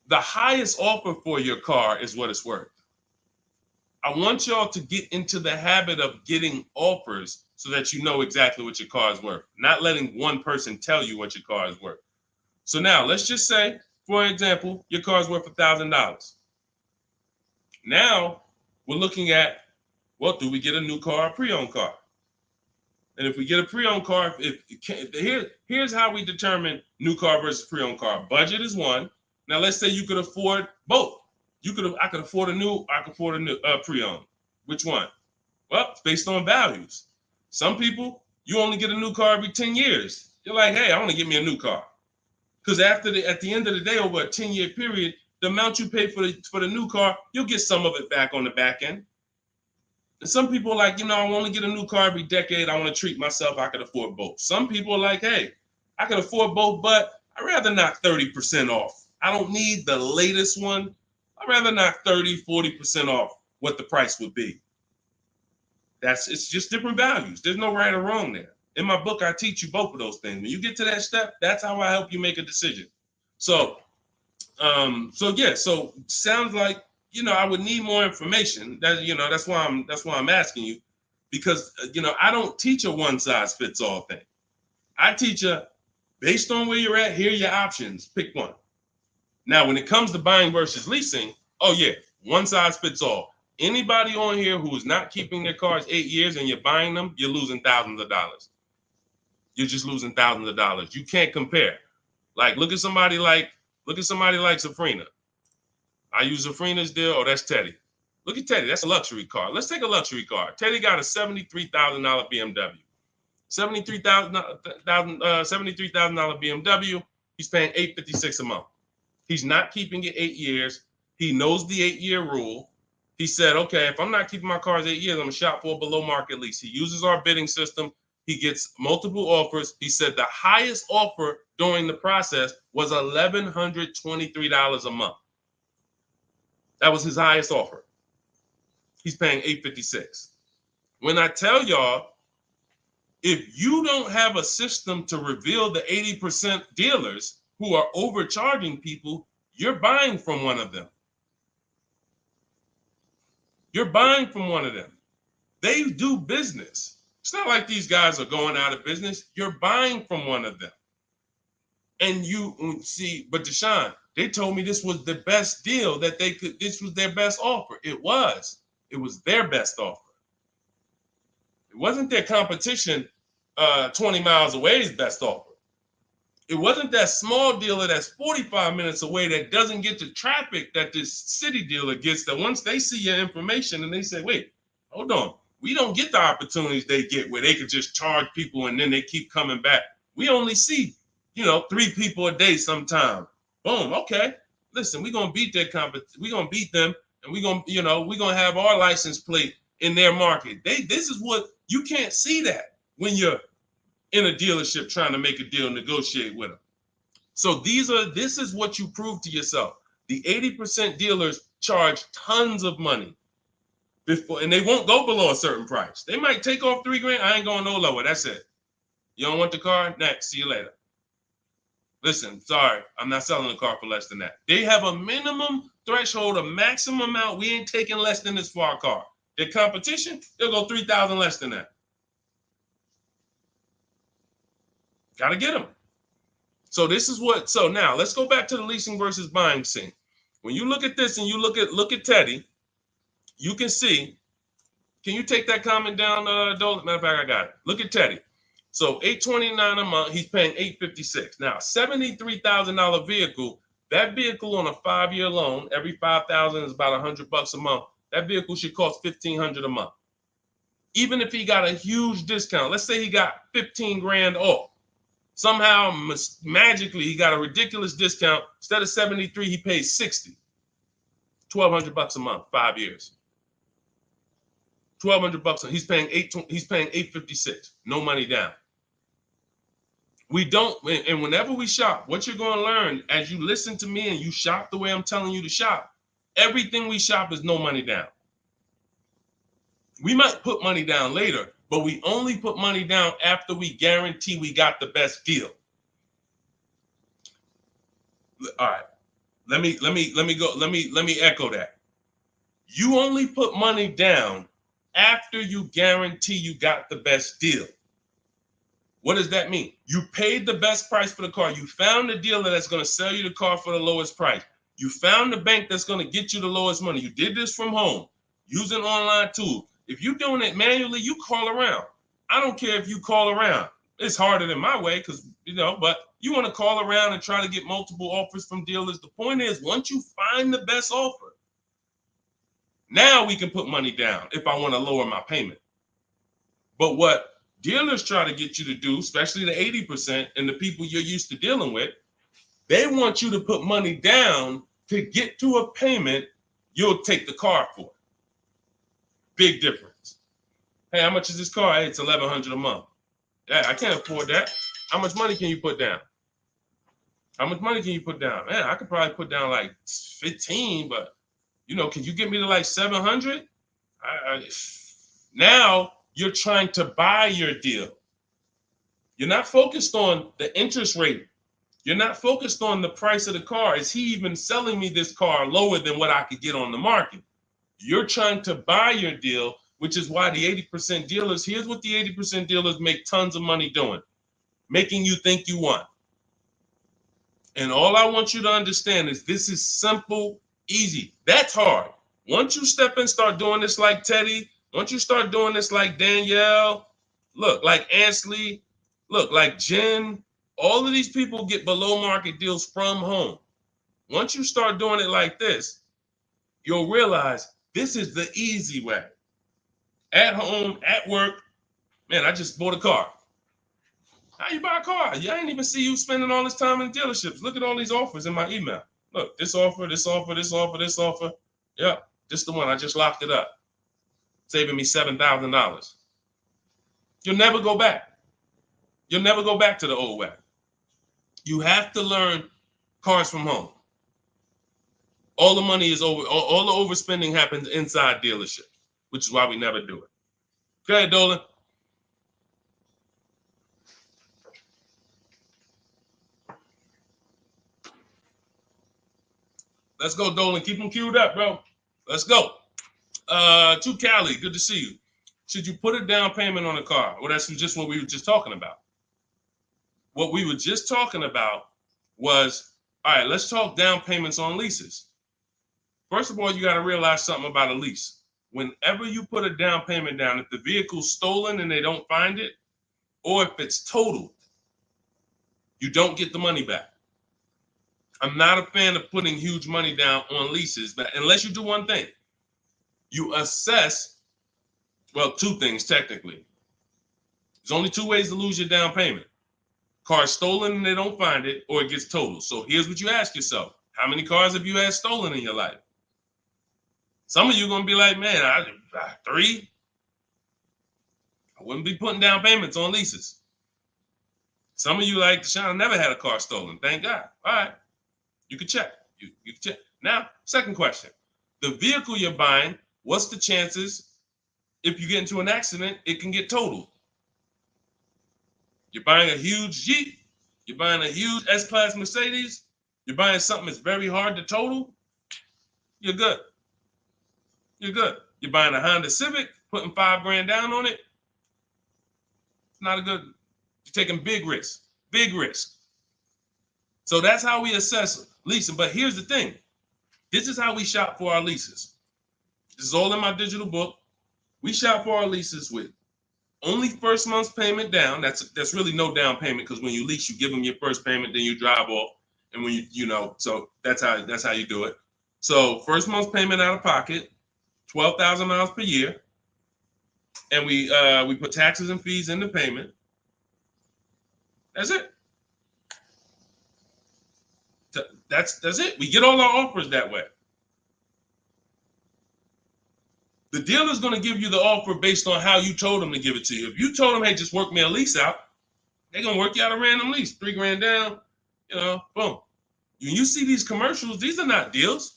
the highest offer for your car is what it's worth. I want y'all to get into the habit of getting offers so that you know exactly what your car is worth, not letting one person tell you what your car is worth. So now let's just say, for example, your car is worth $1,000. Now we're looking at, well, do we get a new car or pre-owned car? And if we get a pre-owned car, here's how we determine new car versus pre-owned car. Budget is one. Now let's say you could afford both. I could afford a new, I could afford a new pre-owned. Which one? Well, it's based on values. Some people, you only get a new car every 10 years. You're like, hey, I want to get me a new car. Because at the end of the day, over a 10-year period, the amount you pay for the new car, you'll get some of it back on the back end. And some people are like, I want to get a new car every decade. I want to treat myself. I could afford both. Some people are like, hey, I can afford both, but I'd rather knock 30% off. I don't need the latest one. I'd rather knock 30, 40% off what the price would be. It's just different values. There's no right or wrong there. In my book, I teach you both of those things. When you get to that step, that's how I help you make a decision. So sounds like, I would need more information. That's why I'm asking you, because I don't teach a one size fits all thing. I teach based on where you're at, here are your options. Pick one. Now, when it comes to buying versus leasing, oh yeah, one size fits all. Anybody on here who is not keeping their cars 8 years and you're buying them, you're losing thousands of dollars. You're just losing thousands of dollars. You can't compare. Like, look at somebody like Safrina. I use Safrina's deal. Oh, that's Teddy. Look at Teddy. That's a luxury car. Let's take a luxury car. Teddy got a $73,000 BMW. $73,000 BMW. He's paying $856 a month. He's not keeping it 8 years. He knows the 8-year rule. He said, okay, if I'm not keeping my cars 8 years, I'm going to shop for a below market lease. He uses our bidding system. He gets multiple offers. He said the highest offer during the process was $1,123 a month. That was his highest offer. He's paying $856. When I tell y'all, if you don't have a system to reveal the 80% dealers who are overcharging people, you're buying from one of them. You're buying from one of them. They do business. It's not like these guys are going out of business. You're buying from one of them. And you see, but Deshone, they told me this was the best deal that they could, this was their best offer. It was their best offer. It wasn't their competition 20 miles away's best offer. It wasn't that small dealer that's 45 minutes away that doesn't get the traffic that this city dealer gets, that once they see your information and they say, wait, hold on, we don't get the opportunities they get where they could just charge people and then they keep coming back. We only see, 3 people a day sometime. Boom, okay. Listen, we're gonna beat their we're gonna beat them, and we're gonna have our license plate in their market. This is what you can't see that when you're in a dealership trying to make a deal, negotiate with them. So this is what you prove to yourself. The 80% dealers charge tons of money before, and they won't go below a certain price. They might take off $3,000. I ain't going no lower. That's it. You don't want the car? Next. See you later. Listen, sorry, I'm not selling the car for less than that. They have a minimum threshold, a maximum amount. We ain't taking less than this for our car. Their competition, they'll go 3,000 less than that. Got to get them. So now let's go back to the leasing versus buying scene. When you look at this and you look at Teddy, you can see, can you take that comment down, Dole? Matter of fact, I got it. Look at Teddy. So $829 a month, he's paying $856. Now, $73,000 vehicle, that vehicle on a 5-year loan, every $5,000 is about $100 a month. That vehicle should cost $1,500 a month. Even if he got a huge discount, let's say he got 15 grand off. Somehow, magically, he got a ridiculous discount. Instead of 73, he pays 60. $1,200 a month, 5 years. $1,200 he's paying $856. No money down. We don't, and whenever we shop, what you're going to learn as you listen to me and you shop the way I'm telling you to shop, everything we shop is no money down. We might put money down later, but we only put money down after we guarantee we got the best deal. All right. Let me echo that. You only put money down after you guarantee you got the best deal. What does that mean? You paid the best price for the car. You found the dealer that's going to sell you the car for the lowest price. You found the bank that's going to get you the lowest money. You did this from home using online tools. If you're doing it manually, you call around. I don't care if you call around. It's harder than my way because, but you want to call around and try to get multiple offers from dealers. The point is, once you find the best offer, now we can put money down if I want to lower my payment. But what dealers try to get you to do, especially the 80% and the people you're used to dealing with, they want you to put money down to get to a payment you'll take the car for. Big difference. Hey, how much is this car? Hey, it's $1,100 a month. Yeah, I can't afford that. How much money can you put down? How much money can you put down? Man, I could probably put down like 15, but can you get me to like 700? Now you're trying to buy your deal. You're not focused on the interest rate. You're not focused on the price of the car. Is he even selling me this car lower than what I could get on the market? You're trying to buy your deal, which is why the 80% dealers, here's what the 80% dealers make tons of money doing, making you think you want. And all I want you to understand is this is simple, easy. That's hard. Once you step in, start doing this like Teddy, once you start doing this like Danielle, look, like Ansley, look, like Jen, all of these people get below market deals from home. Once you start doing it like this, you'll realize this is the easy way. At home, at work, man, I just bought a car. How you buy a car? I ain't even see you spending all this time in dealerships. Look at all these offers in my email. Look, this offer, this offer, this offer, this offer. Yep, this the one. I just locked it up, saving me $7,000. You'll never go back. You'll never go back to the old way. You have to learn cars from home. All the money is over. All the overspending happens inside dealership, which is why we never do it. Go ahead, Dolan. Let's go, Dolan. Keep them queued up, bro. Let's go. To Cali, good to see you. Should you put a down payment on a car? Well, that's just what we were just talking about. What we were just talking about was, all right, let's talk down payments on leases. First of all, you got to realize something about a lease. Whenever you put a down payment down, if the vehicle's stolen and they don't find it, or if it's totaled, you don't get the money back. I'm not a fan of putting huge money down on leases, but unless you do one thing, you assess, well, two things technically. There's only two ways to lose your down payment. Car's stolen and they don't find it, or it gets totaled. So here's what you ask yourself. How many cars have you had stolen in your life? Some of you are going to be like, man, 3. I wouldn't be putting down payments on leases. Some of you like, Deshone, I never had a car stolen. Thank God. All right. You can check. You can check. Now, second question. The vehicle you're buying, what's the chances if you get into an accident, it can get totaled? You're buying a huge Jeep. You're buying a huge S-Class Mercedes. You're buying something that's very hard to total. You're good. You're good. You're buying a Honda Civic, putting $5,000 down on it. It's not a good. You're taking big risks. Big risk. So that's how we assess leasing. But here's the thing. This is how we shop for our leases. This is all in my digital book. We shop for our leases with only first month's payment down. That's really no down payment because when you lease, you give them your first payment, then you drive off. And when so that's how you do it. So first month's payment out of pocket, 12,000 miles per year. And we put taxes and fees in the payment. That's it. That's it. We get all our offers that way. The dealer's going to give you the offer based on how you told them to give it to you. If you told them, hey, just work me a lease out, They're gonna work you out a random lease, $3 grand down, boom. When you see these commercials, these are not deals.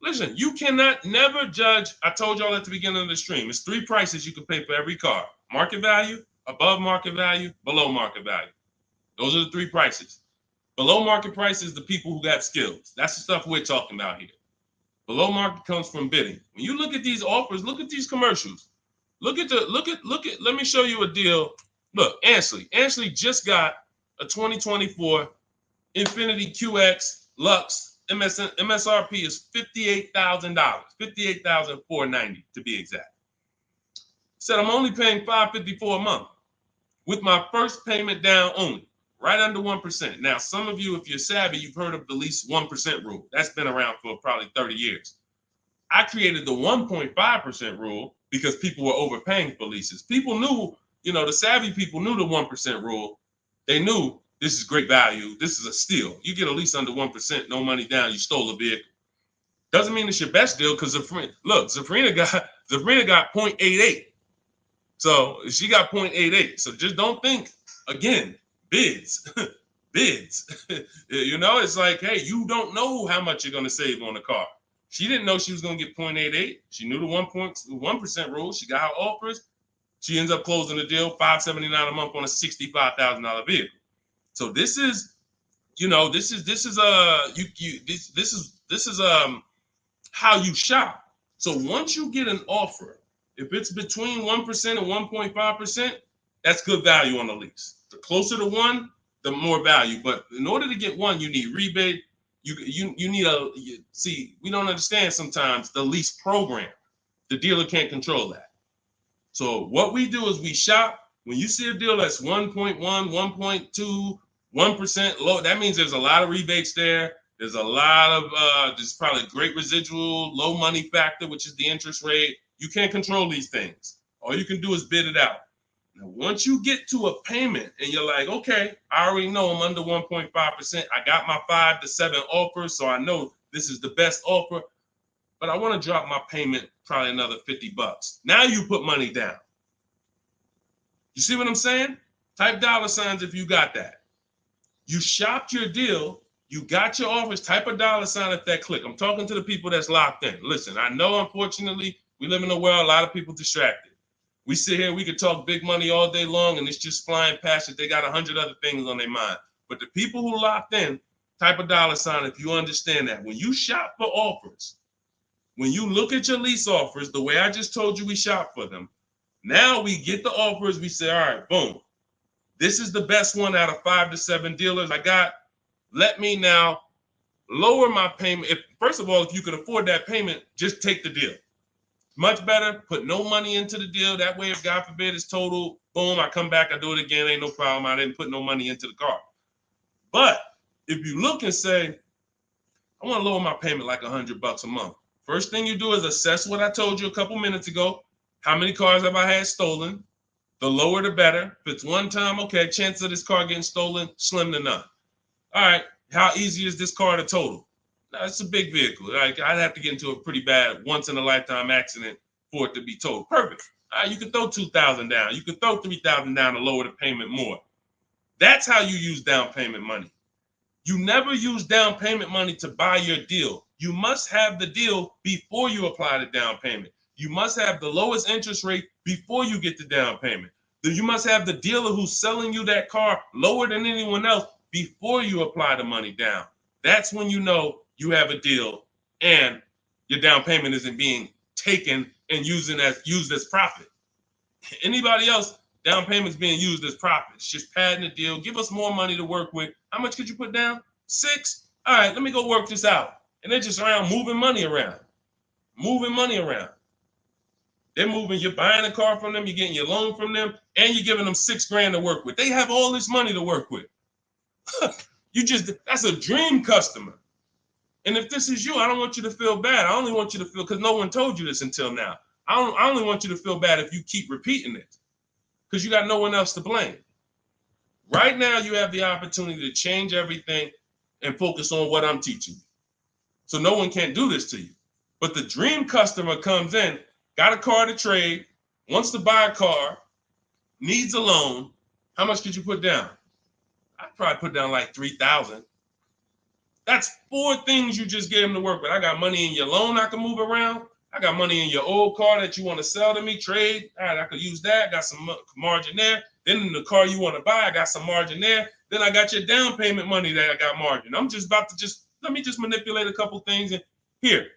Listen, you cannot never judge. I told y'all at the beginning of the stream, it's 3 prices you can pay for every car: market value, above market value, below market value. Those are the 3 prices. Below market price is the people who got skills. That's the stuff we're talking about here. Below market comes from bidding. When you look at these offers, look at these commercials. Look at. Let me show you a deal. Look, Ansley just got a 2024 Infinity QX Lux. MSRP is $58,000, $58,490 to be exact. Said I'm only paying $554 a month with my first payment down only, right under 1%. Now, some of you, if you're savvy, you've heard of the lease 1% rule. That's been around for probably 30 years. I created the 1.5% rule because people were overpaying for leases. People knew, the savvy people knew the 1% rule. They knew this is great value. This is a steal. You get a lease under 1%, no money down, you stole a vehicle. Doesn't mean it's your best deal because Zafrina got 0.88. So she got 0.88. So just don't think, again, bids. Bids. It's like, hey, you don't know how much you're going to save on the car. She didn't know she was going to get 0.88. She knew the 1% rule. She got her offers. She ends up closing the deal, $579 a month on a $65,000 vehicle. So this is how you shop. So once you get an offer, if it's between 1% and 1.5%, that's good value on the lease. The closer to 1, the more value. But in order to get 1, you need rebate. You need we don't understand sometimes the lease program. The dealer can't control that. So what we do is we shop. When you see a deal that's 1.1, 1.2, 1% low, that means there's a lot of rebates there. There's a lot of there's probably great residual, low money factor, which is the interest rate. You can't control these things. All you can do is bid it out. Now, once you get to a payment and you're like, okay, I already know I'm under 1.5%. I got my 5 to 7 offers, so I know this is the best offer. But I want to drop my payment probably another $50. Now you put money down. You see what I'm saying? Type $signs if you got that. You shopped your deal. You got your offers. Type a $sign at that click. I'm talking to the people that's locked in. Listen, I know, unfortunately, we live in a world, a lot of people distracted. We sit here, we could talk big money all day long, and it's just flying past it. They got 100 other things on their mind. But the people who locked in, type a $sign if you understand that. When you shop for offers, when you look at your lease offers, the way I just told you we shop for them, now we get the offers, we say, all right, boom. This is the best one out of 5 to 7 dealers I got. Let me now lower my payment. First of all, if you can afford that payment, just take the deal. Much better, put no money into the deal. That way, if God forbid it's total, boom, I come back, I do it again, ain't no problem. I didn't put no money into the car. But if you look and say, I want to lower my payment like $100 a month. First thing you do is assess what I told you a couple minutes ago. How many cars have I had stolen? The lower, the better. If it's one time, okay, chance of this car getting stolen, slim to none. All right, how easy is this car to total? Now, it's a big vehicle. I'd have to get into a pretty bad once-in-a-lifetime accident for it to be totaled. Perfect. All right, you can throw $2,000 down. You can throw $3,000 down to lower the payment more. That's how you use down payment money. You never use down payment money to buy your deal. You must have the deal before you apply the down payment. You must have the lowest interest rate before you get the down payment. You must have the dealer who's selling you that car lower than anyone else before you apply the money down. That's when you know you have a deal and your down payment isn't being taken and used as profit. Anybody else, down payment's being used as profit. It's just padding the deal. Give us more money to work with. How much could you put down? 6? All right, let me go work this out. And they're just around moving money around. They're moving, you're buying a car from them, you're getting your loan from them, and you're giving them $6,000 to work with. They have all this money to work with. That's a dream customer. And if this is you, I don't want you to feel bad. I only want you to feel, because no one told you this until now. I only want you to feel bad if you keep repeating it, because you got no one else to blame. Right now, you have the opportunity to change everything and focus on what I'm teaching you. So no one can do this to you. But the dream customer comes in, got a car to trade, wants to buy a car, needs a loan, How much could you put down? I'd probably put down like 3,000. That's 4 things you just gave him to work with. I got money in your loan I can move around. I got money in your old car that you want to sell to me, trade. All right, I could use that. Got some margin there. Then in the car you want to buy, I got some margin there. Then I got your down payment money that I got margin. I'm just about to let me manipulate a couple things and here.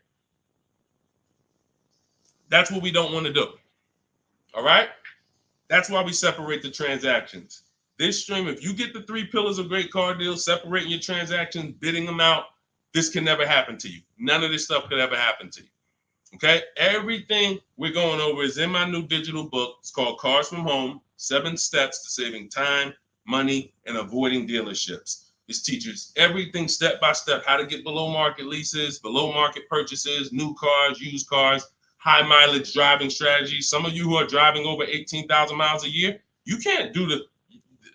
That's what we don't want to do. All right? That's why we separate the transactions. This stream, if you get the 3 pillars of great car deals, separating your transactions, bidding them out, this can never happen to you. None of this stuff could ever happen to you. Okay? Everything we're going over is in my new digital book. It's called Cars from Home, 7 Steps to Saving Time, Money, and Avoiding Dealerships. This teaches everything step by step, how to get below market leases, below market purchases, new cars, used cars, high mileage driving strategies. Some of you who are driving over 18,000 miles a year, you can't do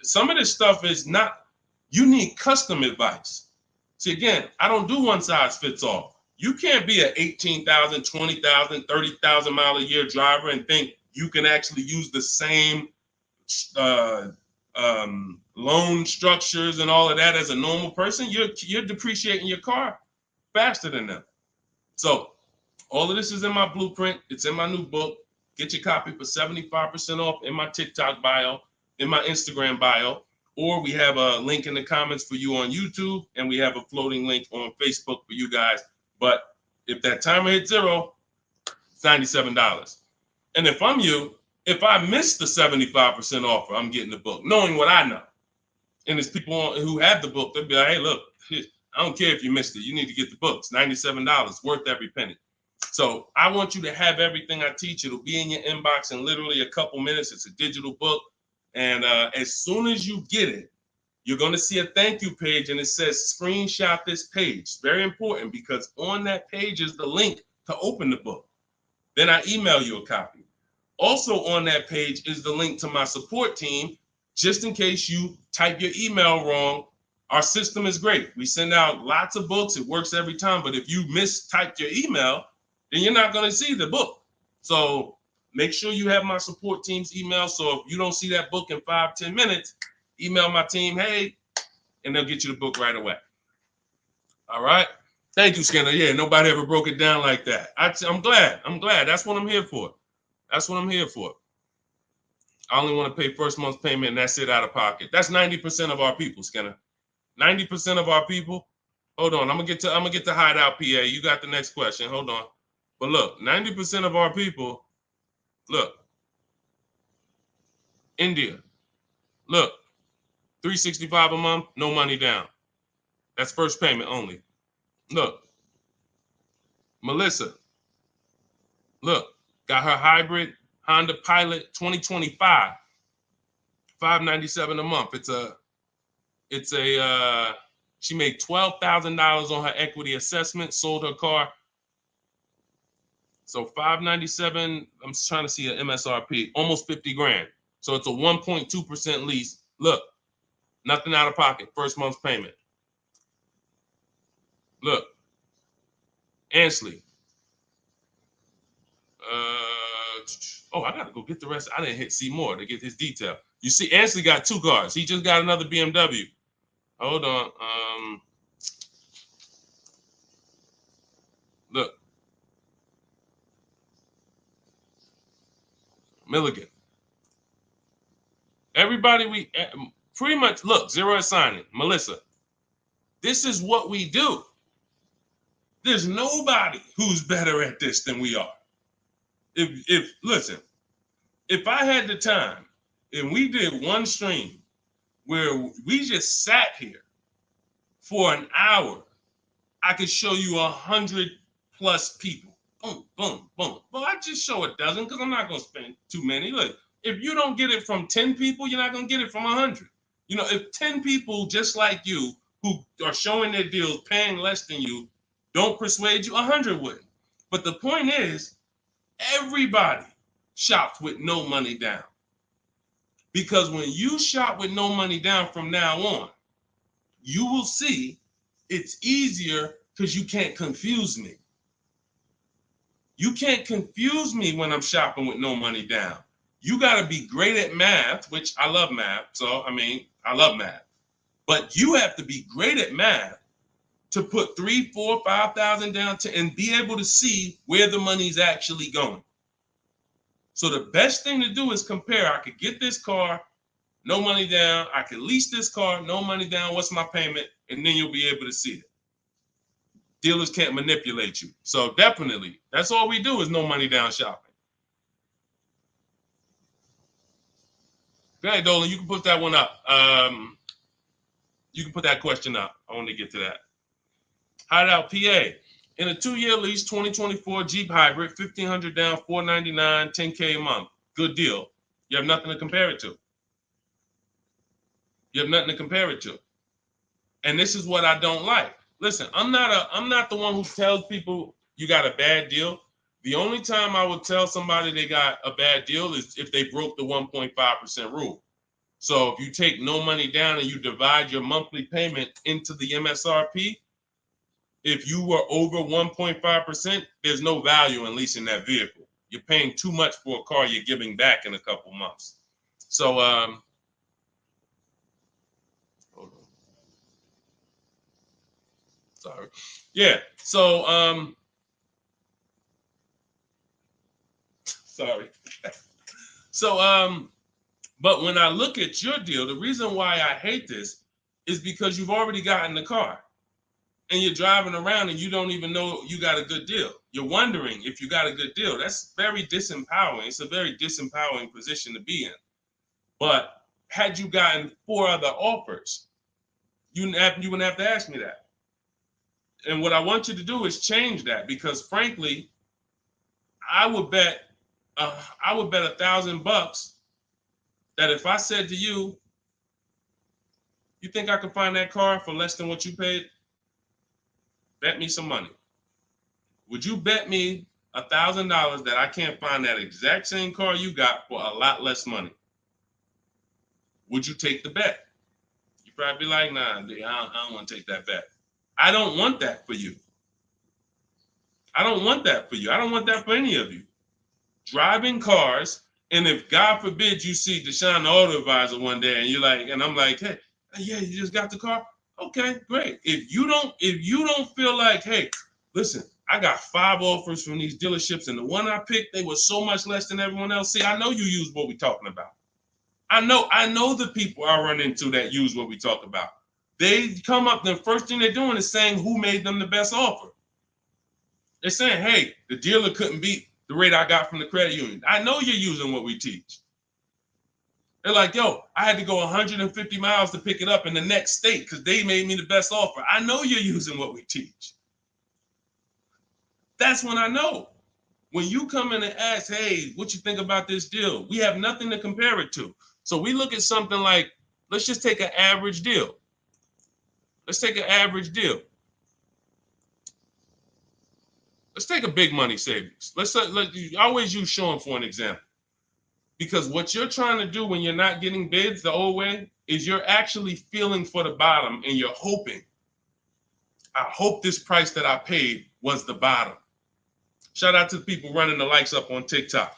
some of this stuff is not, you need custom advice. See, again, I don't do one size fits all. You can't be an 18,000, 20,000, 30,000 mile a year driver and think you can actually use the same loan structures and all of that as a normal person. You're depreciating your car faster than them. So all of this is in my blueprint. It's in my new book. Get your copy for 75% off in my TikTok bio, in my Instagram bio, or we have a link in the comments for you on YouTube, and we have a floating link on Facebook for you guys. But if that timer hits 0, it's $97. And if I'm you, if I miss the 75% offer, I'm getting the book, knowing what I know. And there's people who have the book, they'll be like, hey, look, I don't care if you missed it. You need to get the book. It's $97, worth every penny. So I want you to have everything I teach. It'll be in your inbox in literally a couple minutes. It's a digital book. And as soon as you get it, you're going to see a thank you page, and it says screenshot this page. Very important, because on that page is the link to open the book. Then I email you a copy. Also on that page is the link to my support team, just in case you type your email wrong. Our system is great. We send out lots of books. It works every time. But if you mistyped your email, then you're not going to see the book. So make sure you have my support team's email. So if you don't see that book in 5-10 minutes, email my team, hey, and they'll get you the book right away. All right. Thank you, Skinner. Yeah, nobody ever broke it down like that. I'm glad. That's what I'm here for. That's what I'm here for. I only want to pay first month's payment, and that's it out of pocket. That's 90% of our people, Skinner. 90% of our people. Hold on, I'm gonna get to Hideout PA. You got the next question. Hold on. But look, 90% of our people, look, India, look, $365 a month, no money down. That's first payment only. Look, Melissa, look, got her hybrid Honda Pilot 2025, $597 a month. She made $12,000 on her equity assessment, sold her car. So $597, I'm trying to see an MSRP, almost 50 grand. So it's a 1.2% lease. Look, nothing out of pocket, first month's payment. Look, Ansley. I gotta go get the rest. I didn't hit see more to get his detail. You see, Ansley got 2 cars. He just got another BMW. Hold on. Look. Milligan. Everybody, we pretty much, look, zero is signing. Melissa. This is what we do. There's nobody who's better at this than we are. Listen, if I had the time and we did one stream where we just sat here for an hour, I could show you 100+ people. Boom, boom, boom. Well, I just show a dozen because I'm not going to spend too many. Look, if you don't get it from 10 people, you're not going to get it from 100. You know, if 10 people just like you who are showing their deals, paying less than you, don't persuade you, 100 wouldn't. But the point is, everybody shops with no money down. Because when you shop with no money down from now on, you will see it's easier because you can't confuse me. You can't confuse me when I'm shopping with no money down. You got to be great at math, which I love math. So, I mean, I love math. But you have to be great at math to put 3, 4, 5,000 down and be able to see where the money's actually going. So the best thing to do is compare. I could get this car, no money down. I could lease this car, no money down. What's my payment? And then you'll be able to see it. Dealers can't manipulate you. So definitely, that's all we do is no money down shopping. Okay, Dolan, you can put that one up. You can put that question up. I want to get to that. Hideout PA. In a 2-year lease, 2024 Jeep Hybrid, $1,500 down, $499, $10K a month. Good deal. You have nothing to compare it to. You have nothing to compare it to. And this is what I don't like. Listen, I'm not the one who tells people you got a bad deal. The only time I would tell somebody they got a bad deal is if they broke the 1.5% rule. So if you take no money down and you divide your monthly payment into the MSRP, if you were over 1.5%, there's no value in leasing that vehicle. You're paying too much for a car you're giving back in a couple months. So, hold on. Sorry. Yeah. So, sorry. So, but when I look at your deal, the reason why I hate this is because you've already gotten the car. And you're driving around and you don't even know you got a good deal. You're wondering if you got a good deal. That's very disempowering. It's a very disempowering position to be in. But had you gotten 4 other offers, you wouldn't have to ask me that. And what I want you to do is change that, because frankly, I would bet $1,000 that if I said to you, you think I can find that car for less than what you paid? Bet me some money. Would you bet me $1,000 that I can't find that exact same car you got for a lot less money? Would you take the bet? You'd probably be like, nah, I don't want to take that bet. I don't want that for you. I don't want that for you. I don't want that for any of you. Driving cars, and if God forbid you see Deshone the Auto Advisor one day and you're like, and I'm like, hey, yeah, you just got the car? Okay, great. If you don't feel like, hey, listen, I got 5 offers from these dealerships, and the one I picked, they were so much less than everyone else. See, I know you use what we're talking about. I know the people I run into that use what we talk about. They come up, the first thing they're doing is saying who made them the best offer. They're saying, hey, the dealer couldn't beat the rate I got from the credit union. I know you're using what we teach. They're like, yo, I had to go 150 miles to pick it up in the next state because they made me the best offer. I know you're using what we teach. That's when I know. When you come in and ask, hey, what you think about this deal? We have nothing to compare it to. So we look at something like, let's just take an average deal. Let's take an average deal. Let's take a big money savings. Let's always use Sean for an example. Because what you're trying to do when you're not getting bids the old way is you're actually feeling for the bottom, and you're hoping, I hope this price that I paid was the bottom. Shout out to the people running the likes up on TikTok.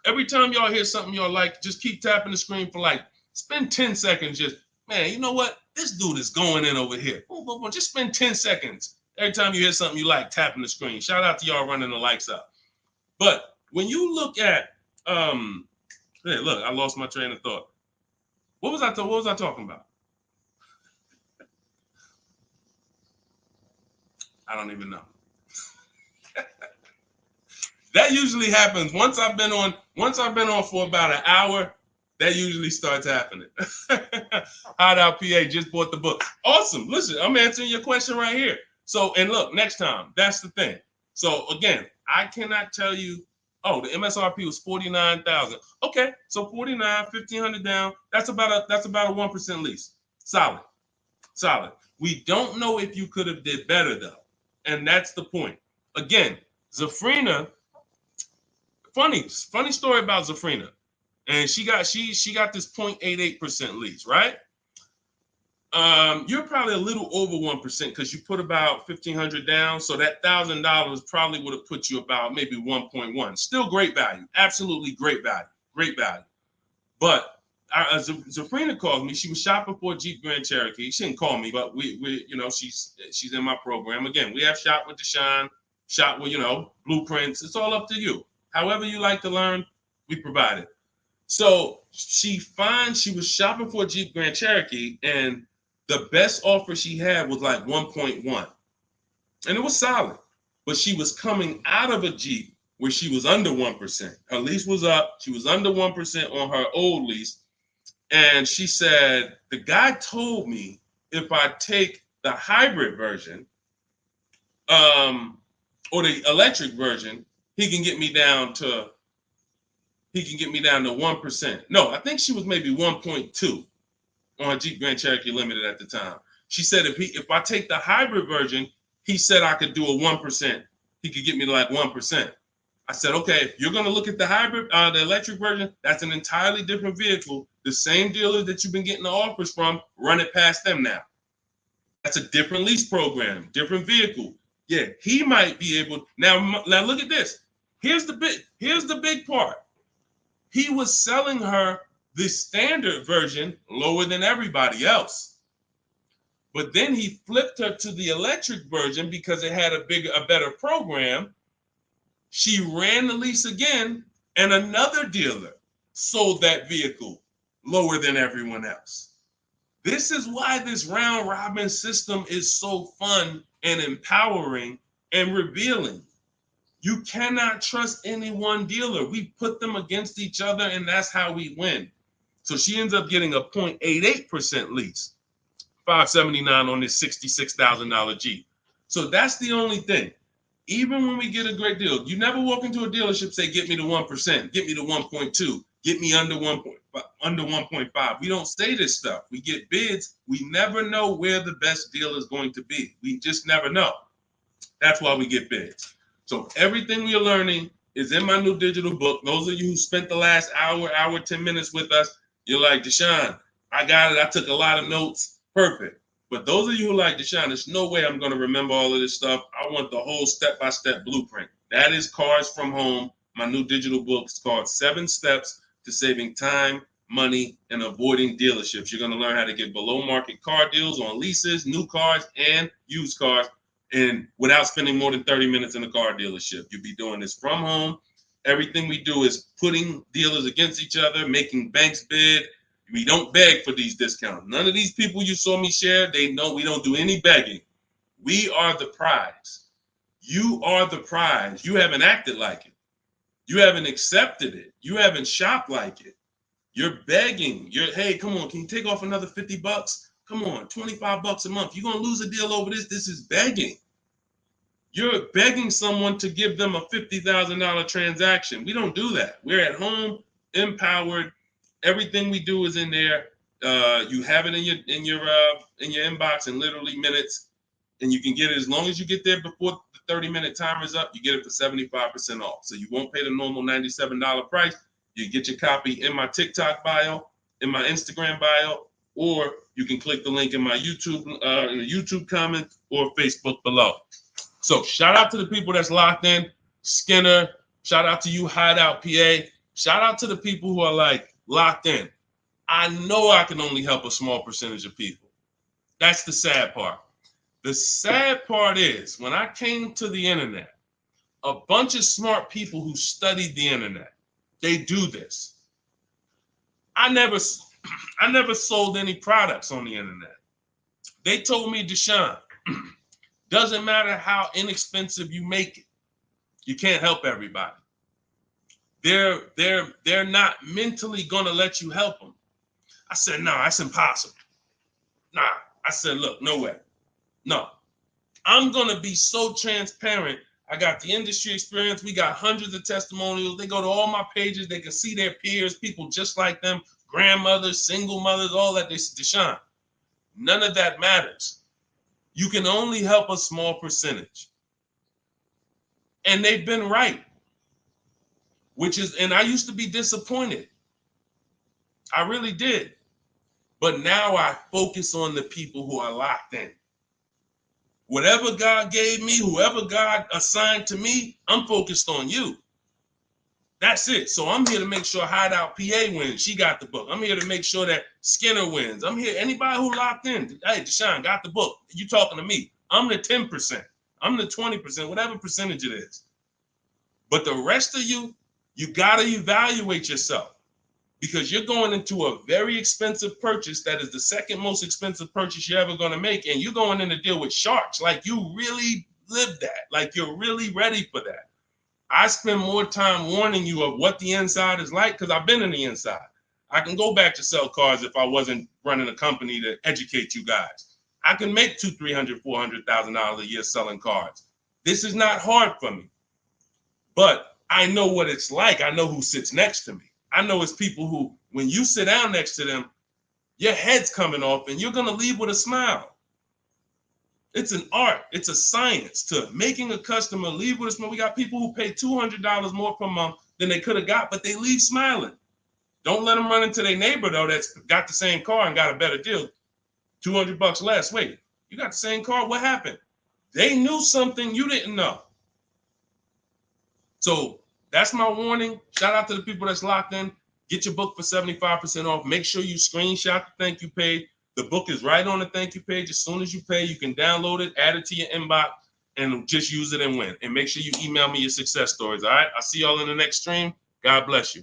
Every time y'all hear something y'all like, just keep tapping the screen for like, spend 10 seconds just, man, you know what? This dude is going in over here. Just spend 10 seconds. Every time you hear something you like, tapping the screen. Shout out to y'all running the likes up. But when you look at, hey, look, I lost my train of thought. What was I talking about? I don't even know. That usually happens once I've been on for about an hour. That usually starts happening. Hideout PA just bought the book. Awesome. Listen, I'm answering your question right here. So, and look, next time, that's the thing. So again, I cannot tell you, oh, the MSRP was 49,000. Okay, so 49, 1,500 down. That's about a 1% lease. Solid. We don't know if you could have did better though, and that's the point. Again, Zafrina. Funny story about Zafrina, and she got this 0.88% lease, right? You're probably a little over 1% because you put about 1,500 down, so that $1,000 probably would have put you about maybe 1.1. Still great value, absolutely great value. great value. But Zafrina called me. She was shopping for a Jeep Grand Cherokee. She didn't call me, but we you know, she's in my program. Again, we have Shop with Deshone, Shop with, you know, blueprints. It's all up to you. However you like to learn, we provide it. So she was shopping for a Jeep Grand Cherokee, and the best offer she had was like 1.1. And it was solid. But she was coming out of a Jeep where she was under 1%. Her lease was up. She was under 1% on her old lease. And she said, the guy told me if I take the hybrid version, or the electric version, he can get me down to 1%. No, I think she was maybe 1.2 on a Jeep Grand Cherokee Limited at the time. She said if I take the hybrid version, he said I could do a 1%. He could get me to like 1%. I said, okay, if you're going to look at the hybrid, the electric version, that's an entirely different vehicle. The same dealers that you've been getting the offers from, run it past them now. That's a different lease program, different vehicle. Yeah, he might be able. Now look at this. Here's the big part. He was selling her the standard version lower than everybody else. But then he flipped her to the electric version because it had a better program. She ran the lease again, and another dealer sold that vehicle lower than everyone else. This is why this round robin system is so fun and empowering and revealing. You cannot trust any one dealer. We put them against each other, and that's how we win. So she ends up getting a 0.88% lease, $579 on this $66,000 Jeep. So that's the only thing. Even when we get a great deal, you never walk into a dealership say, get me to 1%, get me to 1.2, get me under 1.5. We don't say this stuff. We get bids. We never know where the best deal is going to be. We just never know. That's why we get bids. So everything we are learning is in my new digital book. Those of you who spent the last hour, 10 minutes with us, you're like, Deshone, I got it. I took a lot of notes. Perfect. But those of you who like Deshone, there's no way I'm going to remember all of this stuff. I want the whole step-by-step blueprint. That is Cars from Home, my new digital book. It's called 7 Steps to Saving Time, Money, and Avoiding Dealerships. You're going to learn how to get below-market car deals on leases, new cars, and used cars, and without spending more than 30 minutes in a car dealership. You'll be doing this from home. Everything we do is putting dealers against each other, making banks bid. We don't beg for these discounts. None of these people you saw me share, they know we don't do any begging. We are the prize. You are the prize. You haven't acted like it. You haven't accepted it. You haven't shopped like it. You're begging. Hey, come on, can you take off another $50? Come on, $25 a month. You're going to lose a deal over this. This is begging. You're begging someone to give them a $50,000 transaction. We don't do that. We're at home, empowered. Everything we do is in there. You have it in your inbox in literally minutes, and you can get it as long as you get there before the 30-minute timer is up. You get it for 75% off. So you won't pay the normal $97 price. You get your copy in my TikTok bio, in my Instagram bio, or you can click the link in my YouTube comment or Facebook below. So shout out to the people that's locked in. Skinner, shout out to you, Hideout PA. Shout out to the people who are like locked in. I know I can only help a small percentage of people. That's the sad part. The sad part is when I came to the internet, a bunch of smart people who studied the internet, they do this. I never sold any products on the internet. They told me, Deshone, doesn't matter how inexpensive you make it, you can't help everybody. They're not mentally gonna let you help them. I said, no, that's impossible. Nah, I said, look, no way. No, I'm gonna be so transparent. I got the industry experience. We got hundreds of testimonials. They go to all my pages. They can see their peers, people just like them, grandmothers, single mothers, all that. They said, Deshone, none of that matters. You can only help a small percentage. And they've been right. And I used to be disappointed. I really did. But now I focus on the people who are locked in. Whatever God gave me, whoever God assigned to me, I'm focused on you. That's it. So I'm here to make sure Hideout PA wins. She got the book. I'm here to make sure that Skinner wins. I'm here. Anybody who locked in, hey, Deshone got the book. You talking to me. I'm the 10%. I'm the 20%, whatever percentage it is. But the rest of you, you got to evaluate yourself because you're going into a very expensive purchase that is the second most expensive purchase you're ever going to make. And you're going in to deal with sharks. Like you really live that. Like you're really ready for that. I spend more time warning you of what the inside is like because I've been in the inside. I can go back to sell cars if I wasn't running a company to educate you guys. I can make $200,000, $300,000, $400,000 a year selling cars. This is not hard for me, but I know what it's like. I know who sits next to me. I know it's people who, when you sit down next to them, your head's coming off and you're going to leave with a smile. It's an art. It's a science to making a customer leave with a smile. We got people who pay $200 more per month than they could have got, but they leave smiling. Don't let them run into their neighbor, though, that's got the same car and got a better deal. $200 less. Wait, you got the same car? What happened? They knew something you didn't know. So that's my warning. Shout out to the people that's locked in. Get your book for 75% off. Make sure you screenshot the thank you page. The book is right on the thank you page. As soon as you pay, you can download it, add it to your inbox, and just use it and win. And make sure you email me your success stories. All right. I'll see y'all in the next stream. God bless you.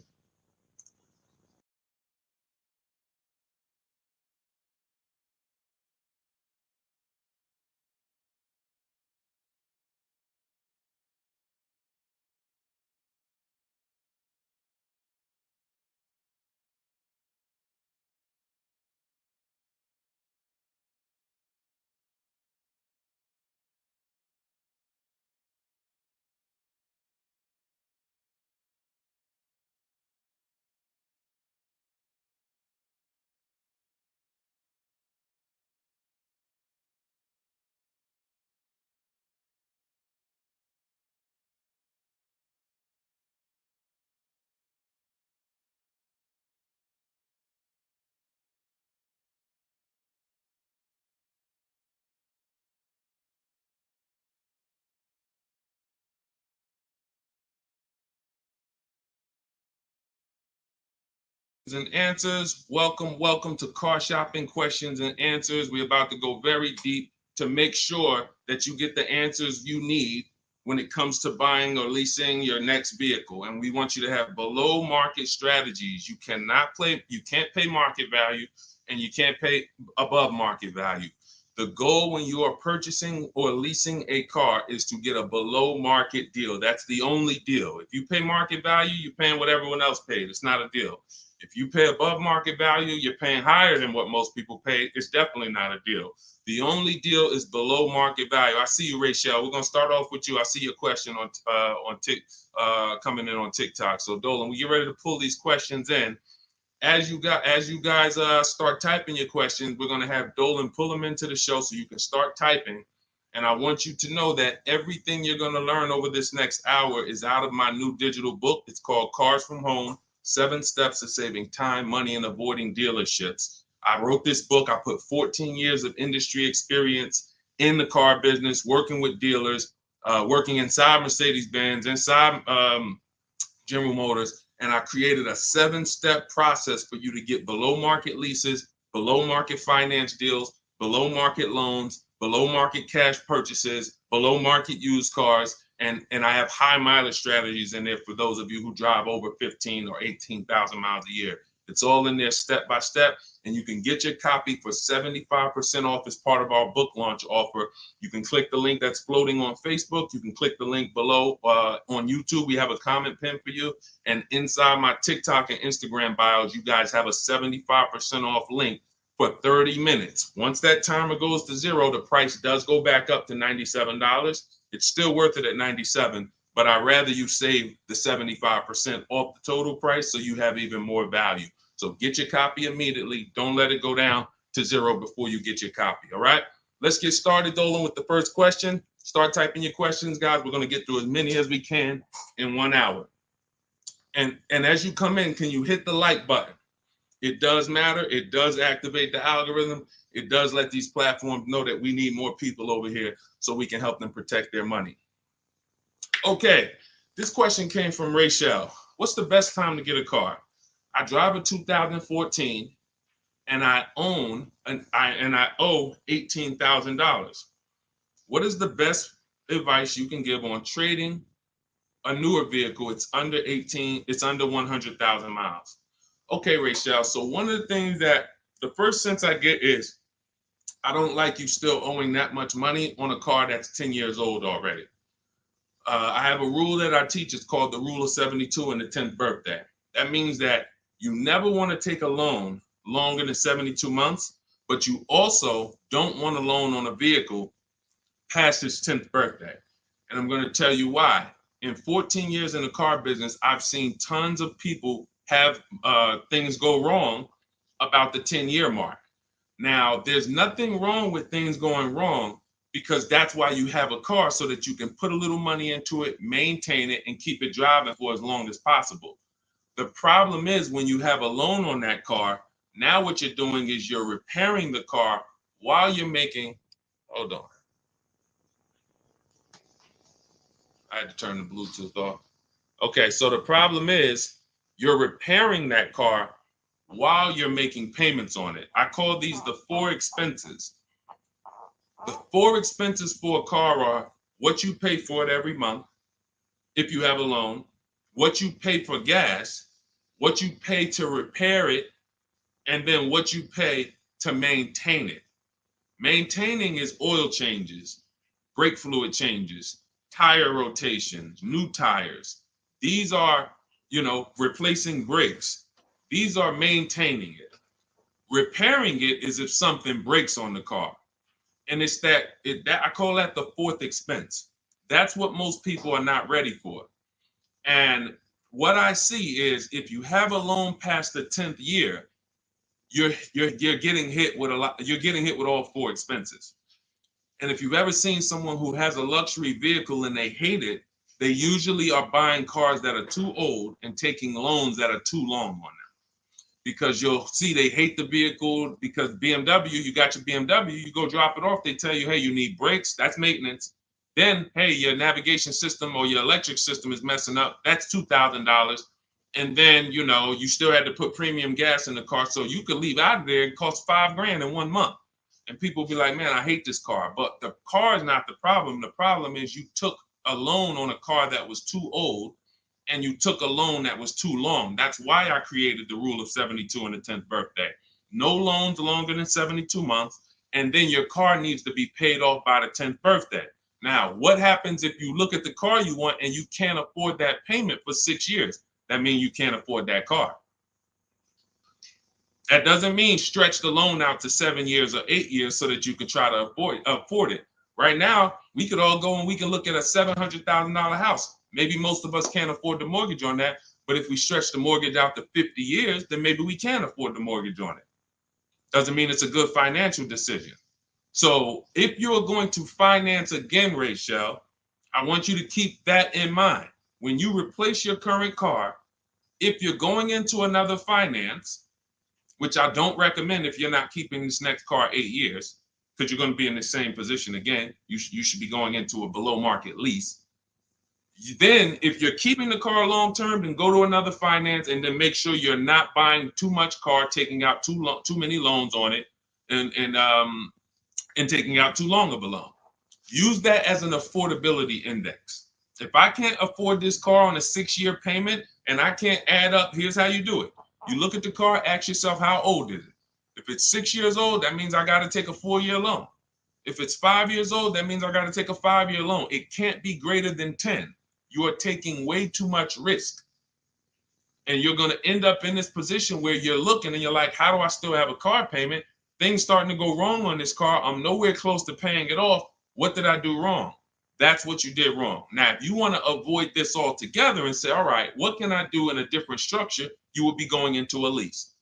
And answers. Welcome to Car Shopping Questions and Answers. We're about to go very deep to make sure that you get the answers you need when it comes to buying or leasing your next vehicle. And we want you to have below market strategies. You can't pay market value and you can't pay above market value. The goal when you are purchasing or leasing a car is to get a below market deal. That's the only deal. If you pay market value, you're paying what everyone else paid. It's not a deal. If you pay above market value, you're paying higher than what most people pay. It's definitely not a deal. The only deal is below market value. I see you, Rachel. We're gonna start off with you. I see your question on coming in on TikTok. So Dolan, we get ready to pull these questions in. As you guys start typing your questions, we're gonna have Dolan pull them into the show so you can start typing. And I want you to know that everything you're gonna learn over this next hour is out of my new digital book. It's called Cars from Home. 7 Steps to Saving Time, Money, and Avoiding Dealerships. I wrote this book. I put 14 years of industry experience in the car business, working with dealers, working inside Mercedes-Benz, inside General Motors, and I created a 7-step process for you to get below market leases, below market finance deals, below market loans, below market cash purchases, below market used cars, and I have high mileage strategies in there for those of you who drive over 15 or 18,000 miles a year. It's all in there step by step, and you can get your copy for 75% off as part of our book launch offer. You can click the link that's floating on Facebook. You can click the link below on YouTube. We have a comment pin for you, and inside my TikTok and Instagram bios, you guys have a 75% off link for 30 minutes. Once that timer goes to 0, the price does go back up to $97. It's still worth it at $97, but I'd rather you save the 75% off the total price so you have even more value. So get your copy immediately. Don't let it go down to 0 before you get your copy, all right? Let's get started, Dolan, with the first question. Start typing your questions, guys. We're going to get through as many as we can in 1 hour. And as you come in, can you hit the like button? It does matter. It does activate the algorithm. It does let these platforms know that we need more people over here so we can help them protect their money. Okay, this question came from Rachel. what's the best time to get a car? I drive a 2014 and I own and I owe $18,000. What is the best advice you can give on trading a newer vehicle? It's under 18, it's under 100,000 miles. Okay, Rachel. So one of the things that the first sense I get is I don't like you still owing that much money on a car that's 10 years old already. I have a rule that I teach. It's called the rule of 72 and the 10th birthday. That means that you never want to take a loan longer than 72 months, but you also don't want a loan on a vehicle past its 10th birthday. And I'm going to tell you why. In 14 years in the car business, I've seen tons of people have things go wrong about the 10-year mark. Now, there's nothing wrong with things going wrong because that's why you have a car, so that you can put a little money into it, maintain it, and keep it driving for as long as possible. The problem is when you have a loan on that car, now what you're doing is you're repairing the car while you're making, hold on. I had to turn the Bluetooth off. Okay, so the problem is you're repairing that car while you're making payments on it. I call these the four expenses. The four expenses for a car are what you pay for it every month, if you have a loan, what you pay for gas, what you pay to repair it, and then what you pay to maintain it. Maintaining is oil changes, brake fluid changes, tire rotations, new tires. These are, replacing brakes. These are maintaining it. Repairing it is if something breaks on the car. And it's that I call that the fourth expense. That's what most people are not ready for. And what I see is if you have a loan past the 10th year, you're getting hit with you're getting hit with all four expenses. And if you've ever seen someone who has a luxury vehicle and they hate it, they usually are buying cars that are too old and taking loans that are too long on them. Because you'll see they hate the vehicle because BMW, you got your BMW, you go drop it off, they tell you, hey, you need brakes, that's maintenance. Then, hey, your navigation system or your electric system is messing up, that's $2,000. And then, you still had to put premium gas in the car, so you could leave out of there, it costs $5,000 in 1 month. And people be like, man, I hate this car. But the car is not the problem. The problem is you took a loan on a car that was too old, and you took a loan that was too long. That's why I created the rule of 72 and the 10th birthday. No loans longer than 72 months, and then your car needs to be paid off by the 10th birthday. Now, what happens if you look at the car you want and you can't afford that payment for 6 years? That means you can't afford that car. That doesn't mean stretch the loan out to 7 years or 8 years so that you can try to afford it. Right now, we could all go and we can look at a $700,000 house. Maybe most of us can't afford the mortgage on that, but if we stretch the mortgage out to 50 years, then maybe we can afford the mortgage on it. Doesn't mean it's a good financial decision. So if you're going to finance again, Rachel, I want you to keep that in mind. When you replace your current car, if you're going into another finance, which I don't recommend if you're not keeping this next car 8 years, because you're going to be in the same position again, you should be going into a below market lease. Then if you're keeping the car long term, then go to another finance and then make sure you're not buying too much car, taking out too many loans on it, and taking out too long of a loan. Use that as an affordability index. If I can't afford this car on a 6-year payment and I can't add up, here's how you do it. You look at the car, ask yourself, how old is it? If it's 6 years old, that means I got to take a 4-year loan. If it's 5 years old, that means I got to take a 5-year loan. It can't be greater than 10. You are taking way too much risk. And you're going to end up in this position where you're looking and you're like, how do I still have a car payment? Things starting to go wrong on this car. I'm nowhere close to paying it off. What did I do wrong? That's what you did wrong. Now, if you want to avoid this altogether and say, all right, what can I do in a different structure? You would be going into a lease.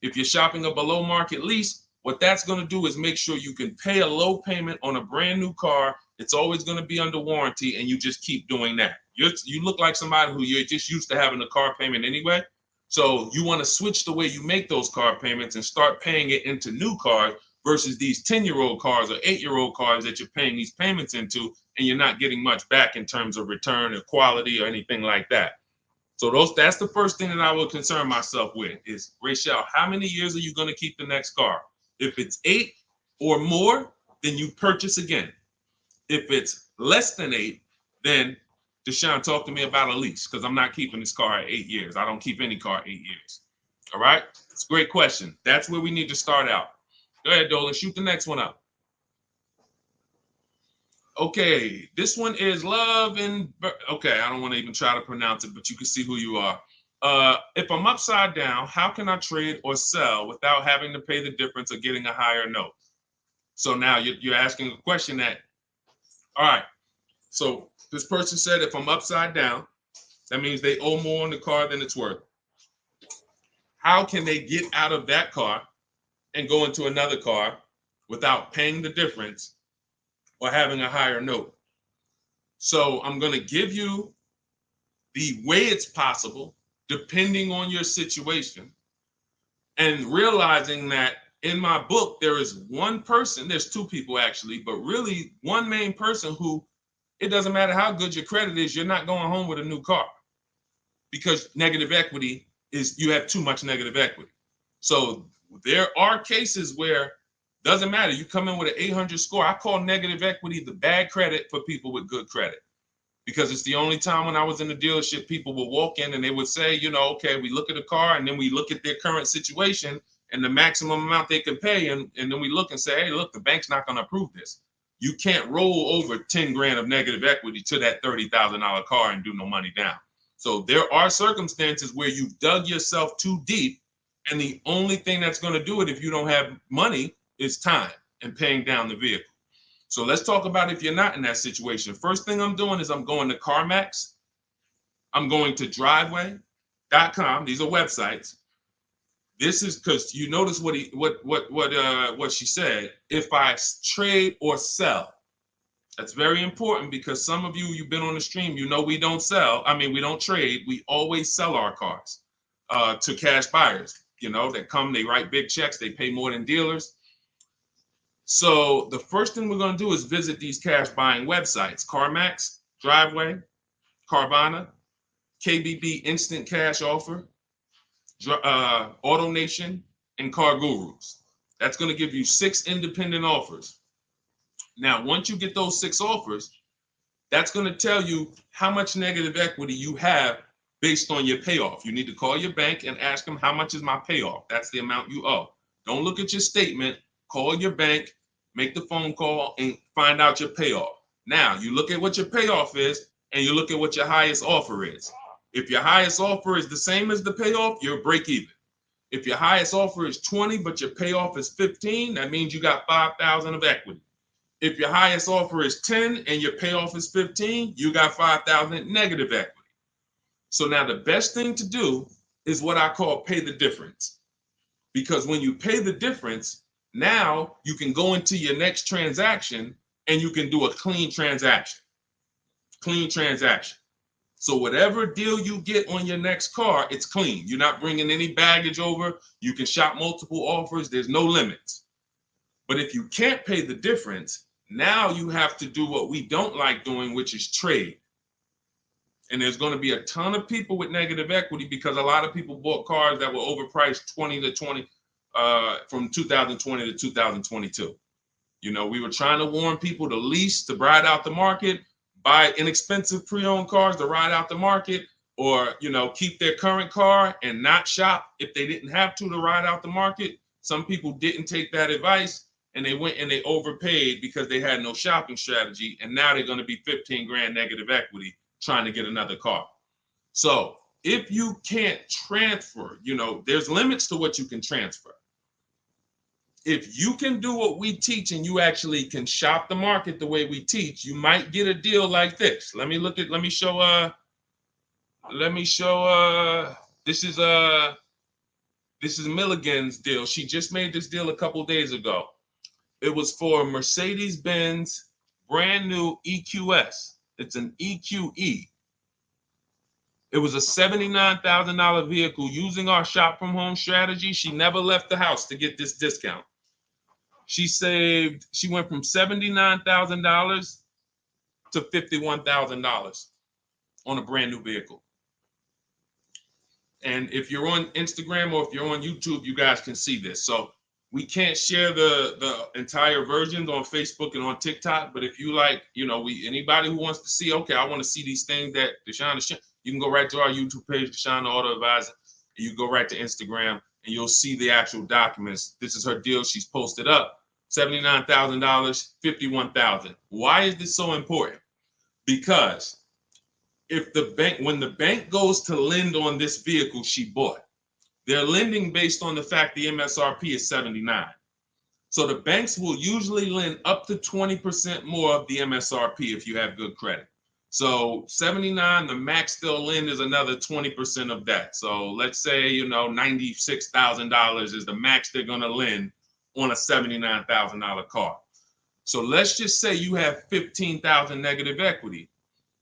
If you're shopping a below market lease, what that's going to do is make sure you can pay a low payment on a brand new car. It's always going to be under warranty, and you just keep doing that. You look like somebody who you're just used to having a car payment anyway. So you want to switch the way you make those car payments and start paying it into new cars versus these 10-year-old cars or 8-year-old cars that you're paying these payments into, and you're not getting much back in terms of return or quality or anything like that. So that's the first thing that I would concern myself with is, Rachel, how many years are you going to keep the next car? If it's 8 or more, then you purchase again. If it's less than 8, then Deshone, talk to me about a lease, because I'm not keeping this car at 8 years. I don't keep any car 8 years. All right? It's a great question. That's where we need to start out. Go ahead, Dolan. Shoot the next one up. Okay, this one is Love and okay, I don't want to even try to pronounce it, but you can see who you are. If I'm upside down, how can I trade or sell without having to pay the difference or getting a higher note? So now you're asking a question that, all right, so this person said, if I'm upside down, that means they owe more on the car than it's worth. How can they get out of that car and go into another car without paying the difference or having a higher note? So I'm going to give you the way it's possible, depending on your situation, and realizing that in my book, there is one person, there's two people actually, but really one main person who, it doesn't matter how good your credit is, you're not going home with a new car, because negative equity is, you have too much negative equity. So there are cases where doesn't matter. You come in with an 800 score. I call negative equity the bad credit for people with good credit, because it's the only time when I was in the dealership, people would walk in and they would say, you know, okay, we look at a car and then we look at their current situation and the maximum amount they can pay. And then we look and say, hey, look, the bank's not going to approve this. You can't roll over 10 grand of negative equity to that $30,000 car and do no money down. So there are circumstances where you've dug yourself too deep, and the only thing that's going to do it if you don't have money is time and paying down the vehicle. So let's talk about if you're not in that situation. First thing I'm doing is I'm going to CarMax. I'm going to driveway.com. These are websites. This is because you notice what she said. If I trade or sell, that's very important, because some of you've been on the stream, you know we don't sell. I mean, we don't trade. We always sell our cars to cash buyers. You know, that come, they write big checks, they pay more than dealers. So the first thing we're going to do is visit these cash buying websites: CarMax, Driveway, Carvana, KBB Instant Cash Offer, AutoNation, and Car Gurus. That's going to give you 6 independent offers. Now, once you get those 6 offers, that's going to tell you how much negative equity you have based on your payoff. You need to call your bank and ask them, how much is my payoff? That's the amount you owe. Don't look at your statement. Call your bank, make the phone call, and find out your payoff. Now, you look at what your payoff is, and you look at what your highest offer is. If your highest offer is the same as the payoff, you're break even. If your highest offer is 20, but your payoff is 15, that means you got 5,000 of equity. If your highest offer is 10 and your payoff is 15, you got 5,000 negative equity. So now the best thing to do is what I call pay the difference. Because when you pay the difference, now you can go into your next transaction and you can do a clean transaction. Clean transaction. So whatever deal you get on your next car, it's clean. You're not bringing any baggage over. You can shop multiple offers. There's no limits. But if you can't pay the difference, now you have to do what we don't like doing, which is trade. And there's going to be a ton of people with negative equity, because a lot of people bought cars that were overpriced from 2020 to 2022. You know, we were trying to warn people to lease, to ride out the market, buy inexpensive pre-owned cars to ride out the market, or, you know, keep their current car and not shop if they didn't have to ride out the market. Some people didn't take that advice, and they went and they overpaid because they had no shopping strategy. And now they're going to be 15 grand negative equity trying to get another car. So if you can't transfer, you know, there's limits to what you can transfer. If you can do what we teach and you actually can shop the market the way we teach, you might get a deal like this. Let me show, this is Milligan's deal. She just made this deal a couple days ago. It was for Mercedes-Benz brand new EQS. It's an EQE. It was a $79,000 vehicle. Using our shop from home strategy, she never left the house to get this discount. She went from$79,000 to $51,000 on a brand new vehicle. And if you're on Instagram or if you're on YouTube, you guys can see this. So we can't share the entire versions on Facebook and on TikTok. But if you like, anybody who wants to see, okay, I want to see these things that Deshone is sharing, you can go right to our YouTube page, Deshone the Auto Advisor. And you go right to Instagram and you'll see the actual documents. This is her deal. She's posted up $79,000, $51,000. Why is this so important? Because when the bank goes to lend on this vehicle she bought, they're lending based on the fact the MSRP is 79. So the banks will usually lend up to 20% more of the MSRP if you have good credit. So 79, the max they'll lend is another 20% of that. So let's say, $96,000 is the max they're going to lend on a $79,000 car. So let's just say you have 15,000 negative equity.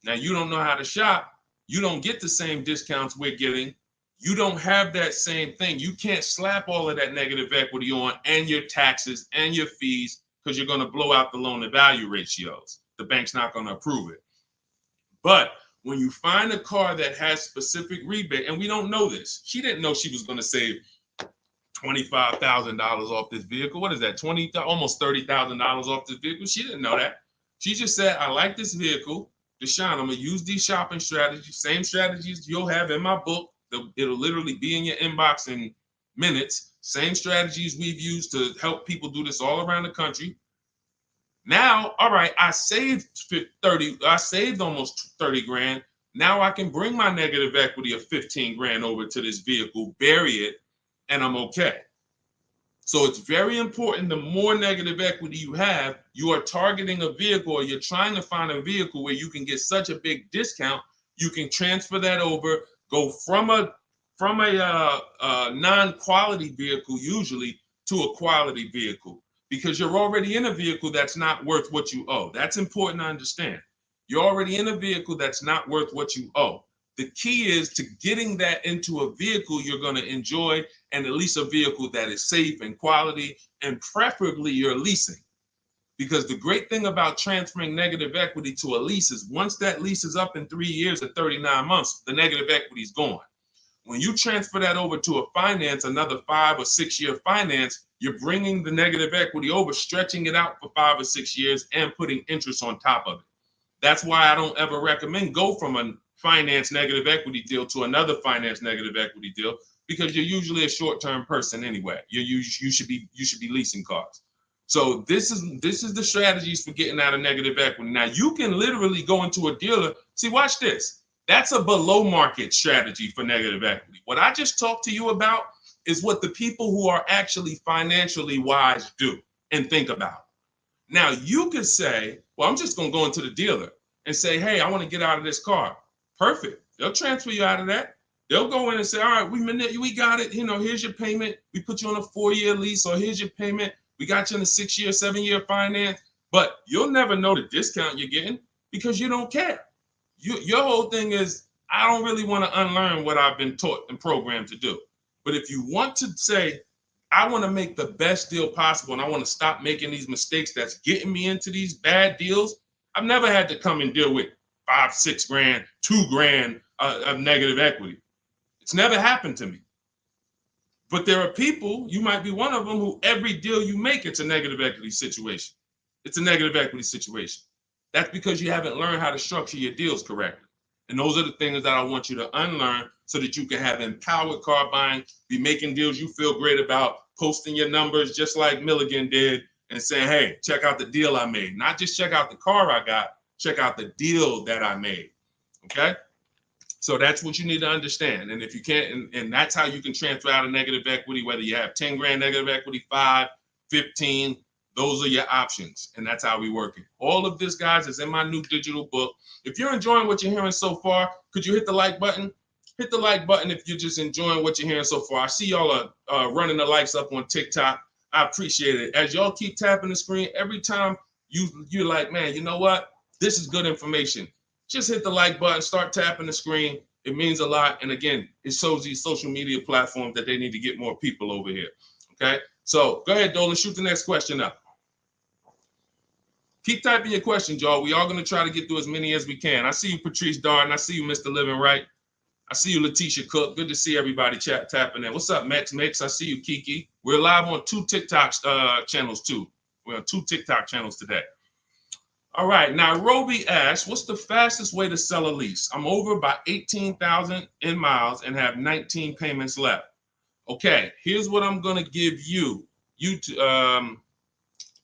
Now, you don't know how to shop. You don't get the same discounts we're getting. You don't have that same thing. You can't slap all of that negative equity on and your taxes and your fees because you're going to blow out the loan to value ratios. The bank's not going to approve it. But when you find a car that has specific rebate, and we don't know this, she didn't know she was going to save $25,000 off this vehicle. What is that? Almost $30,000 off this vehicle. She didn't know that. She just said, I like this vehicle. Deshone, I'm going to use these shopping strategies, same strategies you'll have in my book. It'll literally be in your inbox in minutes. Same strategies we've used to help people do this all around the country. Now, all right, I saved almost 30 grand. Now I can bring my negative equity of 15 grand over to this vehicle, bury it, and I'm okay. So it's very important. The more negative equity you have, you are targeting a vehicle, or you're trying to find a vehicle where you can get such a big discount, you can transfer that over, go from a non-quality vehicle usually to a quality vehicle, because you're already in a vehicle that's not worth what you owe. That's important to understand. You're already in a vehicle that's not worth what you owe. The key is to getting that into a vehicle you're going to enjoy, and at least a vehicle that is safe and quality, and preferably you're leasing. Because the great thing about transferring negative equity to a lease is once that lease is up in 3 years or 39 months, the negative equity is gone. When you transfer that over to a finance, another 5 or 6 year finance, you're bringing the negative equity over, stretching it out for 5 or 6 years and putting interest on top of it. That's why I don't ever recommend go from a finance negative equity deal to another finance negative equity deal, because you're usually a short-term person anyway. You should be leasing cars. So this is the strategies for getting out of negative equity. Now you can literally go into a dealer. See, watch this. That's a below market strategy for negative equity. What I just talked to you about is what the people who are actually financially wise do and think about. Now you could say, well, I'm just going to go into the dealer and say, hey, I want to get out of this car. Perfect. They'll transfer you out of that. They'll go in and say, all right, we got it. Here's your payment. We put you on a 4-year lease, or here's your payment. We got you in a 6-year, 7-year finance. But you'll never know the discount you're getting because you don't care. Your whole thing is, I don't really want to unlearn what I've been taught and programmed to do. But if you want to say, I want to make the best deal possible and I want to stop making these mistakes that's getting me into these bad deals, I've never had to come and deal with 5, 6 grand, 2 grand of negative equity. It's never happened to me. But there are people, you might be one of them, who every deal you make, it's a negative equity situation. It's a negative equity situation. That's because you haven't learned how to structure your deals correctly. And those are the things that I want you to unlearn so that you can have empowered car buying, be making deals you feel great about, posting your numbers just like Milligan did, and saying, hey, check out the deal I made. Not just check out the car I got, check out the deal that I made. Okay? So that's what you need to understand. And if you can't, and that's how you can transfer out of negative equity, whether you have 10 grand negative equity, 5, 15, those are your options. And that's how we work it. All of this, guys, is in my new digital book. If you're enjoying what you're hearing so far, could you hit the like button? Hit the like button if you're just enjoying what you're hearing so far. I see y'all are running the likes up on TikTok. I appreciate it. As y'all keep tapping the screen, every time you're like, man, you know what? This is good information. Just hit the like button, start tapping the screen. It means a lot. And again, it shows these social media platforms that they need to get more people over here. Okay? So go ahead, Dolan, shoot the next question up. Keep typing your questions, y'all. We are going to try to get through as many as we can. I see you, Patrice Darden. I see you, Mr. Living Right. I see you, Letitia Cook. Good to see everybody tapping in. What's up, Mex? I see you, Kiki. We're live on 2 TikTok channels too. We're on 2 TikTok channels today. All right, now Roby asks, what's the fastest way to sell a lease? I'm over by 18,000 in miles and have 19 payments left. Okay, here's what I'm gonna give you.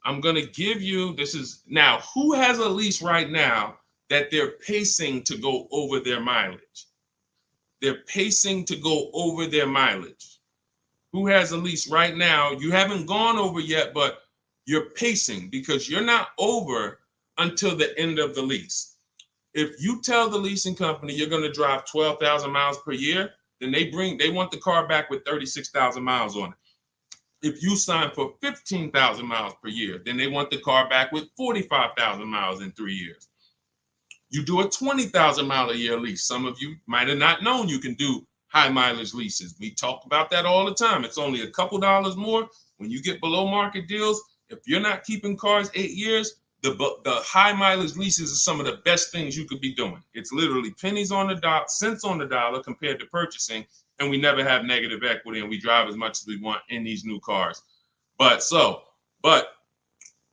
I'm gonna give you, this is, now, who has a lease right now that they're pacing to go over their mileage? They're pacing to go over their mileage. Who has a lease right now? You haven't gone over yet, but you're pacing because you're not over until the end of the lease. If you tell the leasing company you're going to drive 12,000 miles per year, then they want the car back with 36,000 miles on it. If you sign for 15,000 miles per year, then they want the car back with 45,000 miles in 3 years. You do a 20,000 mile a year lease. Some of you might have not known you can do high mileage leases. We talk about that all the time. It's only a couple dollars more when you get below market deals. If you're not keeping cars 8 years, the high mileage leases are some of the best things you could be doing. It's literally pennies on the dot, cents on the dollar compared to purchasing, and we never have negative equity, and we drive as much as we want in these new cars.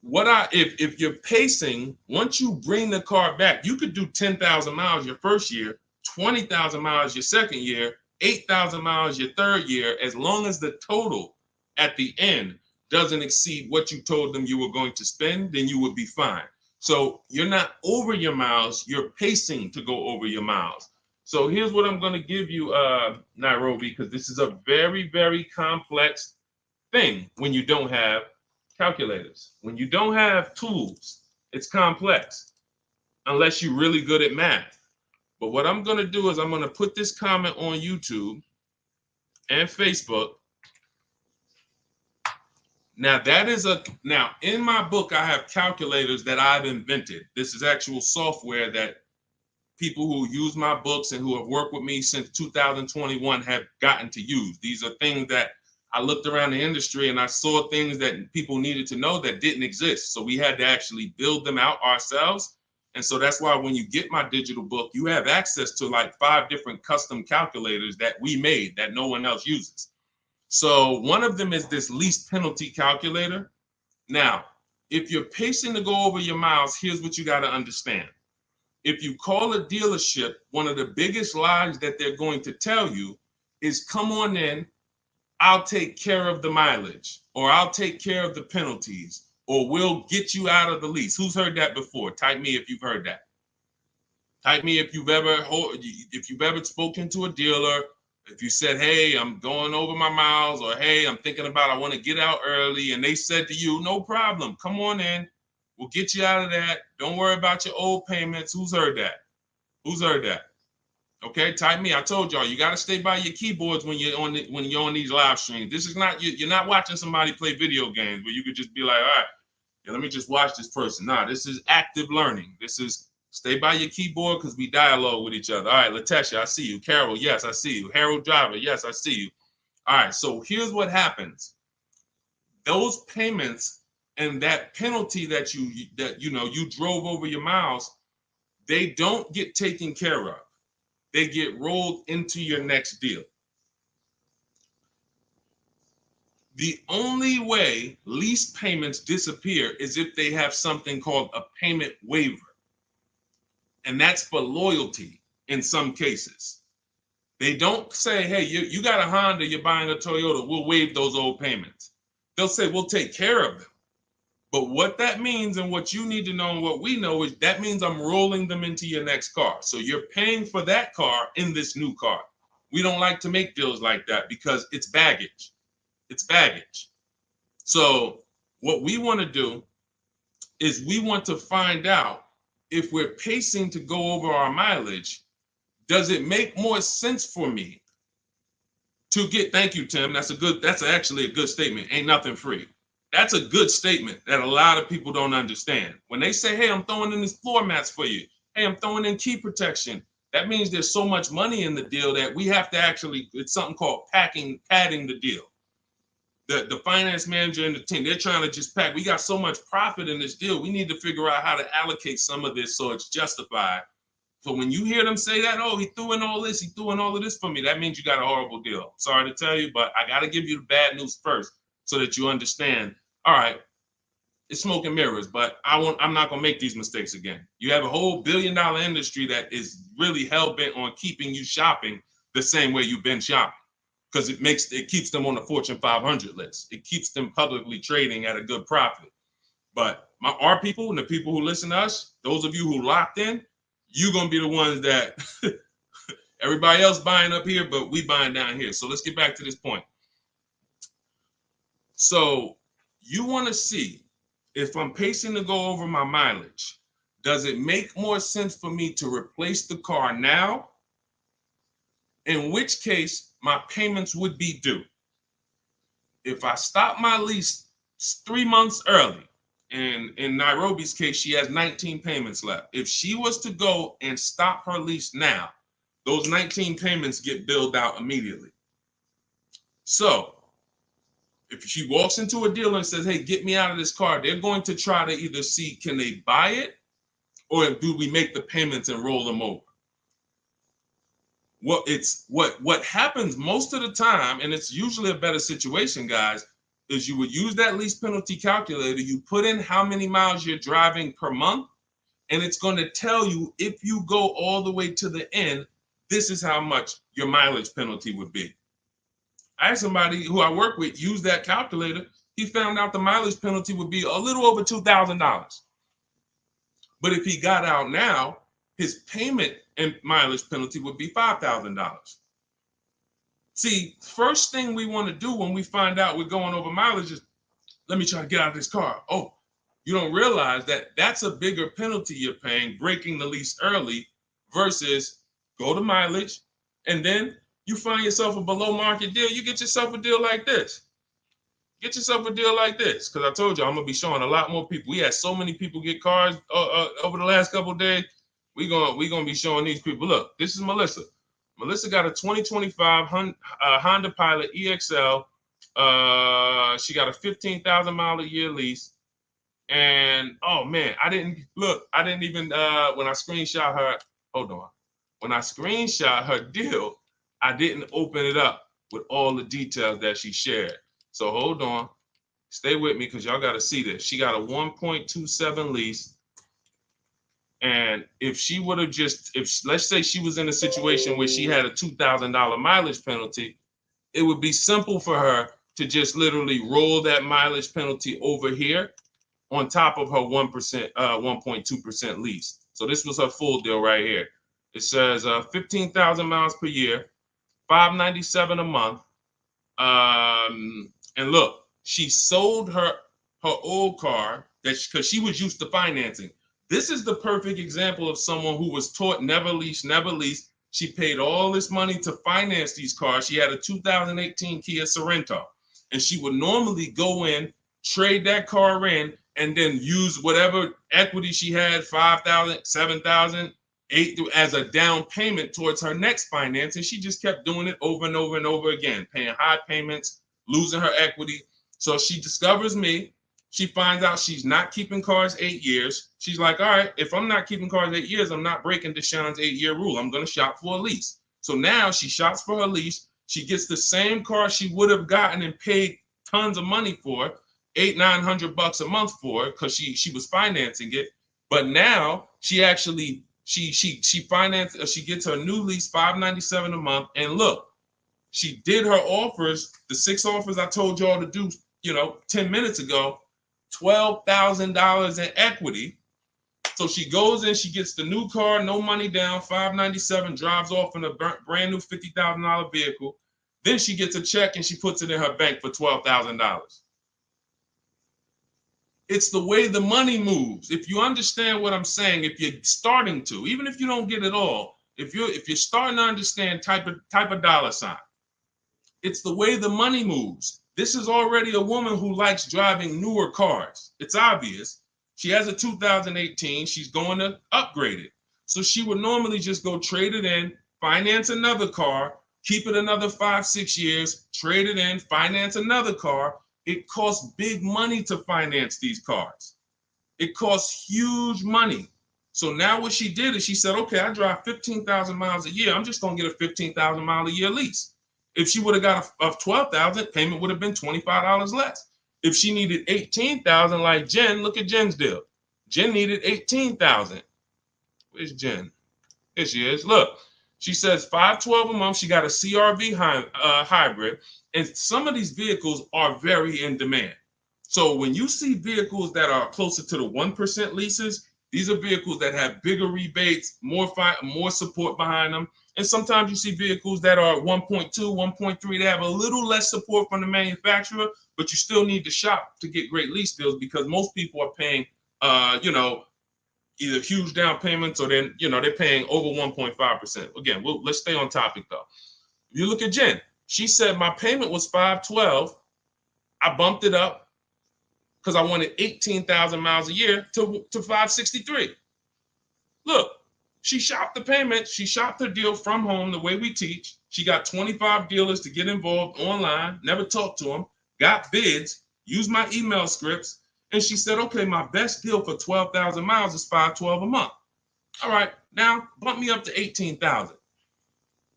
If you're pacing, once you bring the car back, you could do 10,000 miles your first year, 20,000 miles your second year, 8,000 miles your third year, as long as the total at the end doesn't exceed what you told them you were going to spend, then you would be fine. So you're not over your miles, you're pacing to go over your miles. So here's what I'm going to give you, Nairobi, because this is a very, very complex thing when you don't have calculators. When you don't have tools, it's complex unless you're really good at math. But what I'm going to do is I'm going to put this comment on YouTube and Facebook. Now now in my book, I have calculators that I've invented. This is actual software that people who use my books and who have worked with me since 2021 have gotten to use. These are things that I looked around the industry and I saw things that people needed to know that didn't exist. So we had to actually build them out ourselves. And so that's why when you get my digital book, you have access to like 5 different custom calculators that we made that no one else uses. So one of them is this lease penalty calculator. Now, if you're pacing to go over your miles, here's what you got to understand. If you call a dealership, one of the biggest lies that they're going to tell you is, come on in, I'll take care of the mileage, or I'll take care of the penalties, or we'll get you out of the lease. Who's heard that before? Type me if you've heard that. Type me if you've ever spoken to a dealer, if you said, hey, I'm going over my miles, or hey, I'm thinking about, I want to get out early, and they said to you, no problem, come on in, we'll get you out of that. Don't worry about your old payments. Who's heard that? Who's heard that? Okay, type me. I told y'all, you got to stay by your keyboards when you're on these live streams. This is not, you're not watching somebody play video games where you could just be like, all right, yeah, let me just watch this person. Nah, this is active learning. This is stay by your keyboard because we dialogue with each other. All right, Latesha, I see you. Carol, yes, I see you. Harold Driver, yes, I see you. All right, so here's what happens. Those payments and that penalty that you drove over your miles, they don't get taken care of. They get rolled into your next deal. The only way lease payments disappear is if they have something called a payment waiver. And that's for loyalty in some cases. They don't say, hey, you got a Honda, you're buying a Toyota, we'll waive those old payments. They'll say, we'll take care of them. But what that means, and what you need to know and what we know, is that means I'm rolling them into your next car. So you're paying for that car in this new car. We don't like to make deals like that because it's baggage. It's baggage. So what we want to do is we want to find out, if we're pacing to go over our mileage, does it make more sense for me to get, thank you, Tim. That's actually a good statement. Ain't nothing free. That's a good statement that a lot of people don't understand. When they say, hey, I'm throwing in these floor mats for you. Hey, I'm throwing in key protection. That means there's so much money in the deal that we have to actually, it's something called padding the deal. The finance manager and the team, they're trying to just pack. We got so much profit in this deal. We need to figure out how to allocate some of this so it's justified So when you hear them say that, oh, he threw in all this, he threw in all of this for me, that means you got a horrible deal. Sorry to tell you, but I got to give you the bad news first so that you understand. All right, it's smoke and mirrors, but I'm not gonna make these mistakes again. You have a whole billion-dollar industry that is really hell-bent on keeping you shopping the same way you've been shopping, because it keeps them on the Fortune 500 list. It keeps them publicly trading at a good profit. But our people and the people who listen to us, those of you who locked in, you're gonna be the ones that everybody else buying up here, but we buying down here. So let's get back to this point. So you want to see if I'm pacing to go over my mileage, does it make more sense for me to replace the car now? In which case, my payments would be due. If I stop my lease 3 months early, and in Nairobi's case, she has 19 payments left. If she was to go and stop her lease now, those 19 payments get billed out immediately. So if she walks into a dealer and says, hey, get me out of this car, they're going to try to either see, can they buy it, or do we make the payments and roll them over? What happens most of the time, and it's usually a better situation, guys, is you would use that lease penalty calculator, you put in how many miles you're driving per month, and it's going to tell you, if you go all the way to the end, this is how much your mileage penalty would be. I had somebody who I work with use that calculator. He found out the mileage penalty would be a little over $2,000. But if he got out now, his payment and mileage penalty would be $5,000. See, first thing we want to do when we find out we're going over mileage is, let me try to get out of this car. Oh, you don't realize that that's a bigger penalty you're paying, breaking the lease early, versus go to mileage, and then you find yourself a below market deal. You get yourself a deal like this. Get yourself a deal like this, because I told you I'm gonna be showing a lot more people. We had so many people get cars over the last couple of days. We gonna be showing these people. Look, this is Melissa. Melissa got a 2025 Honda Pilot EXL. She got a 15,000 mile a year lease. And oh man, I didn't even when I screenshot her, hold on. When I screenshot her deal, I didn't open it up with all the details that she shared. So hold on, stay with me, because y'all got to see this. She got a 1.27 lease. And if she would have let's say she was in a situation where she had a $2,000 mileage penalty, it would be simple for her to just literally roll that mileage penalty over here on top of her 1.2% lease. So this was her full deal right here. It says 15,000 miles per year, $597 a month. And look, she sold her old car because she was used to financing. This is the perfect example of someone who was taught never lease, never lease. She paid all this money to finance these cars. She had a 2018 Kia Sorento, and she would normally go in, trade that car in, and then use whatever equity she had, 5,000, 7,000, 8,000, as a down payment towards her next finance. And she just kept doing it over and over and over again, paying high payments, losing her equity. So she discovers me. She finds out she's not keeping cars 8 years. She's like, all right, if I'm not keeping cars 8 years, I'm not breaking Deshone's 8-year rule. I'm going to shop for a lease. So now she shops for her lease. She gets the same car she would have gotten and paid tons of money for, $800-900 a month for, because she was financing it. But now she actually she financed, she gets her new lease, $597 a month. And look, she did her offers, the 6 offers I told y'all to do, 10 minutes ago, $12,000 in equity. So she goes in, she gets the new car, no money down, $597, drives off in a brand new $50,000 vehicle. Then she gets a check and she puts it in her bank for $12,000. It's the way the money moves. If you understand what I'm saying, if you're starting to, even if you don't get it all, if you're starting to understand type of dollar sign, it's the way the money moves. This is already a woman who likes driving newer cars. It's obvious. She has a 2018. She's going to upgrade it. So she would normally just go trade it in, finance another car, keep it another 5-6 years, trade it in, finance another car. It costs big money to finance these cars. It costs huge money. So now what she did is she said, okay, I drive 15,000 miles a year. I'm just going to get a 15,000 mile a year lease. If she would have got a 12,000, payment would have been $25 less. If she needed 18,000 like Jen, look at Jen's deal. Jen needed 18,000. Where's Jen? Here she is. Look, she says $512 a month. She got a CRV hybrid, and some of these vehicles are very in demand. So when you see vehicles that are closer to the 1% leases, these are vehicles that have bigger rebates, more support behind them. And sometimes you see vehicles that are 1.2, 1.3. They have a little less support from the manufacturer, but you still need to shop to get great lease deals because most people are paying, either huge down payments or then, they're paying over 1.5%. Again, let's stay on topic though. If you look at Jen, she said my payment was $512. I bumped it up because I wanted 18,000 miles a year to $563. Look, she shopped the payment. She shopped her deal from home the way we teach. She got 25 dealers to get involved online, never talked to them, got bids, used my email scripts, and she said, okay, my best deal for 12,000 miles is $512 a month. All right, now bump me up to 18,000.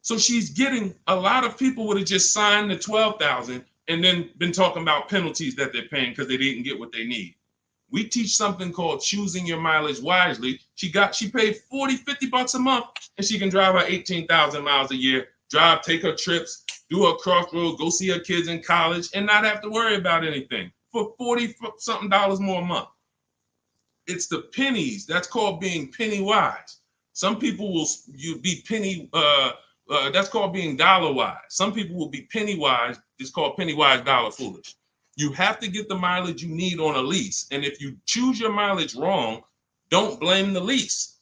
So she's getting, a lot of people would have just signed the 12,000 and then been talking about penalties that they're paying because they didn't get what they need. We teach something called choosing your mileage wisely. She paid $40-$50 a month and she can drive her 18,000 miles a year, take her trips, do her crossroads, go see her kids in college and not have to worry about anything for $40-something more a month. It's the pennies. That's called being penny wise. Some people will be penny, that's called being dollar wise. Some people will be penny wise. It's called penny wise, dollar foolish. You have to get the mileage you need on a lease. And if you choose your mileage wrong, don't blame the lease.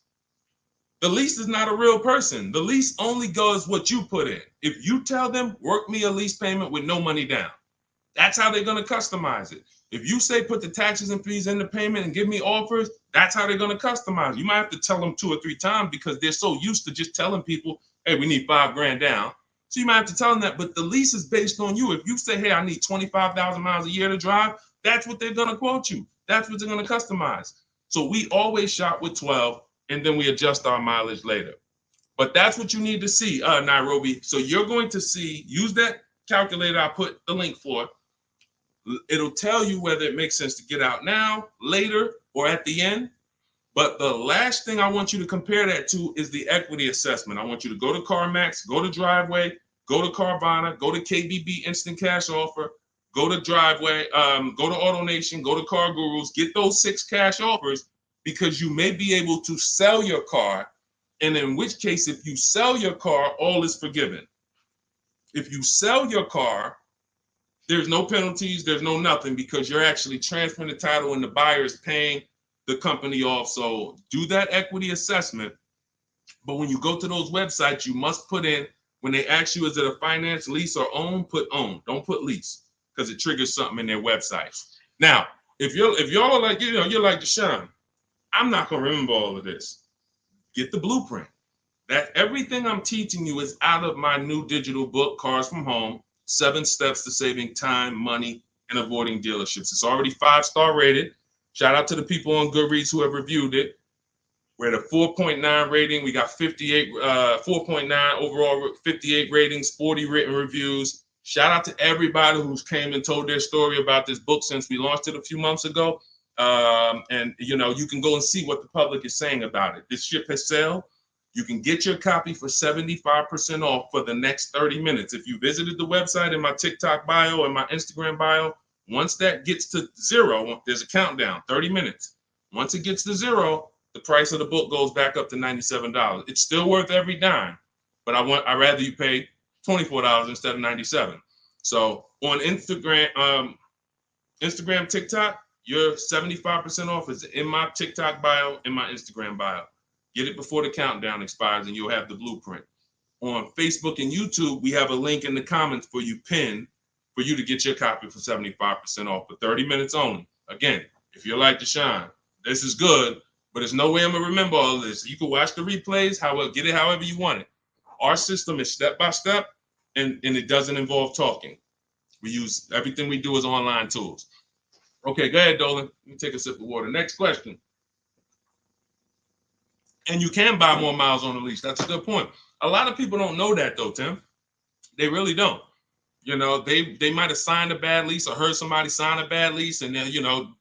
The lease is not a real person. The lease only goes what you put in. If you tell them, work me a lease payment with no money down, that's how they're going to customize it. If you say put the taxes and fees in the payment and give me offers, that's how they're going to customize it. You might have to tell them 2 or 3 times because they're so used to just telling people, hey, we need $5,000 down. So you might have to tell them that, but the lease is based on you. If you say, hey, I need 25,000 miles a year to drive, that's what they're going to quote you. That's what they're going to customize. So we always shop with 12 and then we adjust our mileage later. But that's what you need to see, Nairobi. So you're going to see, use that calculator I put the link for. It'll tell you whether it makes sense to get out now, later, or at the end. But the last thing I want you to compare that to is the equity assessment. I want you to go to CarMax, go to Driveway, go to Carvana, go to KBB Instant Cash Offer, go to Driveway, go to AutoNation, go to Car Gurus, get those 6 cash offers because you may be able to sell your car. And in which case, if you sell your car, all is forgiven. If you sell your car, there's no penalties, there's no nothing because you're actually transferring the title and the buyer is paying the company off. So do that equity assessment. But when you go to those websites, you must put in, when they ask you, is it a finance, lease, or own, put own. Don't put lease because it triggers something in their websites. Now, if y'all are like, you're like Deshone, I'm not going to remember all of this. Get the blueprint. That everything I'm teaching you is out of my new digital book, Cars from Home, 7 Steps to Saving Time, Money, and Avoiding Dealerships. It's already 5-star rated. Shout out to the people on Goodreads who have reviewed it. We're at a 4.9 rating. We got 4.9 overall, 58 ratings, 40 written reviews. Shout out to everybody who's came and told their story about this book since we launched it a few months ago. And you can go and see what the public is saying about it. This ship has sailed. You can get your copy for 75% off for the next 30 minutes. If you visited the website in my TikTok bio and my Instagram bio, once that gets to 0, there's a countdown, 30 minutes. Once it gets to 0, the price of the book goes back up to $97. It's still worth every dime, but I'd rather you pay $24 instead of $97. So on Instagram, TikTok, your 75% off is in my TikTok bio, in my Instagram bio. Get it before the countdown expires and you'll have the blueprint. On Facebook and YouTube, we have a link in the comments for you pinned for you to get your copy for 75% off for 30 minutes only. Again, if you're like Deshone, this is good, but there's no way I'm going to remember all of this. You can watch the replays, get it however you want it. Our system is step-by-step, and it doesn't involve talking. Everything we do is online tools. Okay, go ahead, Dolan. Let me take a sip of water. Next question. And you can buy more miles on the lease. That's a good point. A lot of people don't know that though, Tim. They really don't. You know, they might have signed a bad lease or heard somebody sign a bad lease, and then, you know,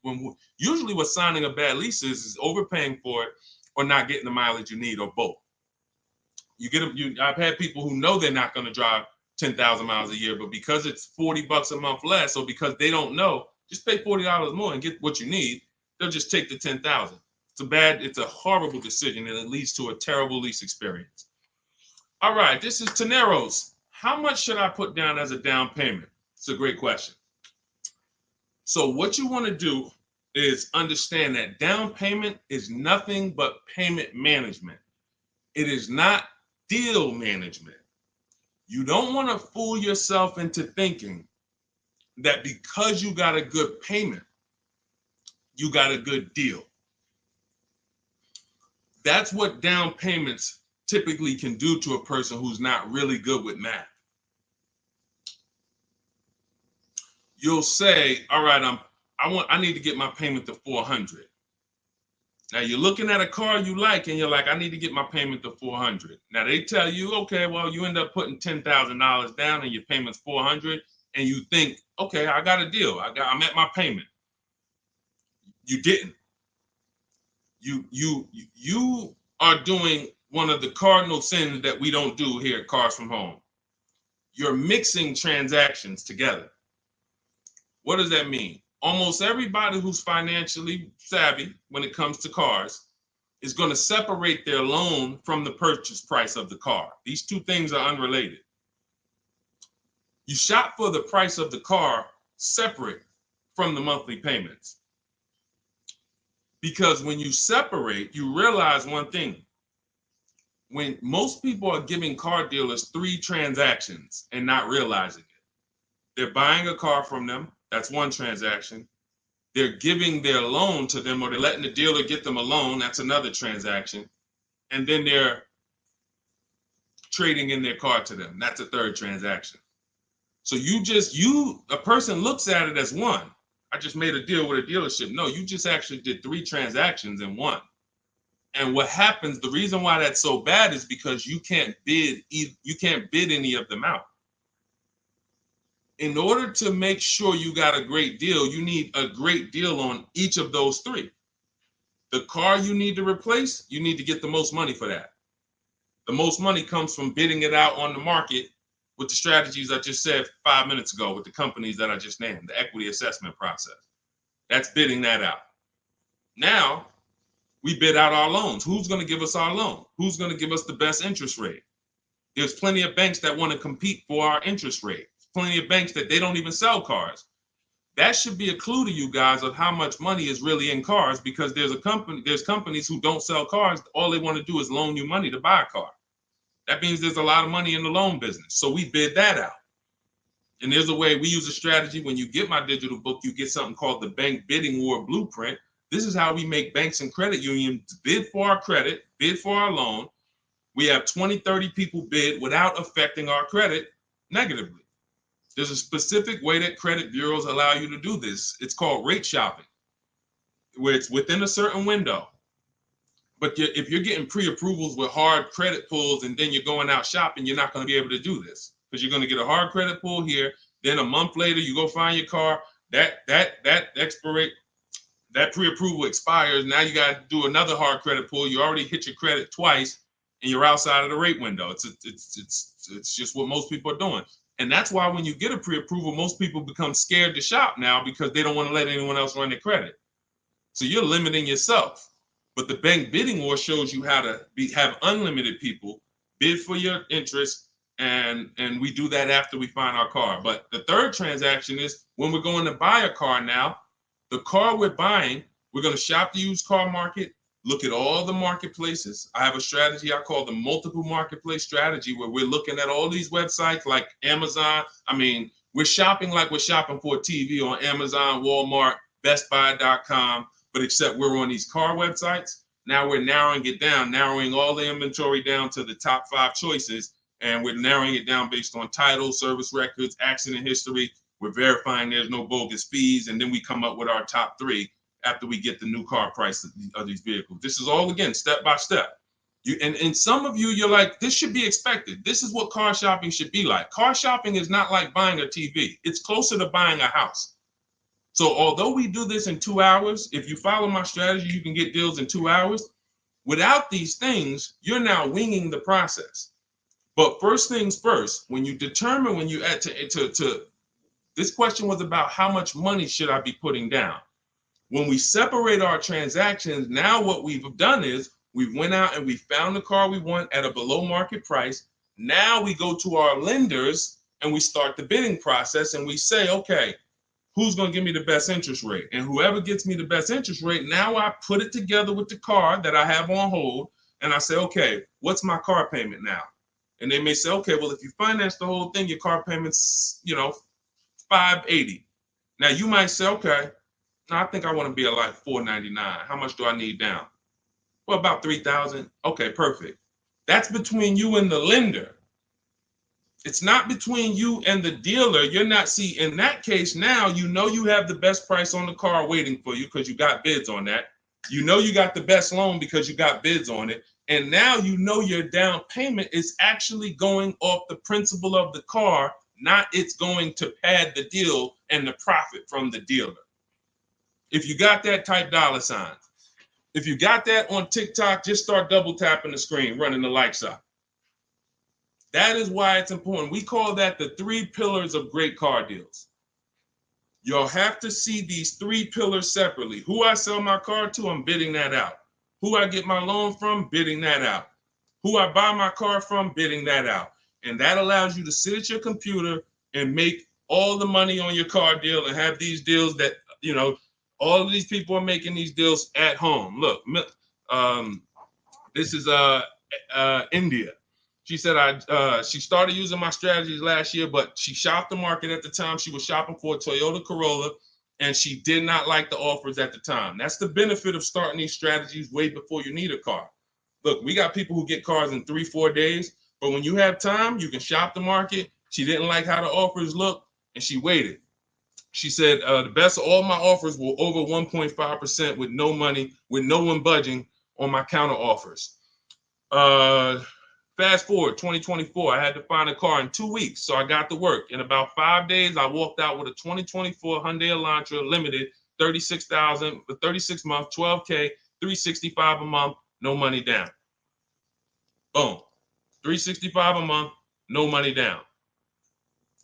usually what signing a bad lease is overpaying for it or not getting the mileage you need, or both. You get them. I've had people who know they're not going to drive 10,000 miles a year, but because it's $40 a month less, or because they don't know, just pay $40 more and get what you need. They'll just take the 10,000. It's a horrible decision, and it leads to a terrible lease experience. All right, this is Teneros. How much should I put down as a down payment? It's a great question. So what you want to do is understand that down payment is nothing but payment management. It is not deal management. You don't want to fool yourself into thinking that because you got a good payment, you got a good deal. That's what down payments typically can do to a person who's not really good with math. You'll say, all right, I need to get my payment to 400. Now you're looking at a car you like, and you're like, I need to get my payment to 400. Now they tell you, okay, well, you end up putting $10,000 down and your payment's 400, and you think, okay, I got a deal. I'm at my payment. You didn't. You are doing one of the cardinal sins that we don't do here at Cars from Home. You're mixing transactions together. What does that mean? Almost everybody who's financially savvy when it comes to cars is going to separate their loan from the purchase price of the car. These two things are unrelated. You shop for the price of the car separate from the monthly payments. Because when you separate, you realize one thing. When most people are giving car dealers 3 transactions and not realizing it, they're buying a car from them. That's one transaction. They're giving their loan to them, or they're letting the dealer get them a loan. That's another transaction. And then they're trading in their car to them. That's a third transaction. So a person looks at it as one. I just made a deal with a dealership. No, you just actually did 3 transactions in one. And what happens, the reason why that's so bad is because you can't bid any of them out. In order to make sure you got a great deal, you need a great deal on each of those 3. The car you need to replace, you need to get the most money for that. The most money comes from bidding it out on the market with the strategies I just said 5 minutes ago with the companies that I just named, the equity assessment process. That's bidding that out. Now, we bid out our loans. Who's going to give us our loan? Who's going to give us the best interest rate? There's plenty of banks that want to compete for our interest rate. Plenty of banks that they don't even sell cars. That should be a clue to you guys of how much money is really in cars, because there's companies who don't sell cars. All they want to do is loan you money to buy a car. That means there's a lot of money in the loan business. So we bid that out. And there's a way we use a strategy. When you get my digital book, you get something called the Bank Bidding War Blueprint. This is how we make banks and credit unions bid for our credit, bid for our loan. We have 20, 30 people bid without affecting our credit negatively. There's a specific way that credit bureaus allow you to do this. It's called rate shopping, where it's within a certain window. But if you're getting pre-approvals with hard credit pulls and then you're going out shopping, you're not going to be able to do this, because you're going to get a hard credit pull here. Then a month later, you go find your car. That pre-approval expires. Now you got to do another hard credit pull. You already hit your credit twice, and you're outside of the rate window. It's just what most people are doing. And that's why when you get a pre-approval, most people become scared to shop now, because they don't want to let anyone else run their credit. So you're limiting yourself. But the Bank Bidding War shows you how to have unlimited people bid for your interest, and we do that after we find our car. But the third transaction is when we're going to buy a car now. The car we're buying, we're going to shop the used car market, look at all the marketplaces. I have a strategy I call the multiple marketplace strategy, where we're looking at all these websites like Amazon. I mean, we're shopping like we're shopping for a TV on Amazon, Walmart, BestBuy.com, but except we're on these car websites. Now we're narrowing it down, narrowing all the inventory down to the top 5 choices, and we're narrowing it down based on title, service records, accident history. We're verifying there's no bogus fees, and then we come up with our top 3 after we get the new car price of these vehicles. This is all, again, step by step. And some of you, you're like, this should be expected. This is what car shopping should be like. Car shopping is not like buying a TV. It's closer to buying a house. So although we do this in 2 hours, if you follow my strategy, you can get deals in 2 hours. Without these things, you're now winging the process. But first things first, when you determine, when you add to this question was about how much money should I be putting down? When we separate our transactions, now what we've done is we went out and we found the car we want at a below market price. Now we go to our lenders and we start the bidding process and we say, okay, who's going to give me the best interest rate? And whoever gets me the best interest rate, now I put it together with the car that I have on hold. And I say, okay, what's my car payment now? And they may say, okay, well, if you finance the whole thing, your car payment's, $580. Now you might say, okay, I think I want to be at like $499. How much do I need down? Well, about $3,000. Okay, perfect. That's between you and the lender. It's not between you and the dealer. You're not, see, in that case, now you have the best price on the car waiting for you because you got bids on that. You got the best loan because you got bids on it. And now your down payment is actually going off the principal of the car, not it's going to pad the deal and the profit from the dealer. If you got that, type $sign. If you got that on TikTok, just start double tapping the screen, running the like sign. That is why it's important. We call that the 3 pillars of great car deals. You'll have to see these 3 pillars separately. Who I sell my car to, I'm bidding that out. Who I get my loan from, bidding that out. Who I buy my car from, bidding that out. And that allows you to sit at your computer and make all the money on your car deal and have these deals that, all of these people are making these deals at home. Look, this is India. She said she started using my strategies last year, but she shopped the market at the time. She was shopping for a Toyota Corolla, and she did not like the offers at the time. That's the benefit of starting these strategies way before you need a car. Look, we got people who get cars in 3-4 days, but when you have time, you can shop the market. She didn't like how the offers looked, and she waited. She said the best of all my offers were over 1.5% with no money, with no one budging on my counter offers. Fast forward 2024, I had to find a car in 2 weeks, so I got to work. In about 5 days, I walked out with a 2024 Hyundai Elantra Limited, $36,000 for 36 months, $12K, $365 a month, no money down. Boom, $365 a month, no money down.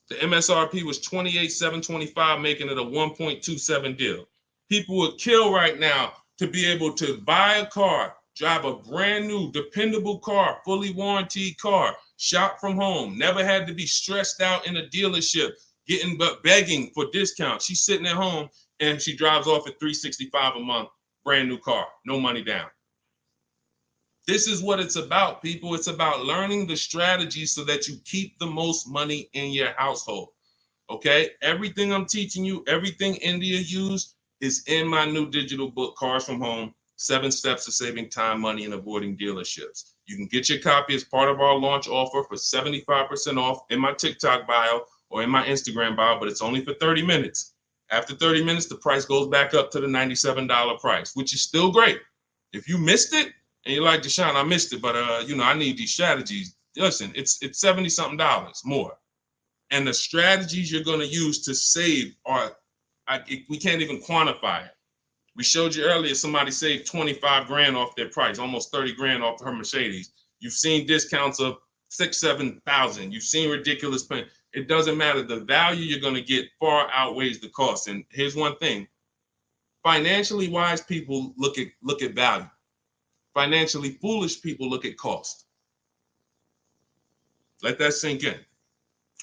The MSRP was $28,725, making it a 1.27 deal. People would kill right now to be able to buy a car, drive a brand new, dependable car, fully warranted car, shop from home, never had to be stressed out in a dealership, begging for discounts. She's sitting at home and she drives off at $365 a month, brand new car, no money down. This is what it's about, people. It's about learning the strategy so that you keep the most money in your household. Okay? Everything I'm teaching you, everything India used is in my new digital book, Cars from Home, 7 Steps to Saving Time, Money, and Avoiding Dealerships. You can get your copy as part of our launch offer for 75% off in my TikTok bio or in my Instagram bio, but it's only for 30 minutes. After 30 minutes, the price goes back up to the $97 price, which is still great. If you missed it, and you're like, Deshone, I missed it, but I need these strategies. Listen, it's $70-something more. And the strategies you're going to use to save we can't even quantify it. We showed you earlier, somebody saved 25 grand off their price, almost 30 grand off her Mercedes. You've seen discounts of 6,000-7,000. You've seen ridiculous pay. It doesn't matter. The value you're going to get far outweighs the cost. And here's one thing. Financially wise people look at value. Financially foolish people look at cost. Let that sink in.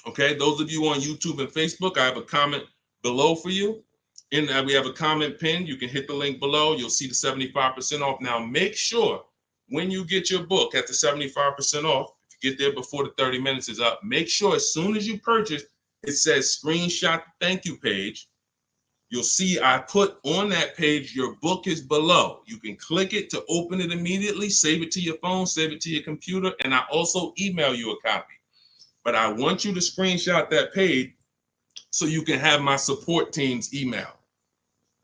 Okay, those of you on YouTube and Facebook, I have a comment below for you. We have a comment pinned. You can hit the link below. You'll see the 75% off. Now, make sure when you get your book at the 75% off, if you get there before the 30 minutes is up, make sure as soon as you purchase, it says screenshot the thank you page. You'll see I put on that page, your book is below. You can click it to open it immediately, save it to your phone, save it to your computer, and I also email you a copy. But I want you to screenshot that page so you can have my support team's email.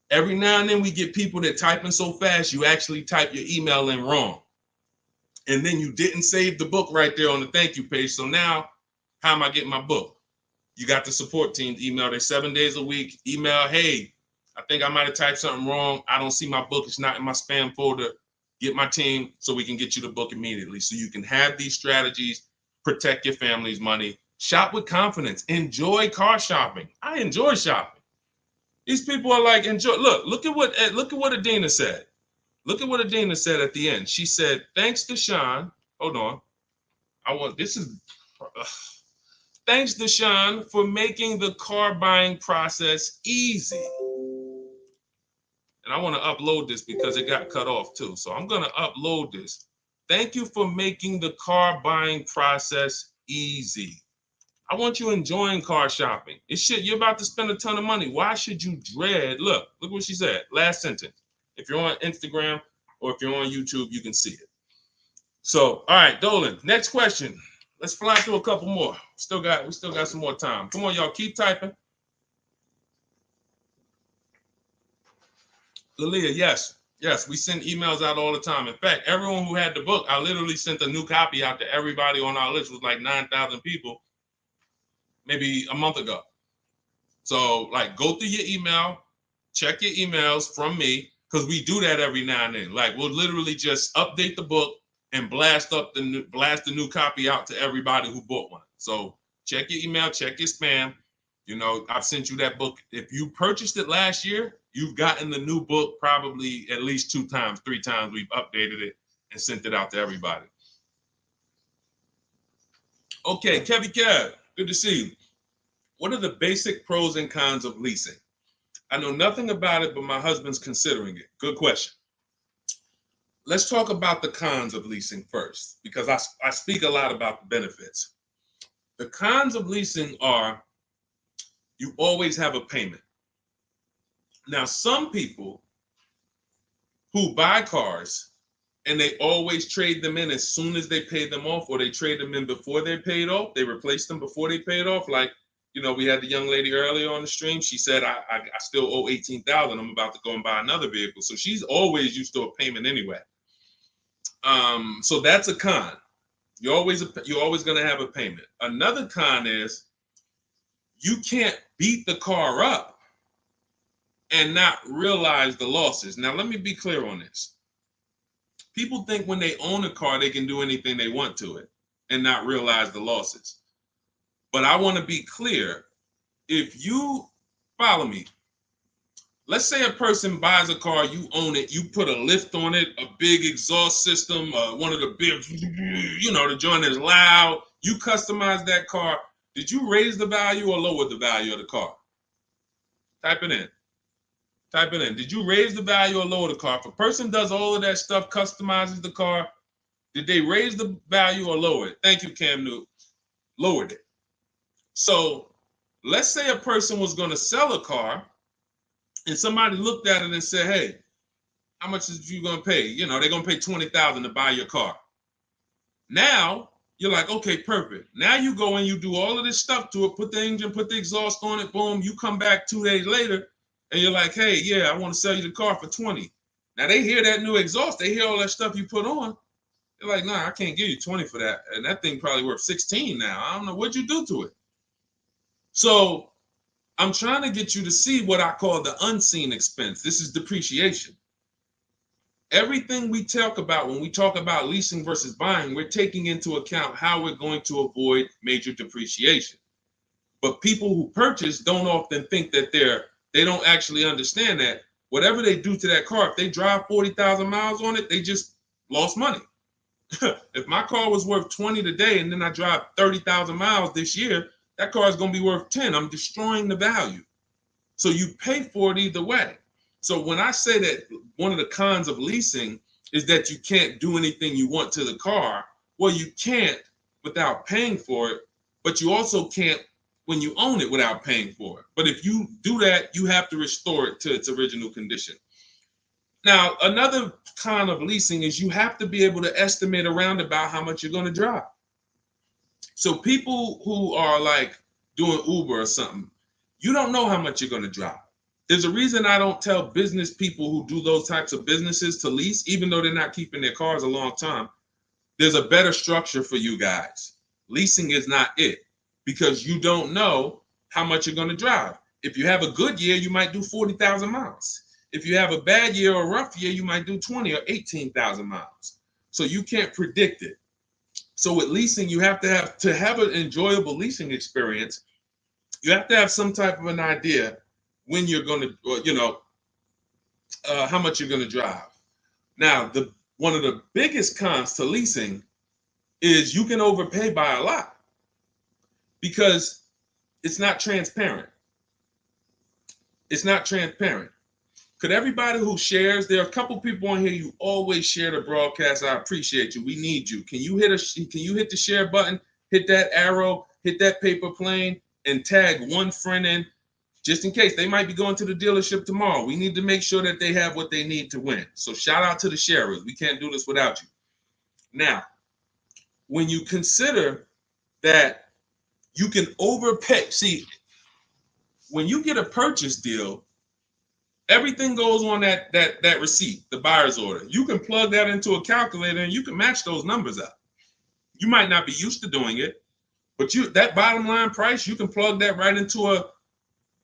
Every now and then we get people that typing so fast, you actually type your email in wrong. and then you didn't save the book right there on the thank you page. So now, how am I getting my book? You got the support team email. They're 7 days a week. Email, hey, I think I might have typed something wrong. I don't see my book. It's not in my spam folder. Get my team so we can get you the book immediately. So you can have these strategies, protect your family's money, shop with confidence, enjoy car shopping. I enjoy shopping. These people are like, enjoy. Look at what Adina said. Look at what Adina said at the end. She said, thanks to Sean. Hold on. Thanks to Sean for making the car buying process easy. And I want to upload this because it got cut off too. So I'm going to upload this. Thank you for making the car buying process easy. I want you enjoying car shopping. It's shit. You're about to spend a ton of money. Why should you dread? Look what she said. Last sentence. If you're on Instagram or if you're on YouTube, you can see it. So, all right, Dolan, next question. Let's fly through a couple more. We still got some more time. Come on, y'all, keep typing. Lalia, yes, we send emails out all the time. In fact, everyone who had the book, I literally sent a new copy out to everybody on our list. It was like 9,000 people, maybe a month ago. So, like, go through your email, check your emails from me, because we do that every now and then. Like, we'll literally just update the book and blast the new copy out to everybody who bought one. So check your email, check your spam. You know, I've sent you that book. If you purchased it last year, you've gotten the new book probably at least 2 times, 3 times. We've updated it and sent it out to everybody. Okay, Kevy Kev, good to see you. What are the basic pros and cons of leasing? I know nothing about it, but my husband's considering it. Good question. Let's talk about the cons of leasing first, because I speak a lot about the benefits. The cons of leasing are you always have a payment. Now, some people who buy cars and they always trade them in as soon as they pay them off, or they trade them in before they paid off, they replace them before they paid off. Like, you know, we had the young lady earlier on the stream. She said, I still owe $18,000. I'm about to go and buy another vehicle. So she's always used to a payment anyway. So that's a con. You're always going to have a payment. Another con is you can't beat the car up and not realize the losses. Now, let me be clear on this. People think when they own a car, they can do anything they want to it and not realize the losses. But I want to be clear. If you follow me, let's say a person buys a car, you own it, you put a lift on it, a big exhaust system, one of the big, you know, the joint is loud. You customize that car. Did you raise the value or lower the value of the car? Type it in. Type it in. Did you raise the value or lower the car? If a person does all of that stuff, customizes the car, did they raise the value or lower it? Thank you, Cam Newton. Lowered it. So let's say a person was going to sell a car and somebody looked at it and said, hey, how much is you going to pay? You know, they're going to pay $20,000 to buy your car. Now you're like, okay, perfect. Now you go and you do all of this stuff to it, put the engine, put the exhaust on it, boom. You come back 2 days later and you're like, hey, yeah, I want to sell you the car for 20. Now they hear that new exhaust. They hear all that stuff you put on. They're like, nah, I can't give you 20 for that. And that thing probably worth 16 now. I don't know what you do to it. So I'm trying to get you to see what I call the unseen expense. This is depreciation. Everything we talk about when we talk about leasing versus buying, we're taking into account how we're going to avoid major depreciation. But people who purchase don't often think that they don't actually understand that whatever they do to that car, if they drive 40,000 miles on it, they just lost money. If my car was worth 20 today and then I drive 30,000 miles this year, that car is going to be worth 10. I'm destroying the value. So you pay for it either way. So when I say that one of the cons of leasing is that you can't do anything you want to the car, well, you can't without paying for it, but you also can't when you own it without paying for it. But if you do that, you have to restore it to its original condition. Now, another con of leasing is you have to be able to estimate around about how much you're going to drive. So people who are like doing Uber or something, you don't know how much you're going to drive. There's a reason I don't tell business people who do those types of businesses to lease, even though they're not keeping their cars a long time. there's a better structure for you guys. Leasing is not it, because you don't know how much you're going to drive. If you have a good year, you might do 40,000 miles. If you have a bad year or a rough year, you might do 20 or 18,000 miles. So you can't predict it. So with leasing, you have to have an enjoyable leasing experience. You have to have some type of an idea when you're going to, how much you're going to drive. Now, one of the biggest cons to leasing is you can overpay by a lot because it's not transparent. It's not transparent. Could everybody who shares, there are a couple people on here, you always share the broadcast. I appreciate you. We need you. Can you hit the share button, hit that arrow, hit that paper plane, and tag one friend in, just in case they might be going to the dealership tomorrow. We need to make sure that they have what they need to win. So shout out to the sharers. We can't do this without you. Now, when you consider that you can overpay, see, when you get a purchase deal, everything goes on that receipt, the buyer's order. You can plug that into a calculator and you can match those numbers up. You might not be used to doing it, but that bottom line price, you can plug that right into a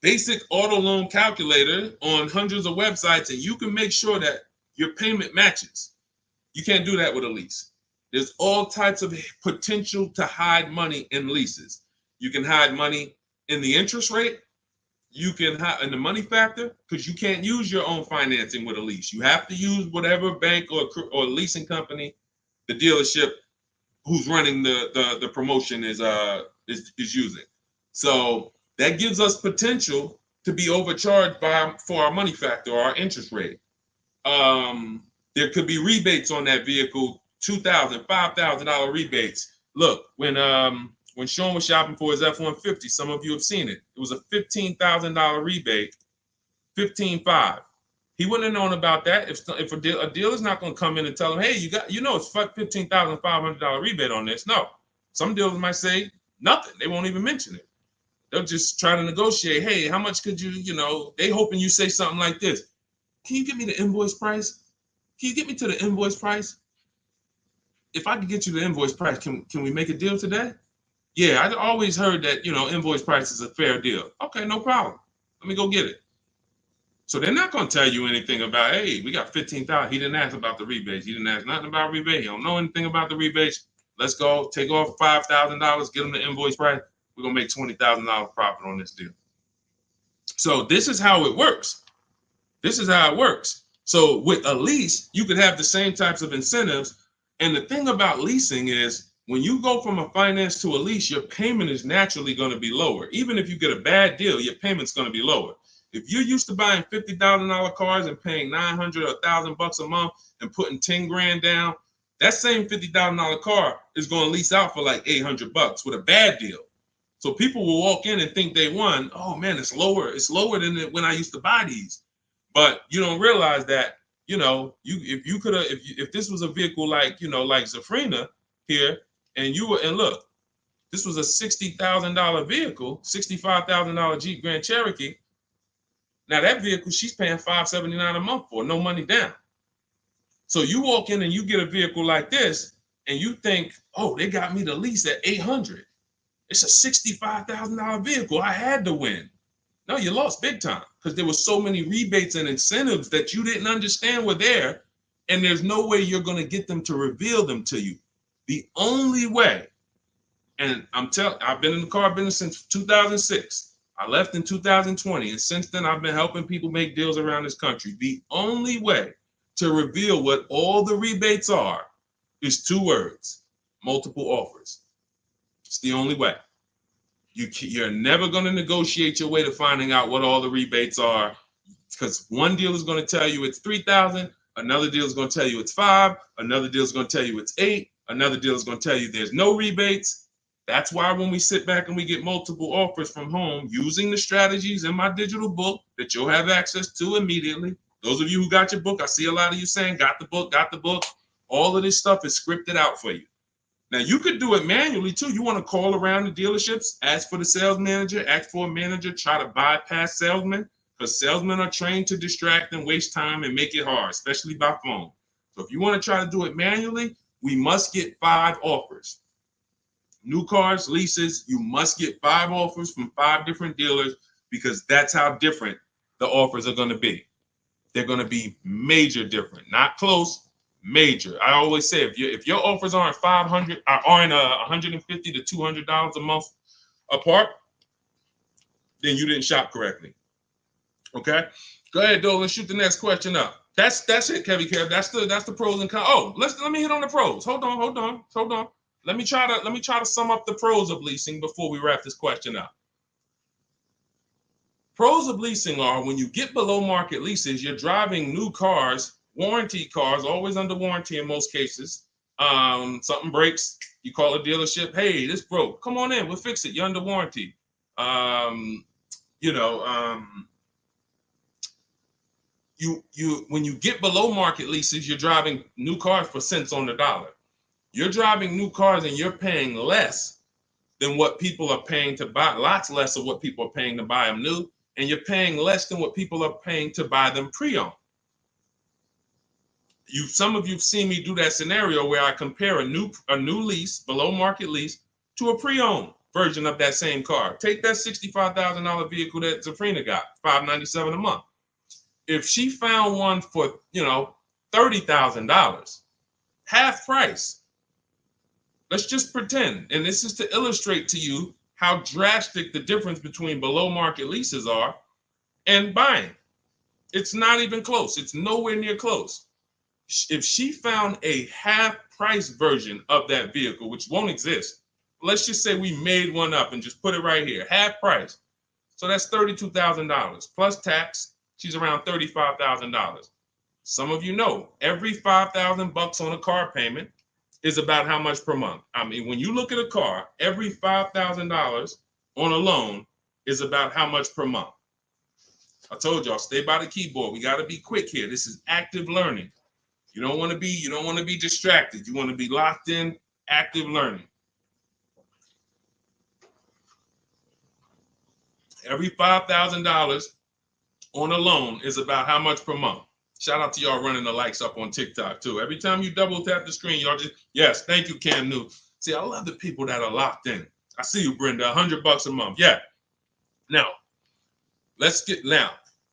basic auto loan calculator on hundreds of websites, and you can make sure that your payment matches. You can't do that with a lease. There's all types of potential to hide money in leases. You can hide money in the interest rate. You can hide in the money factor, because you can't use your own financing with a lease. You have to use whatever bank or leasing company the dealership who's running the promotion is using. So that gives us potential to be overcharged for our money factor or our interest rate. There could be rebates on that vehicle, $2,000, $5,000 rebates. Look, when Sean was shopping for his F-150, some of you have seen it. It was a $15,000 rebate, $15,500. He wouldn't have known about that if a dealer's not going to come in and tell him, hey, it's $15,500 rebate on this. No, some dealers might say nothing. They won't even mention it. They'll just try to negotiate. Hey, how much could you, they hoping you say something like this. Can you get me the invoice price? Can you get me to the invoice price? If I could get you the invoice price, can we make a deal today? Yeah, I always heard that, invoice price is a fair deal. Okay, no problem. Let me go get it. So they're not going to tell you anything about, hey, we got $15,000. He didn't ask about the rebates. He didn't ask nothing about rebate. He don't know anything about the rebates. Let's go take off $5,000, get him the invoice price. We're going to make $20,000 profit on this deal. So this is how it works. This is how it works. So with a lease, you could have the same types of incentives. And the thing about leasing is when you go from a finance to a lease, your payment is naturally going to be lower. Even if you get a bad deal, your payment's going to be lower. If you're used to buying $50,000 cars and paying $900 or $1,000 a month and putting 10 grand down, that same $50,000 car is going to lease out for like $800 with a bad deal. So people will walk in and think they won. Oh man, it's lower. It's lower than when I used to buy these. But you don't realize that, if this was a vehicle like Zafrina here, and look, this was a $60,000 vehicle, $65,000 Jeep Grand Cherokee. Now that vehicle, she's paying $579 a month for, no money down. So you walk in and you get a vehicle like this, and you think, oh, they got me the lease at $800. It's a $65,000 vehicle. I had to win. No, you lost big time because there were so many rebates and incentives that you didn't understand were there, and there's no way you're going to get them to reveal them to you. The only way, and I've been in the car business since 2006. I left in 2020, and since then I've been helping people make deals around this country. The only way to reveal what all the rebates are is 2 words: multiple offers. It's the only way. You're never going to negotiate your way to finding out what all the rebates are, because one deal is going to tell you it's $3,000, another deal is going to tell you it's $5,000, another deal is going to tell you it's $8,000, another deal is going to tell you there's no rebates. That's why when we sit back and we get multiple offers from home using the strategies in my digital book that you'll have access to immediately. Those of you who got your book, I see a lot of you saying, got the book. All of this stuff is scripted out for you. Now, you could do it manually, too. You want to call around the dealerships, ask for the sales manager, ask for a manager, try to bypass salesmen, because salesmen are trained to distract and waste time and make it hard, especially by phone. So if you want to try to do it manually, we must get 5 offers. New cars, leases, you must get 5 offers from 5 different dealers because that's how different the offers are going to be. They're going to be major different, not close, major. I always say if your offers aren't $150 to $200 a month apart, then you didn't shop correctly. Okay, go ahead, Doe. Let's shoot the next question up. That's it, Kevy Kev. That's the pros and cons. Oh, let me hit on the pros. Hold on. Let me try to sum up the pros of leasing before we wrap this question up. Pros of leasing are when you get below market leases, you're driving new cars, warranty cars, always under warranty in most cases. Something breaks, you call a dealership. Hey, this broke. Come on in, we'll fix it. You're under warranty. When you get below market leases, you're driving new cars for cents on the dollar. You're driving new cars and you're paying less than what people are paying to buy, lots less of what people are paying to buy them new, and you're paying less than what people are paying to buy them pre-owned. Some of you've seen me do that scenario where I compare a new lease, below market lease, to a pre-owned version of that same car. Take that $65,000 vehicle that Zafrina got, $597 a month. If she found one for, $30,000, half price, let's just pretend, and this is to illustrate to you how drastic the difference between below market leases are and buying. It's not even close. It's nowhere near close. If she found a half price version of that vehicle, which won't exist, let's just say we made one up and just put it right here, half price. So that's $32,000 plus tax. She's around $35,000. Some of you know every $5,000 on a car payment is about how much per month. I mean, when you look at a car, every $5,000 on a loan is about how much per month. I told y'all, stay by the keyboard. We got to be quick here. This is active learning. You don't want to be distracted. You want to be locked in, active learning. Every $5,000 on a loan is about how much per month. Shout out to y'all running the likes up on TikTok too. Every time you double tap the screen, y'all just, yes, thank you, Cam New. See, I love the people that are locked in. I see you, Brenda, $100 a month. Yeah. Now,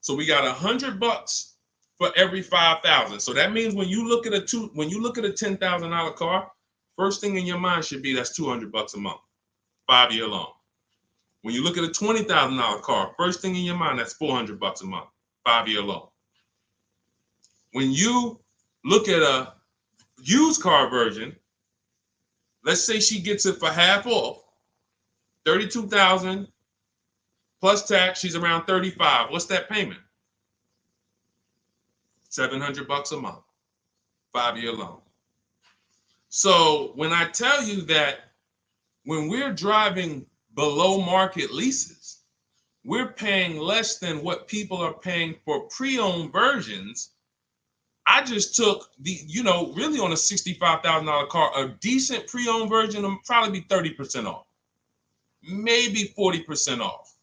so we got $100 for every 5,000. So that means when you look at a $10,000 car, first thing in your mind should be that's $200 a month, 5-year loan. When you look at a $20,000 car, first thing in your mind, that's $400 a month, 5-year loan. When you look at a used car version, let's say she gets it for half off, $32,000 plus tax, she's around $35,000. What's that payment? $700 a month, 5-year loan. So when I tell you that when we're driving below market leases, we're paying less than what people are paying for pre-owned versions. I just took really on a $65,000 car, a decent pre-owned version will probably be 30% off, maybe 40% off.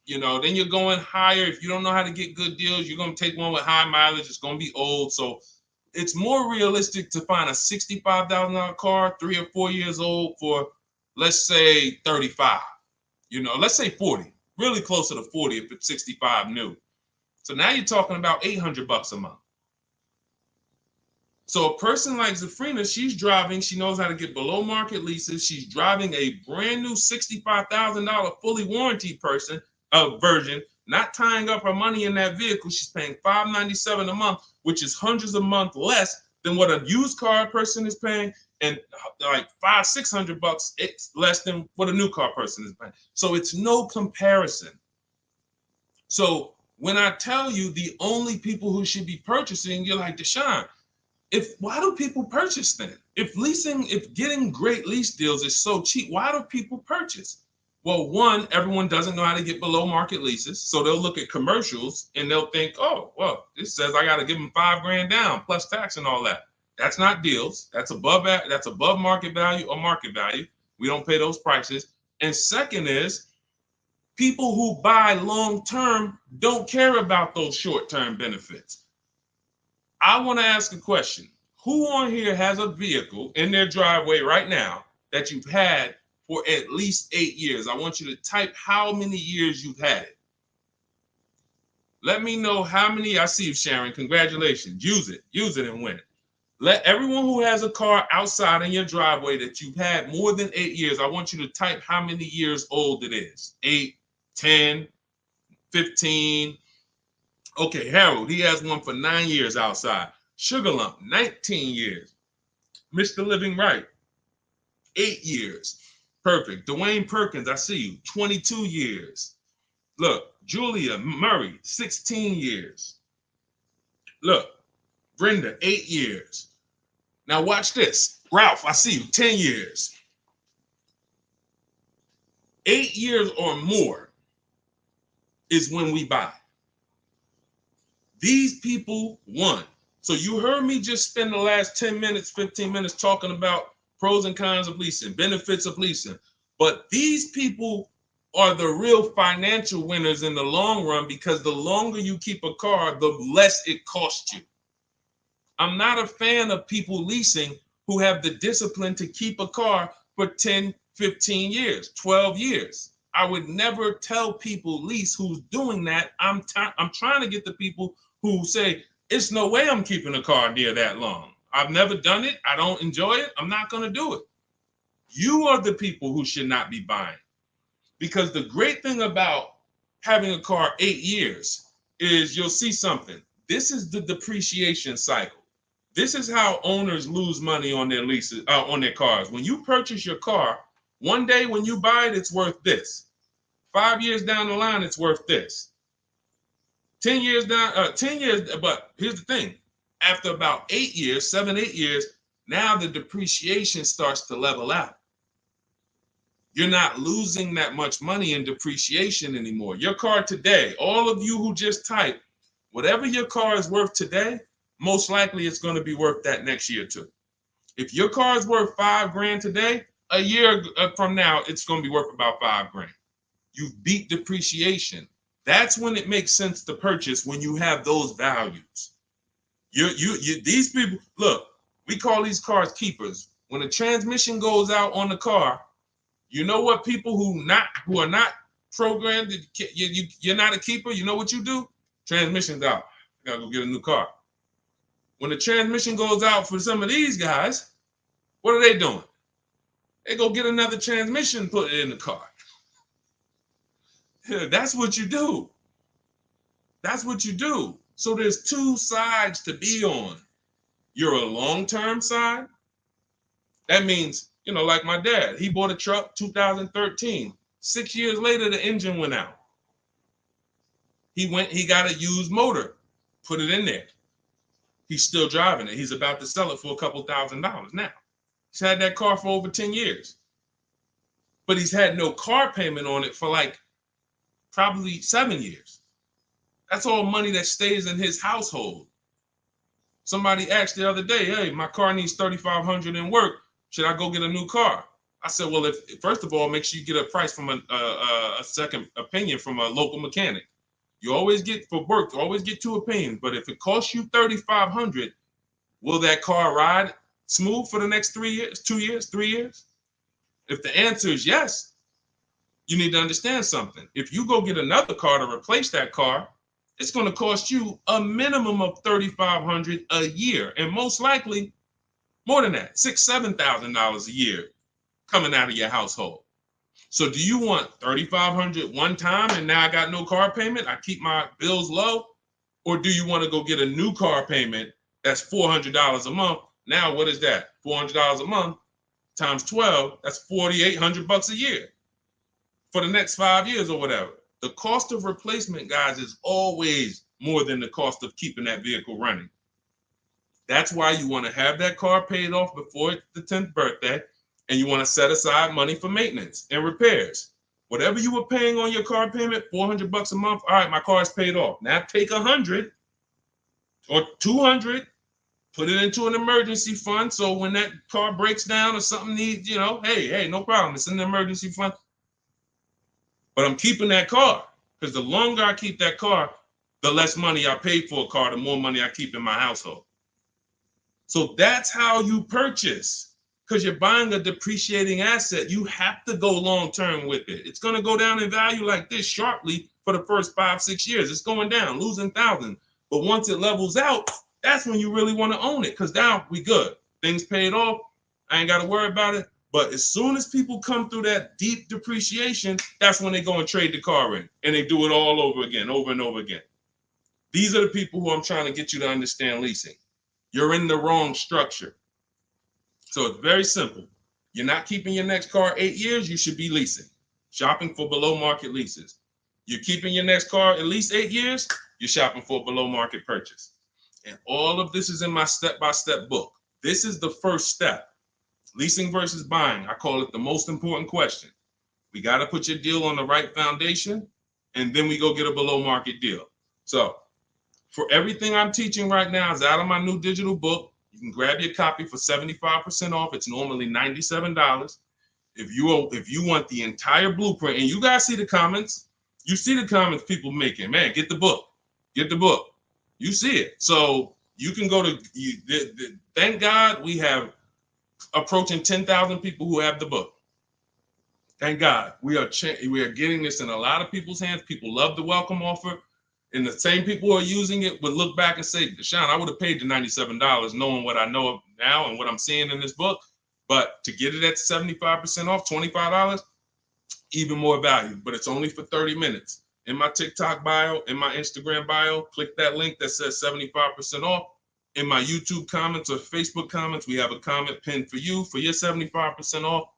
Then you're going higher. If you don't know how to get good deals, you're going to take one with high mileage. It's going to be old. So it's more realistic to find a $65,000 car, 3 or 4 years old for, let's say 35, let's say 40, really closer to 40 if it's 65 new. So now you're talking about $800 a month. So a person like Zafrina, she's driving, she knows how to get below market leases. She's driving a brand new $65,000 fully warranted version, not tying up her money in that vehicle. She's paying $597 a month, which is hundreds a month less than what a used car person is paying, and like $500-$600 it's less than what a new car person is paying. So it's no comparison. So when I tell you the only people who should be purchasing, you're like, Deshone, why do people purchase then? If getting great lease deals is so cheap, why do people purchase? Well, one, everyone doesn't know how to get below market leases. So they'll look at commercials and they'll think, oh, well, this says I got to give them $5,000 down plus tax and all that. That's not deals. That's above market value or market value. We don't pay those prices. And second is, people who buy long-term don't care about those short-term benefits. I want to ask a question. Who on here has a vehicle in their driveway right now that you've had for at least 8 years? I want you to type how many years you've had it. Let me know how many. I see you, Sharon. Congratulations. Use it and win. Let everyone who has a car outside in your driveway that you've had more than 8 years, I want you to type how many years old it is. 8, 10, 15. Okay, Harold, he has one for 9 years outside. Sugar Lump, 19 years. Mr. Living Right, 8 years. Perfect. Dwayne Perkins, I see you, 22 years. Look, Julia Murray, 16 years. Look, Brenda, 8 years. Now watch this. Ralph, I see you, 10 years. 8 years or more is when we buy. These people won. So you heard me just spend the last 10 minutes, 15 minutes talking about pros and cons of leasing, benefits of leasing. But these people are the real financial winners in the long run, because the longer you keep a car, the less it costs you. I'm not a fan of people leasing who have the discipline to keep a car for 10, 15 years, 12 years. I would never tell people lease who's doing that. I'm trying to get the people who say, it's no way I'm keeping a car near that long. I've never done it. I don't enjoy it. I'm not going to do it. You are the people who should not be buying. Because the great thing about having a car 8 years is you'll see something. This is the depreciation cycle. This is how owners lose money on their leases, on their cars. When you purchase your car, one day when you buy it, it's worth this. 5 years down the line, it's worth this. 10 years down, 10 years, but here's the thing. After about 8 years, 7, 8 years, now the depreciation starts to level out. You're not losing that much money in depreciation anymore. Your car today, all of you who just typed, whatever your car is worth today, most likely it's going to be worth that next year too. If your car is worth $5,000 today, a year from now, it's going to be worth about $5,000. You beat depreciation. That's when it makes sense to purchase, when you have those values. These people, look, we call these cars keepers. When a transmission goes out on the car, you know what people who are not programmed, you're not a keeper, you know what you do? Transmission's out. You gotta go get a new car. When the transmission goes out for some of these guys, what are they doing? They go get another transmission and put it in the car. That's what you do. That's what you do. So there's two sides to be on. You're a long-term side. That means, like my dad, he bought a truck 2013. 6 years later, the engine went out. He got a used motor, put it in there. He's still driving it. He's about to sell it for a couple $1,000s now. He's had that car for over 10 years. But he's had no car payment on it for probably 7 years. That's all money that stays in his household. Somebody asked the other day, hey, my car needs $3,500 in work. Should I go get a new car? I said, well, first of all, make sure you get a price from a second opinion from a local mechanic. You always get, for work, you always get 2 opinions. But if it costs you $3,500, will that car ride smooth for the next 3 years, 2 years, 3 years? If the answer is yes, you need to understand something. If you go get another car to replace that car, it's going to cost you a minimum of $3,500 a year, and most likely more than that, $6,000, $7,000 a year coming out of your household. So do you want $3,500 one time and now I got no car payment, I keep my bills low? Or do you want to go get a new car payment that's $400 a month? Now what is that? $400 a month times 12, that's $4,800 a year for the next 5 years or whatever. The cost of replacement, guys, is always more than the cost of keeping that vehicle running. That's why you want to have that car paid off before the 10th birthday, and you want to set aside money for maintenance and repairs. Whatever you were paying on your car payment, $400 a month. All right, my car is paid off. Now take $100 or $200, put it into an emergency fund. So when that car breaks down or something needs, hey, no problem. It's in the emergency fund. But I'm keeping that car, because the longer I keep that car, the less money I pay for a car, the more money I keep in my household. So that's how you purchase, because you're buying a depreciating asset. You have to go long term with it. It's going to go down in value like this sharply for the first 5-6 years. It's going down, losing thousands. But once it levels out, that's when you really want to own it, because now we good. Things paid off. I ain't got to worry about it. But as soon as people come through that deep depreciation, that's when they go and trade the car in, and they do it all over again, over and over again. These are the people who I'm trying to get you to understand leasing. You're in the wrong structure. So it's very simple. You're not keeping your next car 8 years, you should be leasing, shopping for below market leases. You're keeping your next car at least 8 years, you're shopping for a below market purchase. And all of this is in my step-by-step book. This is the first step. Leasing versus buying. I call it the most important question. We got to put your deal on the right foundation, and then we go get a below market deal. So for everything I'm teaching right now is out of my new digital book. You can grab your copy for 75% off. It's normally $97. If you want the entire blueprint, and you guys see the comments, you see the comments people making. Man, get the book. Get the book. You see it. So you can go to, thank God we have approaching 10,000 people who have the book. Thank God. We are getting this in a lot of people's hands. People love the welcome offer. And the same people who are using it would look back and say, Deshone, I would have paid the $97 knowing what I know now and what I'm seeing in this book. But to get it at 75% off, $25, even more value. But it's only for 30 minutes. In my TikTok bio, in my Instagram bio, click that link that says 75% off. In my YouTube comments or Facebook comments, we have a comment pinned for you for your 75% off.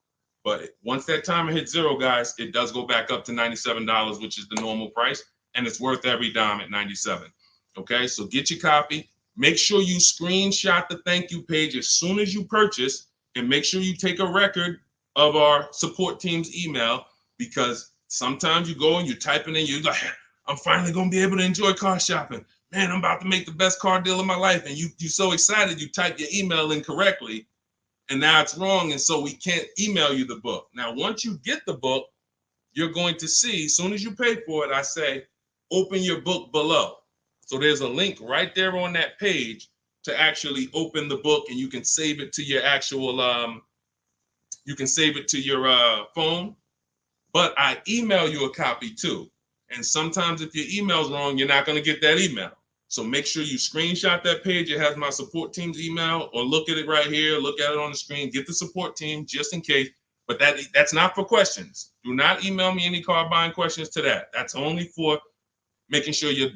But once that timer hits zero, guys, it does go back up to $97, which is the normal price. And it's worth every dime at $97. Okay, so get your copy. Make sure you screenshot the thank you page as soon as you purchase, and make sure you take a record of our support team's email, because sometimes you go and you type it in, you're like, I'm finally going to be able to enjoy car shopping. Man, I'm about to make the best car deal of my life. And you're so excited, you type your email in correctly, and now it's wrong. And so we can't email you the book. Now, once you get the book, you're going to see, as soon as you pay for it, I say, open your book below. So there's a link right there on that page to actually open the book, and you can save it to your actual, you can save it to your phone. But I email you a copy too. And sometimes if your email's wrong, you're not going to get that email. So make sure you screenshot that page. It has my support team's email, or look at it right here. Look at it on the screen. Get the support team just in case. But that's not for questions. Do not email me any car buying questions to that. That's only for making sure your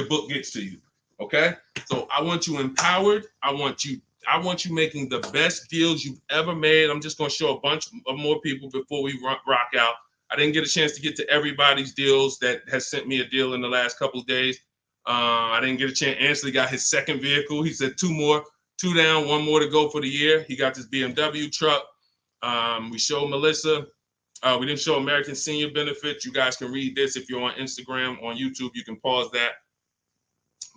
book gets to you. Okay? So I want you empowered. I want you making the best deals you've ever made. I'm just going to show a bunch of more people before we rock out. I didn't get a chance to get to everybody's deals that has sent me a deal in the last couple of days. I didn't get a chance. Ansley got his second vehicle. He said 2 down, 1 more to go for the year. He got this BMW truck. We showed Melissa. We didn't show American Senior Benefits. You guys can read this if you're on Instagram, on YouTube. You can pause that.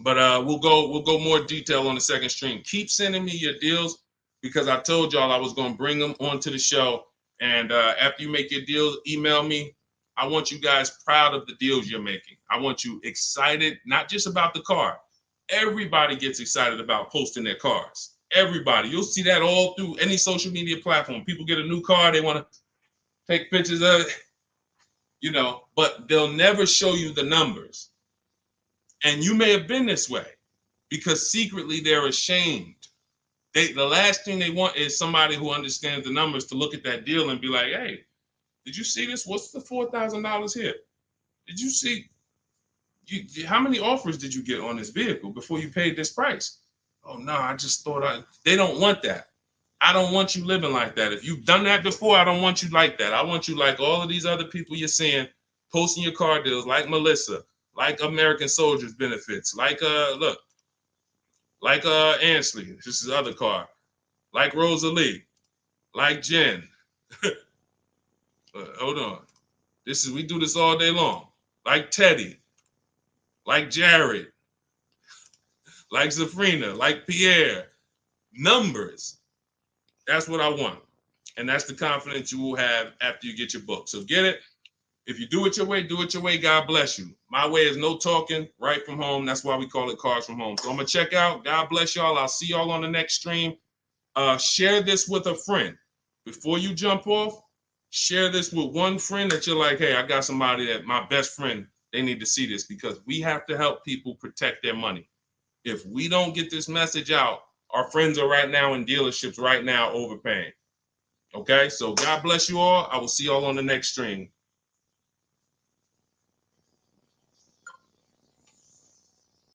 But we'll go more detail on the second stream. Keep sending me your deals, because I told y'all I was going to bring them onto the show. And after you make your deals, email me. I want you guys proud of the deals you're making. I want you excited, not just about the car. Everybody gets excited about posting their cars. Everybody. You'll see that all through any social media platform. People get a new car, they want to take pictures of it, but they'll never show you the numbers. And you may have been this way, because secretly they're ashamed. The last thing they want is somebody who understands the numbers to look at that deal and be like, hey, did you see this? What's the $4,000 here? Did you see? How many offers did you get on this vehicle before you paid this price? Oh, no, I just thought they don't want that. I don't want you living like that. If you've done that before, I don't want you like that. I want you like all of these other people you're seeing posting your car deals, like Melissa, like American Soldiers Benefits, like Ansley, this is his other car, like Rosalie, like Jen. Hold on. We do this all day long. Like Teddy, like Jared, like Zafrina, like Pierre. Numbers. That's what I want. And that's the confidence you will have after you get your book. So get it. If you do it your way, do it your way. God bless you. My way is no talking, right from home. That's why we call it Cars from Home. So I'm going to check out. God bless y'all. I'll see y'all on the next stream. Share this with a friend. Before you jump off, share this with one friend that you're like, hey, I got somebody that my best friend, they need to see this, because we have to help people protect their money. If we don't get this message out, our friends are right now in dealerships right now overpaying. Okay, so God bless you all. I will see y'all on the next stream.